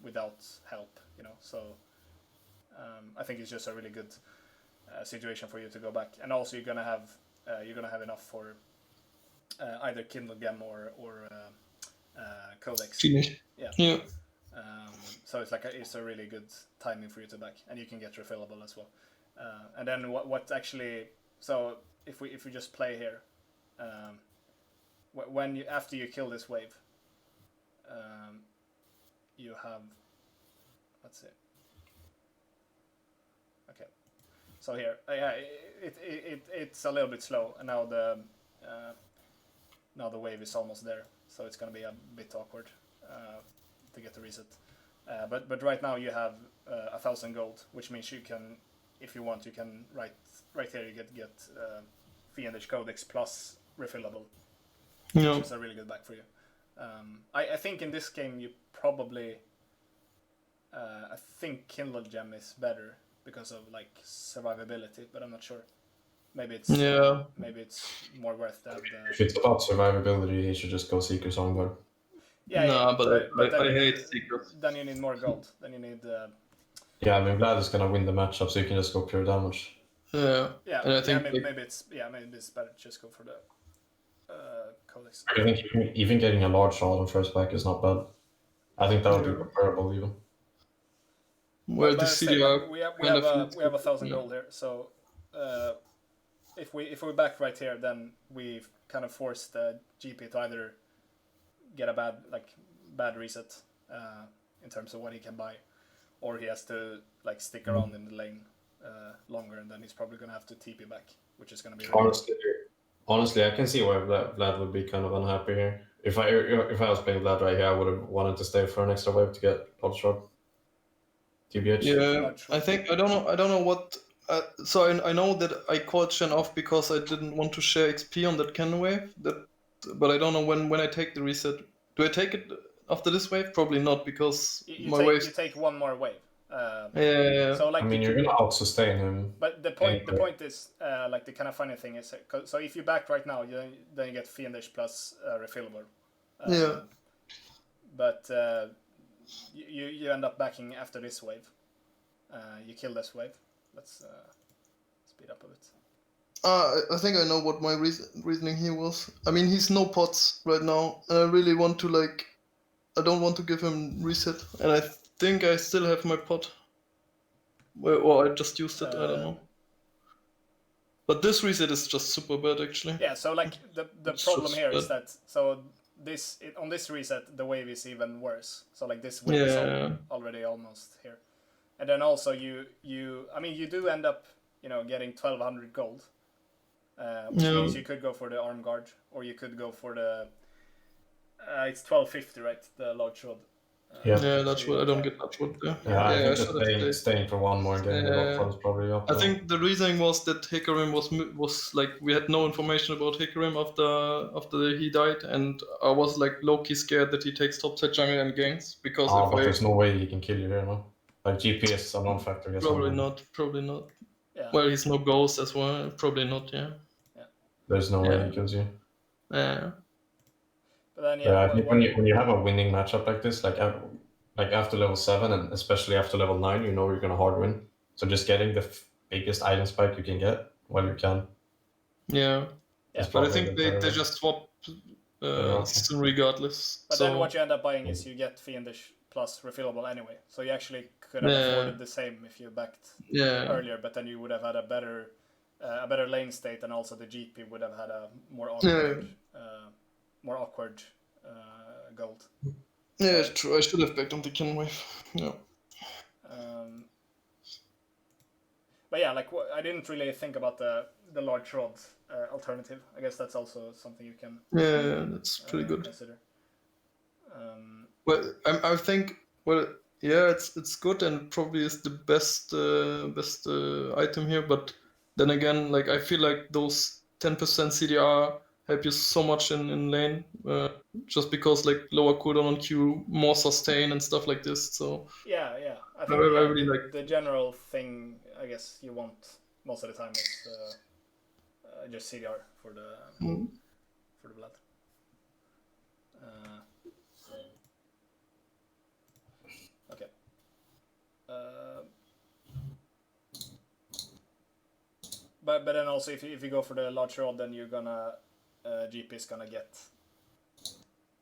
[SPEAKER 1] without help, So I think it's just a really good situation for you to go back, and also you're gonna have enough for either Kindle Gem or Codex.
[SPEAKER 7] Finish. Yeah.
[SPEAKER 1] So it's a really good timing for you to back, and you can get refillable as well. And then what actually? So if we just play here, after you kill this wave, you have. Let's see. Okay. So here, it's a little bit slow, and now the wave is almost there, so it's gonna be a bit awkward to get the reset. But right now you have 1,000 gold, which means you can, if you want, you can right here you get Fiendish Codex plus refillable, which is a really good back for you. I think in this game you probably, I think Kindle Gem is better because of like survivability, but I'm not sure. Maybe it's more worth that.
[SPEAKER 6] If it's about survivability, he should just go Seeker Songbird.
[SPEAKER 7] But I hate Seekers.
[SPEAKER 1] Then you need more gold. Then you need.
[SPEAKER 6] Yeah, I mean Vlad is gonna win the matchup, so you can just go pure damage.
[SPEAKER 7] Yeah. And I think
[SPEAKER 1] maybe it's better to just go for the Codex.
[SPEAKER 6] I think even getting a large shot on first back is not bad. I think that would be preferable even.
[SPEAKER 7] Well, the CDR
[SPEAKER 1] we have 1,000 gold here, so if we back right here, then we kind of force the GP to either get a bad reset in terms of what he can buy, or he has to like stick around in the lane longer, and then he's probably gonna have to TP back, which is gonna be
[SPEAKER 6] honestly, I can see why Vlad would be kind of unhappy here. If I was playing Vlad right here, I would have wanted to stay for an extra wave to get Blood Shard. TBH.
[SPEAKER 7] Yeah, I don't know what. So I know that I called Shen off because I didn't want to share XP on that cannon wave. But I don't know when I take the reset. Do I take it after this wave? Probably not, because
[SPEAKER 1] you take one more wave.
[SPEAKER 7] Yeah.
[SPEAKER 1] So like
[SPEAKER 6] you're gonna out-sustain him.
[SPEAKER 1] But the point is like the kind of funny thing is, so if you back right now, then you get Fiendish plus refillable.
[SPEAKER 7] Yeah.
[SPEAKER 1] But you end up backing after this wave. You kill this wave. Let's speed up a bit.
[SPEAKER 7] I think I know what my reasoning here was. I mean, he's no pots right now, and I really want to I don't want to give him reset, and I think I still have my pot. or I just used it. I don't
[SPEAKER 1] Uh,
[SPEAKER 7] know. But this reset is just super bad, actually.
[SPEAKER 1] Yeah, so like the
[SPEAKER 7] It's
[SPEAKER 1] problem
[SPEAKER 7] just
[SPEAKER 1] here is
[SPEAKER 7] bad.
[SPEAKER 1] that on this reset the wave is even worse. So like this wave is
[SPEAKER 7] Yeah.
[SPEAKER 1] already almost here, and then also you do end up getting 1200 gold, which
[SPEAKER 7] Yeah.
[SPEAKER 1] means you could go for the arm guard or you could go for the it's 1250, right? The large rod.
[SPEAKER 6] Yeah.
[SPEAKER 7] Yeah, that's what I don't get that one there.
[SPEAKER 6] Yeah, I think
[SPEAKER 7] should have
[SPEAKER 6] that
[SPEAKER 7] stayed.
[SPEAKER 6] staying for one more and getting the lock is probably up.
[SPEAKER 7] I
[SPEAKER 6] though.
[SPEAKER 7] think the reasoning was that Hikarim was like we had no information about Hikarim after he died, and I was like low-key scared that he takes topside jungle and ganks because
[SPEAKER 6] but
[SPEAKER 7] if I
[SPEAKER 6] there's no way he can kill you here, no? Like GP is a non-factor. Yes,
[SPEAKER 7] probably not.
[SPEAKER 1] Yeah.
[SPEAKER 7] Well, he's no ghost as well. Probably not. Yeah.
[SPEAKER 6] There's no way
[SPEAKER 7] Yeah.
[SPEAKER 6] he kills you.
[SPEAKER 7] Yeah.
[SPEAKER 1] But then
[SPEAKER 6] Yeah, I think when you have a winning matchup like this, like after level 7 and especially after level 9, you know you're gonna hard win. So just getting the biggest item spike you can get while you can.
[SPEAKER 7] Yeah.
[SPEAKER 1] Yeah,
[SPEAKER 6] is
[SPEAKER 7] But I
[SPEAKER 6] probably
[SPEAKER 7] think
[SPEAKER 6] the
[SPEAKER 7] they
[SPEAKER 6] better-
[SPEAKER 7] just swap
[SPEAKER 6] okay.
[SPEAKER 7] regardless.
[SPEAKER 1] But
[SPEAKER 7] so
[SPEAKER 1] then what you end up buying is you get Fiendish plus refillable anyway. So you actually could have afforded the same if you backed
[SPEAKER 7] yeah.
[SPEAKER 1] earlier, but then you would have had a better lane state, and also the GP would have had a more awkward gold.
[SPEAKER 7] Yeah, true. I should have backed on the Kin wave. Yeah.
[SPEAKER 1] But yeah, like I didn't really think about the large rod alternative. I guess that's also something you can
[SPEAKER 7] Yeah, that's pretty good.
[SPEAKER 1] consider.
[SPEAKER 7] Well, I think yeah, it's good and probably is the best item here. But then again, like I feel like those 10% CDR help you so much in lane, just because like lower cooldown on Q, more sustain and stuff like this. So
[SPEAKER 1] yeah, I
[SPEAKER 7] I
[SPEAKER 1] think
[SPEAKER 7] really like
[SPEAKER 1] the general thing. I guess you want most of the time is just CDR for the blood. Okay. But then also if you go for the large rod, then you're gonna GP is gonna get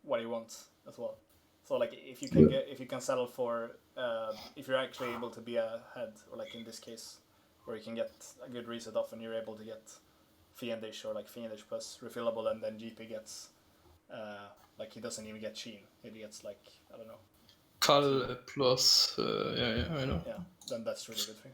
[SPEAKER 1] what he wants as well. So like if you can settle for if you're actually able to be ahead, or like in this case where you can get a good reset off and you're able to get Fiendish or like Fiendish plus refillable, and then GP gets like he doesn't even get Sheen, he gets like I don't know.
[SPEAKER 7] Kal plus yeah, I know.
[SPEAKER 1] Yeah, then that's really good for you.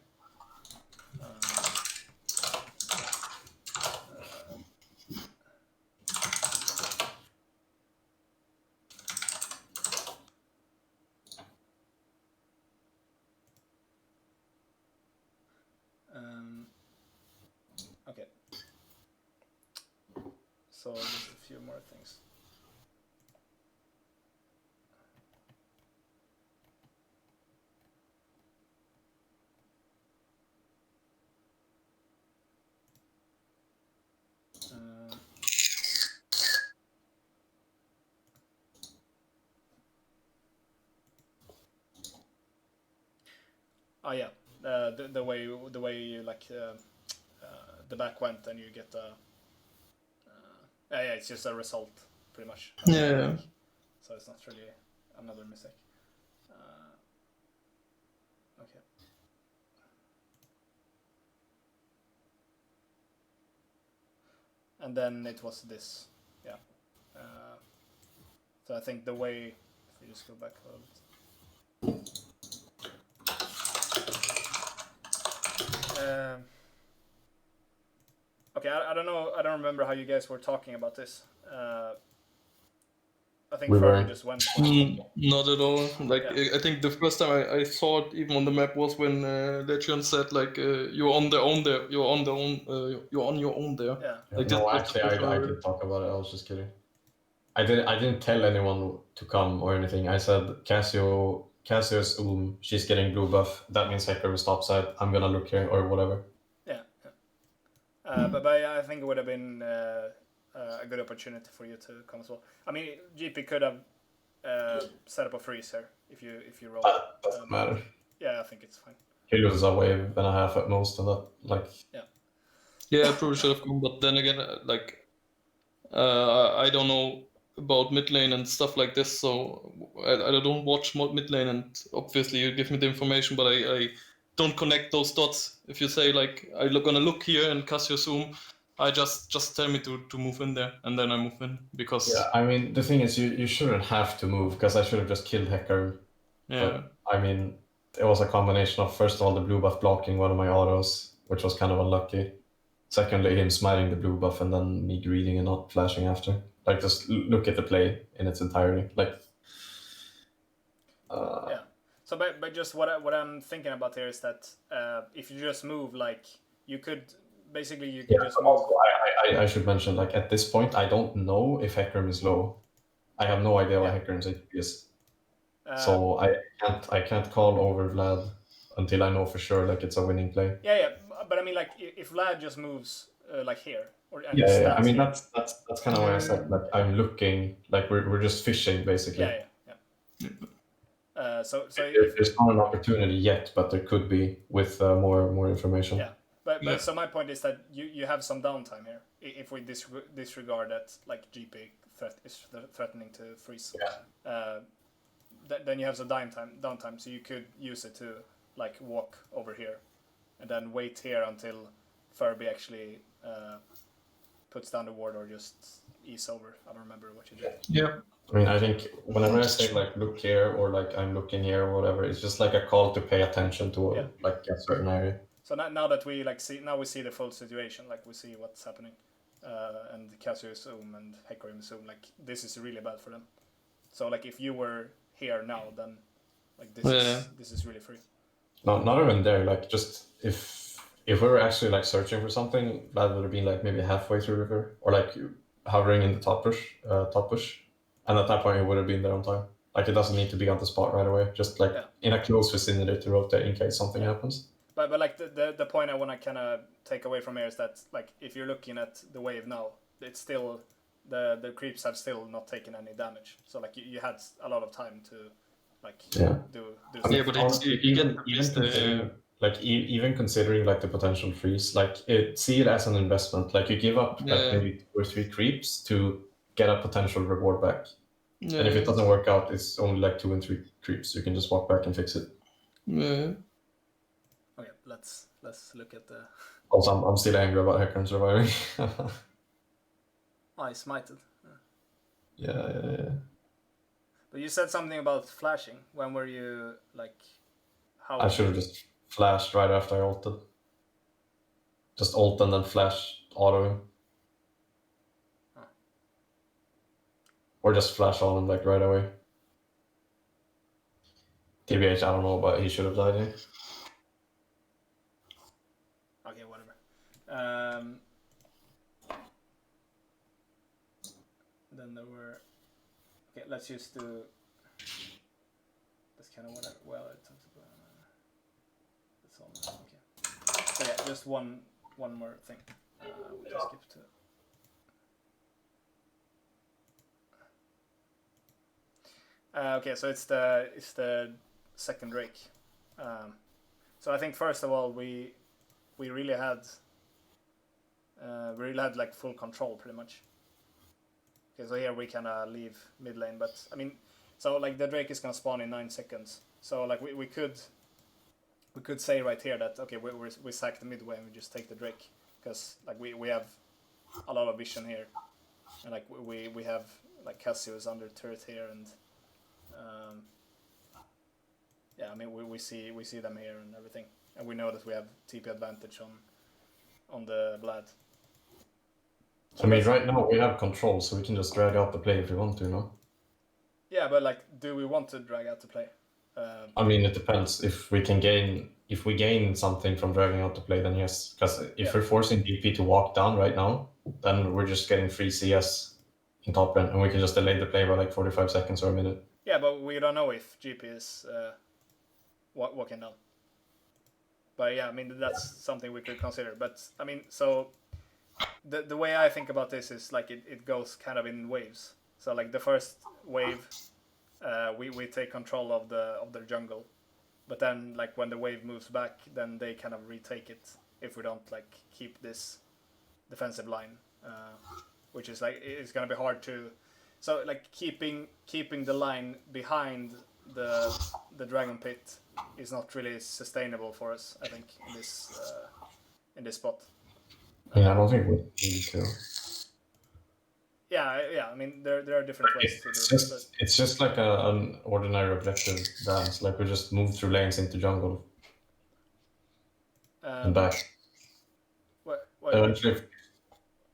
[SPEAKER 1] Okay. So just a few more things. Yeah, the way you like the back went, and you get yeah, it's just a result pretty much.
[SPEAKER 7] Yeah.
[SPEAKER 1] So it's not really another mistake. Okay. And then it was this, yeah. So I think the way, if we just go back a little bit. Okay, I don't know. I don't remember how you guys were talking about this. I think
[SPEAKER 6] We
[SPEAKER 1] Fergie
[SPEAKER 6] were.
[SPEAKER 1] just went.
[SPEAKER 7] Not at all. Like
[SPEAKER 1] Yeah.
[SPEAKER 7] I think the first time I saw it even on the map was when Legion said like you're on their own there. You're on your own there.
[SPEAKER 1] Yeah.
[SPEAKER 7] Like
[SPEAKER 6] no,
[SPEAKER 7] this was
[SPEAKER 6] actually,
[SPEAKER 7] the
[SPEAKER 6] I
[SPEAKER 7] first
[SPEAKER 6] did talk about it. I was just kidding. I didn't tell anyone to come or anything. I said Cassio's she's getting blue buff. That means Hecarim is topside. I'm gonna look here or whatever.
[SPEAKER 1] Yeah. But I think it would have been a good opportunity for you to come as well. I mean, GP could have set up a freeze here if you roll.
[SPEAKER 6] That doesn't matter.
[SPEAKER 1] Yeah, I think it's fine.
[SPEAKER 6] He loses a wave and a half at most, and that like.
[SPEAKER 7] Yeah, I probably should have gone, but then again, like I don't know about mid lane and stuff like this, so I don't watch mid lane, and obviously you give me the information, but I don't connect those dots. If you say like I'm gonna look here and Cassio zoom, I just tell me to move in there, and then I move in because
[SPEAKER 6] Yeah, I mean, the thing is, you shouldn't have to move, because I should have just killed Hecarim.
[SPEAKER 7] yeah.
[SPEAKER 6] I mean, it was a combination of, first of all, the blue buff blocking one of my autos, which was kind of unlucky. Secondly, him smiting the blue buff and then me greeting and not flashing after. Like, just look at the play in its entirety. Like,
[SPEAKER 1] Yeah. So, but just what I'm thinking about here is that if you just move, like you could basically you could just move.
[SPEAKER 6] Also, I should mention, like, at this point, I don't know if Hecarim is low. I have no idea what Hecarim's HP is. So I can't call over Vlad until I know for sure like it's a winning play.
[SPEAKER 1] Yeah, but I mean, like if Vlad just moves like here, or and
[SPEAKER 6] Yeah. I mean,
[SPEAKER 1] here.
[SPEAKER 6] that's kind of why I said like I'm looking, like we're just fishing basically.
[SPEAKER 1] Yeah. So
[SPEAKER 6] there's not an opportunity yet, but there could be with more information.
[SPEAKER 1] Yeah, but so my point is that you have some downtime here if we disregard that like GP is threatening to freeze.
[SPEAKER 6] Yeah.
[SPEAKER 1] Then you have some downtime, so you could use it to like walk over here, and then wait here until Furby actually puts down the ward or just ease over. I don't remember what you did.
[SPEAKER 7] Yeah.
[SPEAKER 6] I mean, I think whenever I say like look here or like I'm looking here or whatever, it's just like a call to pay attention to like a certain area.
[SPEAKER 1] So now that we we see the full situation, like we see what's happening, and Cassio zoom and Hecarim zoom, like this is really bad for them. So like if you were here now, then like this is really free.
[SPEAKER 6] No, not even there. Like just if we were actually like searching for something, that would have been like maybe halfway through river or like hovering in the top bush, and at that point it would have been there on time. Like it doesn't need to be on the spot right away. Just like in a close vicinity to rotate in case something happens.
[SPEAKER 1] But like the point I want to kind of take away from here is that like if you're looking at the wave now, it's still the creeps have still not taken any damage. So like you had a lot of time to like do
[SPEAKER 7] Yeah, but
[SPEAKER 6] honestly,
[SPEAKER 7] even
[SPEAKER 6] even considering like the potential freeze, like see it as an investment. Like you give up like maybe 2 or 3 creeps to get a potential reward back.
[SPEAKER 7] Yeah.
[SPEAKER 6] And if it doesn't work out, it's only like 2 and 3 creeps. You can just walk back and fix it.
[SPEAKER 7] Yeah.
[SPEAKER 1] Okay, let's look at the.
[SPEAKER 6] Also, I'm still angry about Hecarim surviving.
[SPEAKER 1] I smited.
[SPEAKER 6] Yeah.
[SPEAKER 1] But you said something about flashing. When were you like? How?
[SPEAKER 6] I should have just flashed right after I ulted. Just ult and then flash auto him. Or just flash on him like right away. TBH, I don't know, but he should have died here.
[SPEAKER 1] Okay, whatever. Then there were. Okay, let's just do. That's kind of what I. Well, it talks about. That's all. Okay. So yeah, just one more thing. We just skip to. Okay, so it's the second Drake. So I think first of all we really had like full control pretty much. Okay, so here we can leave mid lane, but I mean, so like the Drake is gonna spawn in 9 seconds. So like we could say right here that okay we sack the mid way and we just take the Drake because like we have a lot of vision here, and like we have like Cassio is under turret here and. Yeah, I mean we see them here and everything, and we know that we have TP advantage on the Vlad. So
[SPEAKER 6] I mean, right now we have control, so we can just drag out the play if we want to, no?
[SPEAKER 1] Yeah, but like, do we want to drag out the play?
[SPEAKER 6] I mean, it depends. If we gain something from dragging out the play, then yes. Because if we're forcing DP to walk down right now, then we're just getting free CS in top end, and we can just delay the play by like 45 seconds or a minute.
[SPEAKER 1] Yeah, but we don't know if GP is walking down. But yeah, I mean that's something we could consider. But I mean, so the way I think about this is like it goes kind of in waves. So like the first wave, we take control of their jungle, but then like when the wave moves back, then they kind of retake it if we don't like keep this defensive line, which is like it's gonna be hard to. So like keeping the line behind the Dragon Pit is not really sustainable for us. I think in this spot.
[SPEAKER 6] Yeah, I don't think we need to.
[SPEAKER 1] Yeah. I mean, there are different ways to do
[SPEAKER 6] It's
[SPEAKER 1] this.
[SPEAKER 6] it's just like an ordinary objective dance. Like we just move through lanes into jungle and back.
[SPEAKER 1] What
[SPEAKER 6] Eventually,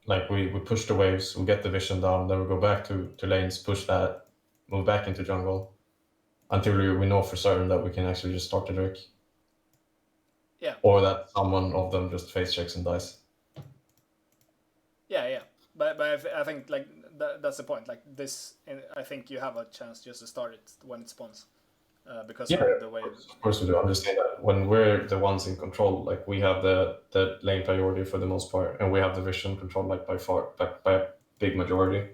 [SPEAKER 6] like we push the waves, we get the vision down, then we go back to lanes, push that, move back into jungle, until we know for certain that we can actually just start the Drake.
[SPEAKER 1] Yeah.
[SPEAKER 6] Or that someone of them just face checks and dies.
[SPEAKER 1] Yeah. But I think like that's the point. Like this, I think you have a chance just to start it when it spawns, because of the way.
[SPEAKER 6] Of course we do. I'm just saying that when we're the ones in control, like we have the lane priority for the most part, and we have the vision control like by far, by a big majority.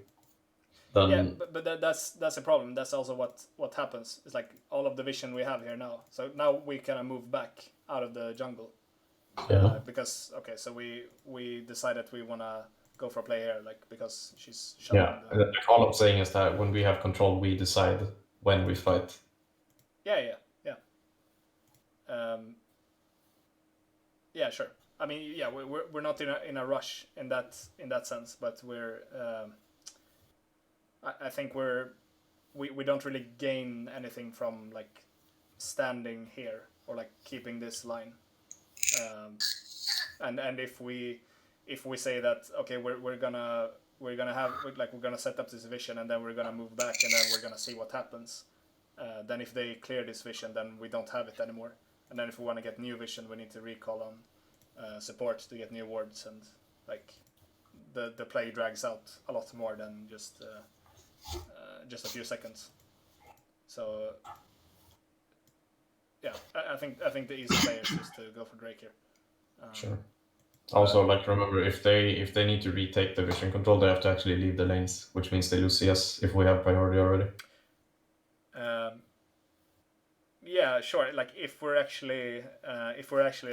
[SPEAKER 6] Then
[SPEAKER 1] Yeah, but that's a problem. That's also what happens. It's like all of the vision we have here now. So now we kind of move back out of the jungle.
[SPEAKER 6] yeah.
[SPEAKER 1] Because so we decided we wanna go for a play here, like because she's
[SPEAKER 6] Yeah,
[SPEAKER 1] showing
[SPEAKER 6] like all I'm saying is that when we have control, we decide when we fight.
[SPEAKER 1] Yeah. Yeah, sure. I mean, yeah, we're not in a rush in that sense, but we're I think we don't really gain anything from like standing here or like keeping this line. And if we say that okay, we're gonna set up this vision and then we're gonna move back and then we're gonna see what happens. Then if they clear this vision, then we don't have it anymore. And then if we want to get new vision, we need to recall on support to get new wards, and like the play drags out a lot more than just a few seconds. So yeah, I think the easy play is just to go for Drake here.
[SPEAKER 6] Sure. Also, like remember, if they need to retake the vision control, they have to actually leave the lanes, which means they lose CS if we have priority already.
[SPEAKER 1] Yeah, sure. Like if we're actually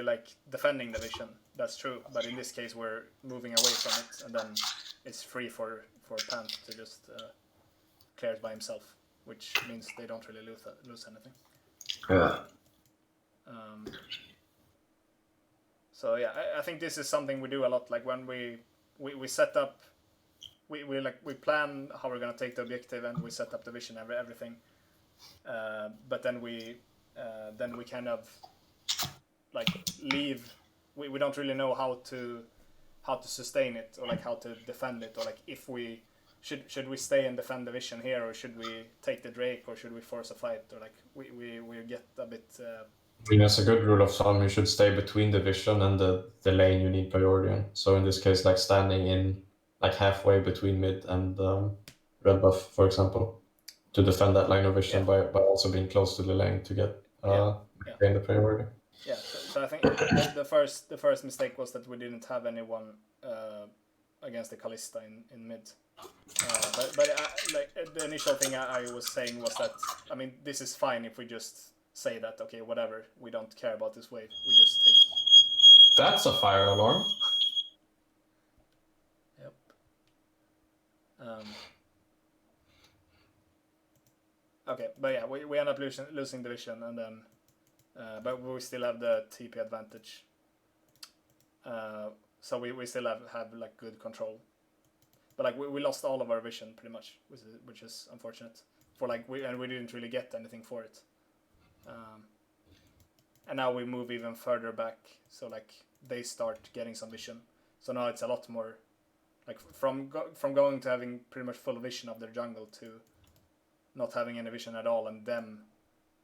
[SPEAKER 1] like defending the vision, that's true. But in this case, we're moving away from it, and then it's free for Pant to just clear it by himself, which means they don't really lose anything.
[SPEAKER 6] Yeah.
[SPEAKER 1] So yeah, I think this is something we do a lot. Like when we set up, we plan how we're gonna take the objective, and we set up the vision, everything. But then we kind of like leave. We don't really know how to sustain it, or like how to defend it, or like if we should we stay and defend the vision here, or should we take the Drake, or should we force a fight, or like we get a bit.
[SPEAKER 6] I mean, as a good rule of thumb, you should stay between the vision and the lane you need priority on. So in this case, like standing in like halfway between mid and red buff, for example, to defend that line of vision by also being close to the lane to get gain the priority.
[SPEAKER 1] Yeah, so I think the first mistake was that we didn't have anyone against the Kalista in mid. But like the initial thing I was saying was that I mean this is fine if we just say that okay whatever, we don't care about this wave, we just take.
[SPEAKER 6] That's a fire alarm.
[SPEAKER 1] Yep. Okay, but yeah, we end up losing the vision, and then but we still have the TP advantage. So we still have like good control. But like we lost all of our vision pretty much, which is unfortunate. For like we didn't really get anything for it. And now we move even further back, so like they start getting some vision. So now it's a lot more like from going to having pretty much full vision of their jungle to not having any vision at all, and them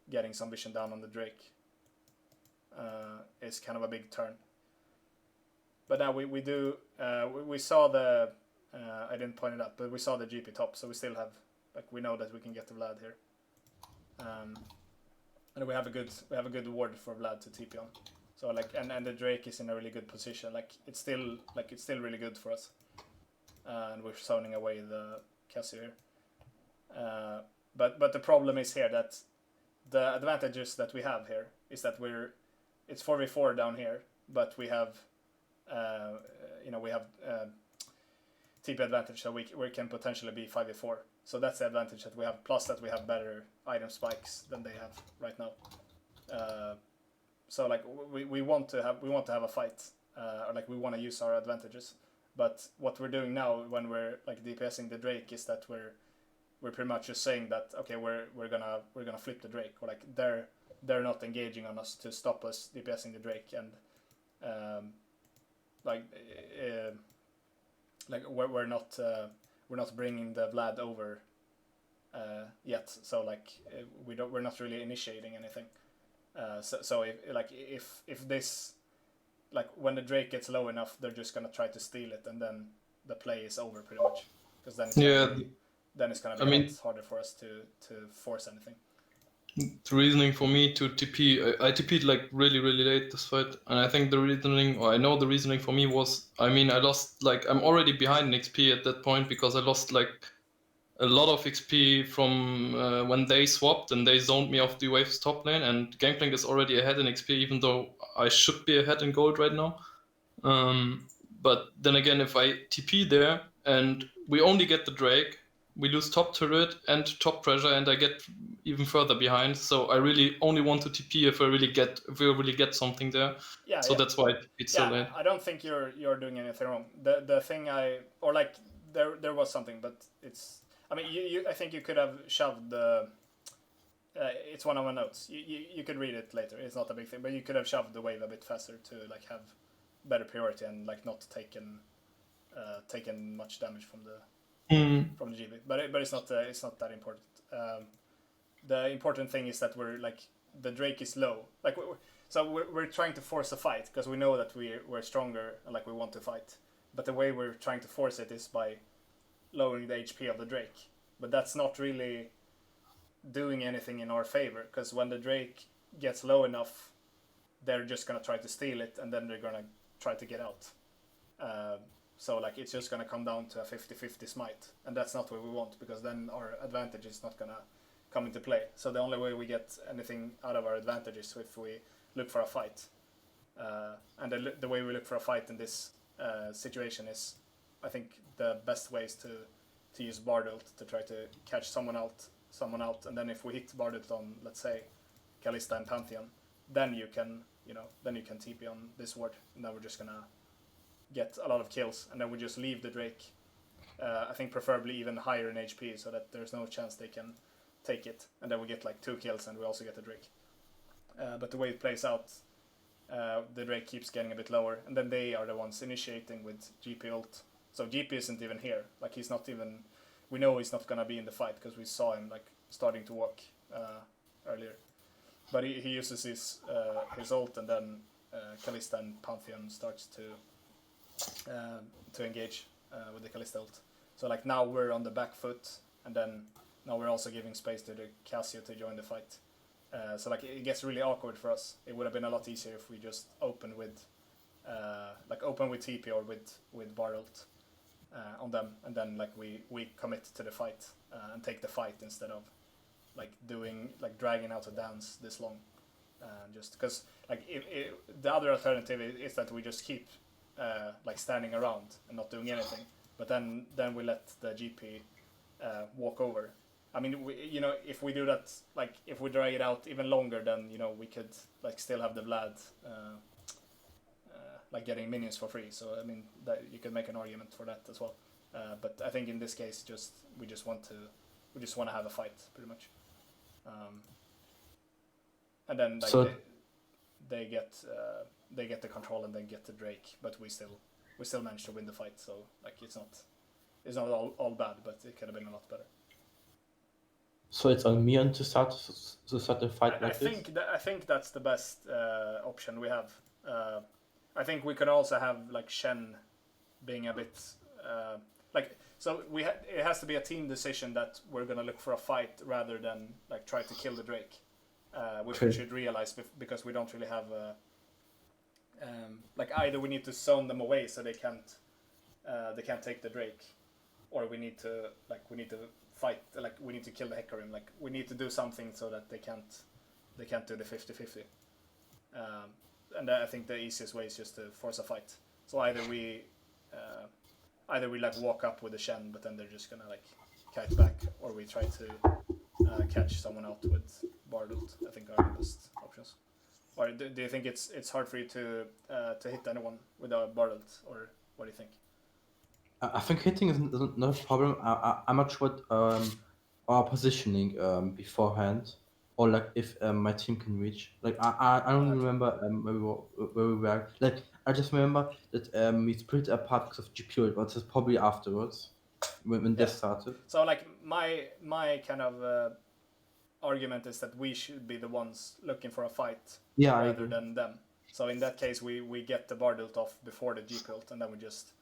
[SPEAKER 1] getting some vision down on the Drake is kind of a big turn. But now we do we saw the I didn't point it out, but we saw the GP top, so we still have like we know that we can get to Vlad here, and we have a good ward for Vlad to TP on. So like and the Drake is in a really good position. Like it's still really good for us, and we're zoning away the Cassie here. But the problem is here that the advantages that we have here is that it's 4v4 down here, but we have TP advantage, so we can potentially be 5v4. So that's the advantage that we have. Plus that we have better item spikes than they have right now. So like we want to have a fight, or like we want to use our advantages. But what we're doing now when we're like DPSing the Drake is that we're pretty much just saying that okay, we're gonna flip the Drake, or like they're not engaging on us to stop us DPSing the Drake, and like we're not bringing the Vlad over yet. So like we're not really initiating anything. So if this, like when the Drake gets low enough, they're just gonna try to steal it, and then the play is over pretty much. Because then it's gonna be a lot harder for us to force anything.
[SPEAKER 7] The reasoning for me to TP, I TP'd like really late this fight, and I think the reasoning, or I know the reasoning for me was, I mean, I lost, like, I'm already behind in XP at that point because I lost like a lot of XP from when they swapped and they zoned me off the Wave's top lane, and Gangplank is already ahead in XP, even though I should be ahead in gold right now. But then again, if I TP there and we only get the Drake, we lose top turret and top pressure, and I get even further behind. So I really only want to TP if we really get something there.
[SPEAKER 1] Yeah.
[SPEAKER 7] So that's why it's so late.
[SPEAKER 1] I don't think you're doing anything wrong. The thing there was something, but it's. I mean, I think you could have shoved the. It's one of my notes. You could read it later. It's not a big thing, but you could have shoved the Wave a bit faster to like have better priority and like not taken much damage from the GP. But it's not that important. The important thing is that we're like the Drake is low. Like we're trying to force a fight because we know that we're stronger and like we want to fight. But the way we're trying to force it is by lowering the HP of the Drake. But that's not really doing anything in our favor, because when the Drake gets low enough, they're just gonna try to steal it, and then they're gonna try to get out. So like it's just gonna come down to a 50-50 smite, and that's not what we want, because then our advantage is not gonna come into play. So the only way we get anything out of our advantage is if we look for a fight. And the way we look for a fight in this situation is, I think the best way is to use Bard ult to try to catch someone out, and then if we hit Bard ult on, let's say, Kalista and Pantheon, then you can TP on this ward, and then we're just gonna get a lot of kills, and then we just leave the Drake. I think preferably even higher in HP, so that there's no chance they can take it, and then we get like 2 kills, and we also get the Drake. But the way it plays out, the Drake keeps getting a bit lower, and then they are the ones initiating with GP ult. So GP isn't even here. Like he's not even. We know he's not gonna be in the fight because we saw him like starting to walk earlier. But he uses his ult, and then Kalista and Pantheon starts to engage with the Kalista ult. So like now we're on the back foot, and then now we're also giving space to the Cassio to join the fight. So like it gets really awkward for us. It would have been a lot easier if we just open with TP or with Bard ult on them, and then like we commit to the fight and take the fight instead of like dragging out a dance this long. Just because like the other alternative is that we just keep like standing around and not doing anything, but then we let the GP walk over. I mean, if we do that, like if we drag it out even longer, then we could like still have the Vlad like getting minions for free. So I mean, that you could make an argument for that as well. But I think in this case, we just want to have a fight pretty much. And then like
[SPEAKER 2] So-
[SPEAKER 1] they get the control and they get the Drake, but we still manage to win the fight. So like it's not all bad, but it could have been a lot better.
[SPEAKER 2] So it's on me to start the fight like this?
[SPEAKER 1] I think that's the best option we have. I think we could also have like Shen being a bit it has to be a team decision that we're gonna look for a fight rather than like try to kill the Drake, which we should realize because we don't really have like either we need to zone them away so they can't take the Drake, or we need to fight, like we need to kill the Hecarim, like we need to do something so that they can't do the 50-50. And I think the easiest way is just to force a fight. So either we like walk up with the Shen, but then they're just gonna like kite back, or we try to catch someone out with Bardot, I think are the best options. Or do you think it's hard for you to hit anyone with a Bardot, or what do you think?
[SPEAKER 2] I think hitting is not a problem. I'm not sure what our positioning beforehand, or like if my team can reach. Like I don't
[SPEAKER 1] Okay.
[SPEAKER 2] remember where we were. Like I just remember that we split apart because of GPU, but it's probably afterwards when this started.
[SPEAKER 1] So like my kind of argument is that we should be the ones looking for a fight
[SPEAKER 2] Yeah, I
[SPEAKER 1] rather
[SPEAKER 2] agree.
[SPEAKER 1] than them. So in that case, we get the Bardot off before the G-Pilt, and then we just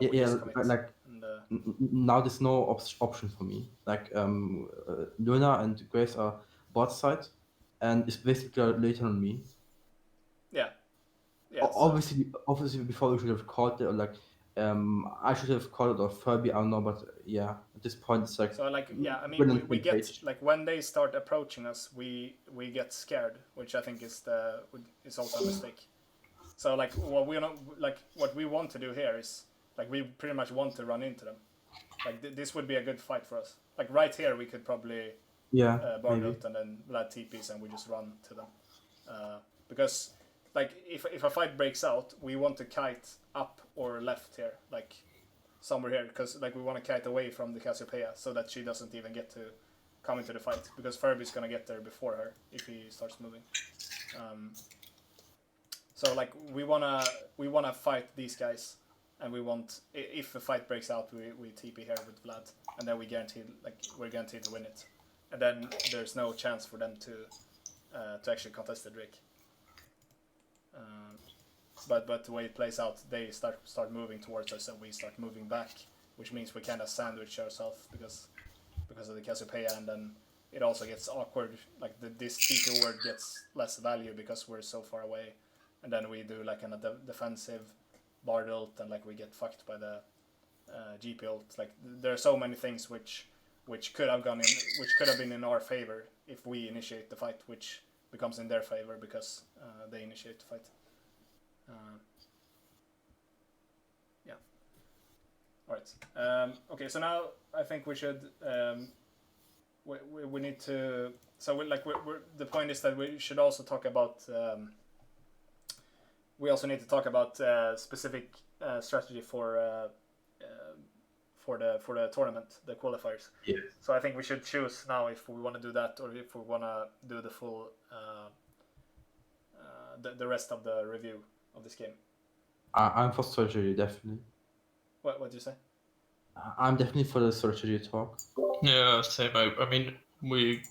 [SPEAKER 1] commit.
[SPEAKER 2] But like
[SPEAKER 1] And,
[SPEAKER 2] now there's no option for me. Like Luna and Grace are bot side, and it's basically later on me.
[SPEAKER 1] yeah. So,
[SPEAKER 2] Obviously, before we should have called it, or like, I should have called it or Furby. I don't know, but yeah, at this point, it's like.
[SPEAKER 1] so like yeah, I
[SPEAKER 2] we're
[SPEAKER 1] mean
[SPEAKER 2] on
[SPEAKER 1] we
[SPEAKER 2] the
[SPEAKER 1] get
[SPEAKER 2] page.
[SPEAKER 1] like when they start approaching us, we get scared, which I think is also a mistake. So like what we want to do here is like we pretty much want to run into them. Like this would be a good fight for us. Like right here, we could probably
[SPEAKER 2] Yeah, maybe.
[SPEAKER 1] Bardot and then Vlad TPs and we just run to them. Because like if a fight breaks out, we want to kite up or left here, like somewhere here, because like we want to kite away from the Cassiopeia so that she doesn't even get to come into the fight, because Furby's gonna get there before her if he starts moving. So like we wanna fight these guys, and we want, if a fight breaks out, we TP here with Vlad, and then we're guaranteed to win it, and then there's no chance for them to actually contest the Drake. But the way it plays out, they start moving towards us, and we start moving back, which means we kind of sandwich ourselves because of the Cassiopeia, and then it also gets awkward. Like this TP word gets less value because we're so far away, and then we do like a defensive Bard ult, and like we get fucked by the GP ult. Like there are so many things which could have been in our favor if we initiate the fight, which becomes in their favor because they initiate the fight. Yeah. All right. Okay. So now I think we should. We need to. So the point is that we should also talk about. We also need to talk about specific strategy for the tournament, the qualifiers.
[SPEAKER 2] Yeah.
[SPEAKER 1] So I think we should choose now if we want to do that, or if we want to do the full the rest of the review of this game.
[SPEAKER 2] I'm for surgery, definitely.
[SPEAKER 1] What did you say?
[SPEAKER 2] I'm definitely for the surgery talk.
[SPEAKER 7] Yeah, same. I mean, we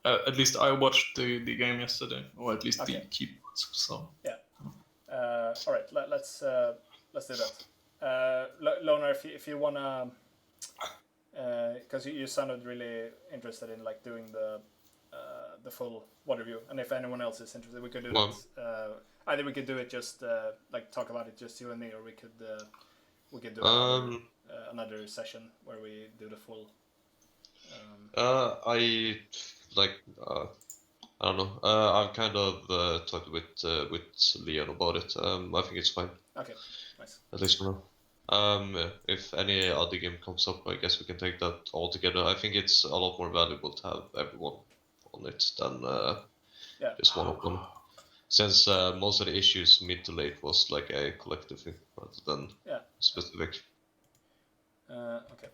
[SPEAKER 7] at least I watched the game yesterday, or at least the keyboards. So
[SPEAKER 1] yeah. All right, let's do that. Loner, if you wanna, because you sounded really interested in like doing the full WOD review, and if anyone else is interested, we could do that. Either we could do it just like talk about it just you and me, or we could do another session where we do the full.
[SPEAKER 4] I don't know. I've kind of talked with Leon about it. I think it's fine.
[SPEAKER 1] Okay, nice.
[SPEAKER 4] At least for now. If any other game comes up, I guess we can take that all together. I think it's a lot more valuable to have everyone on it than just one of them. Since most of the issues mid to late was like a collective thing rather than specific.
[SPEAKER 1] Okay.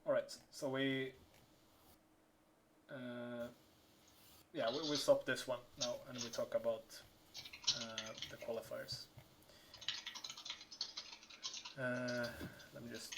[SPEAKER 1] All right. So we stop this one now, and we talk about the qualifiers. Let me just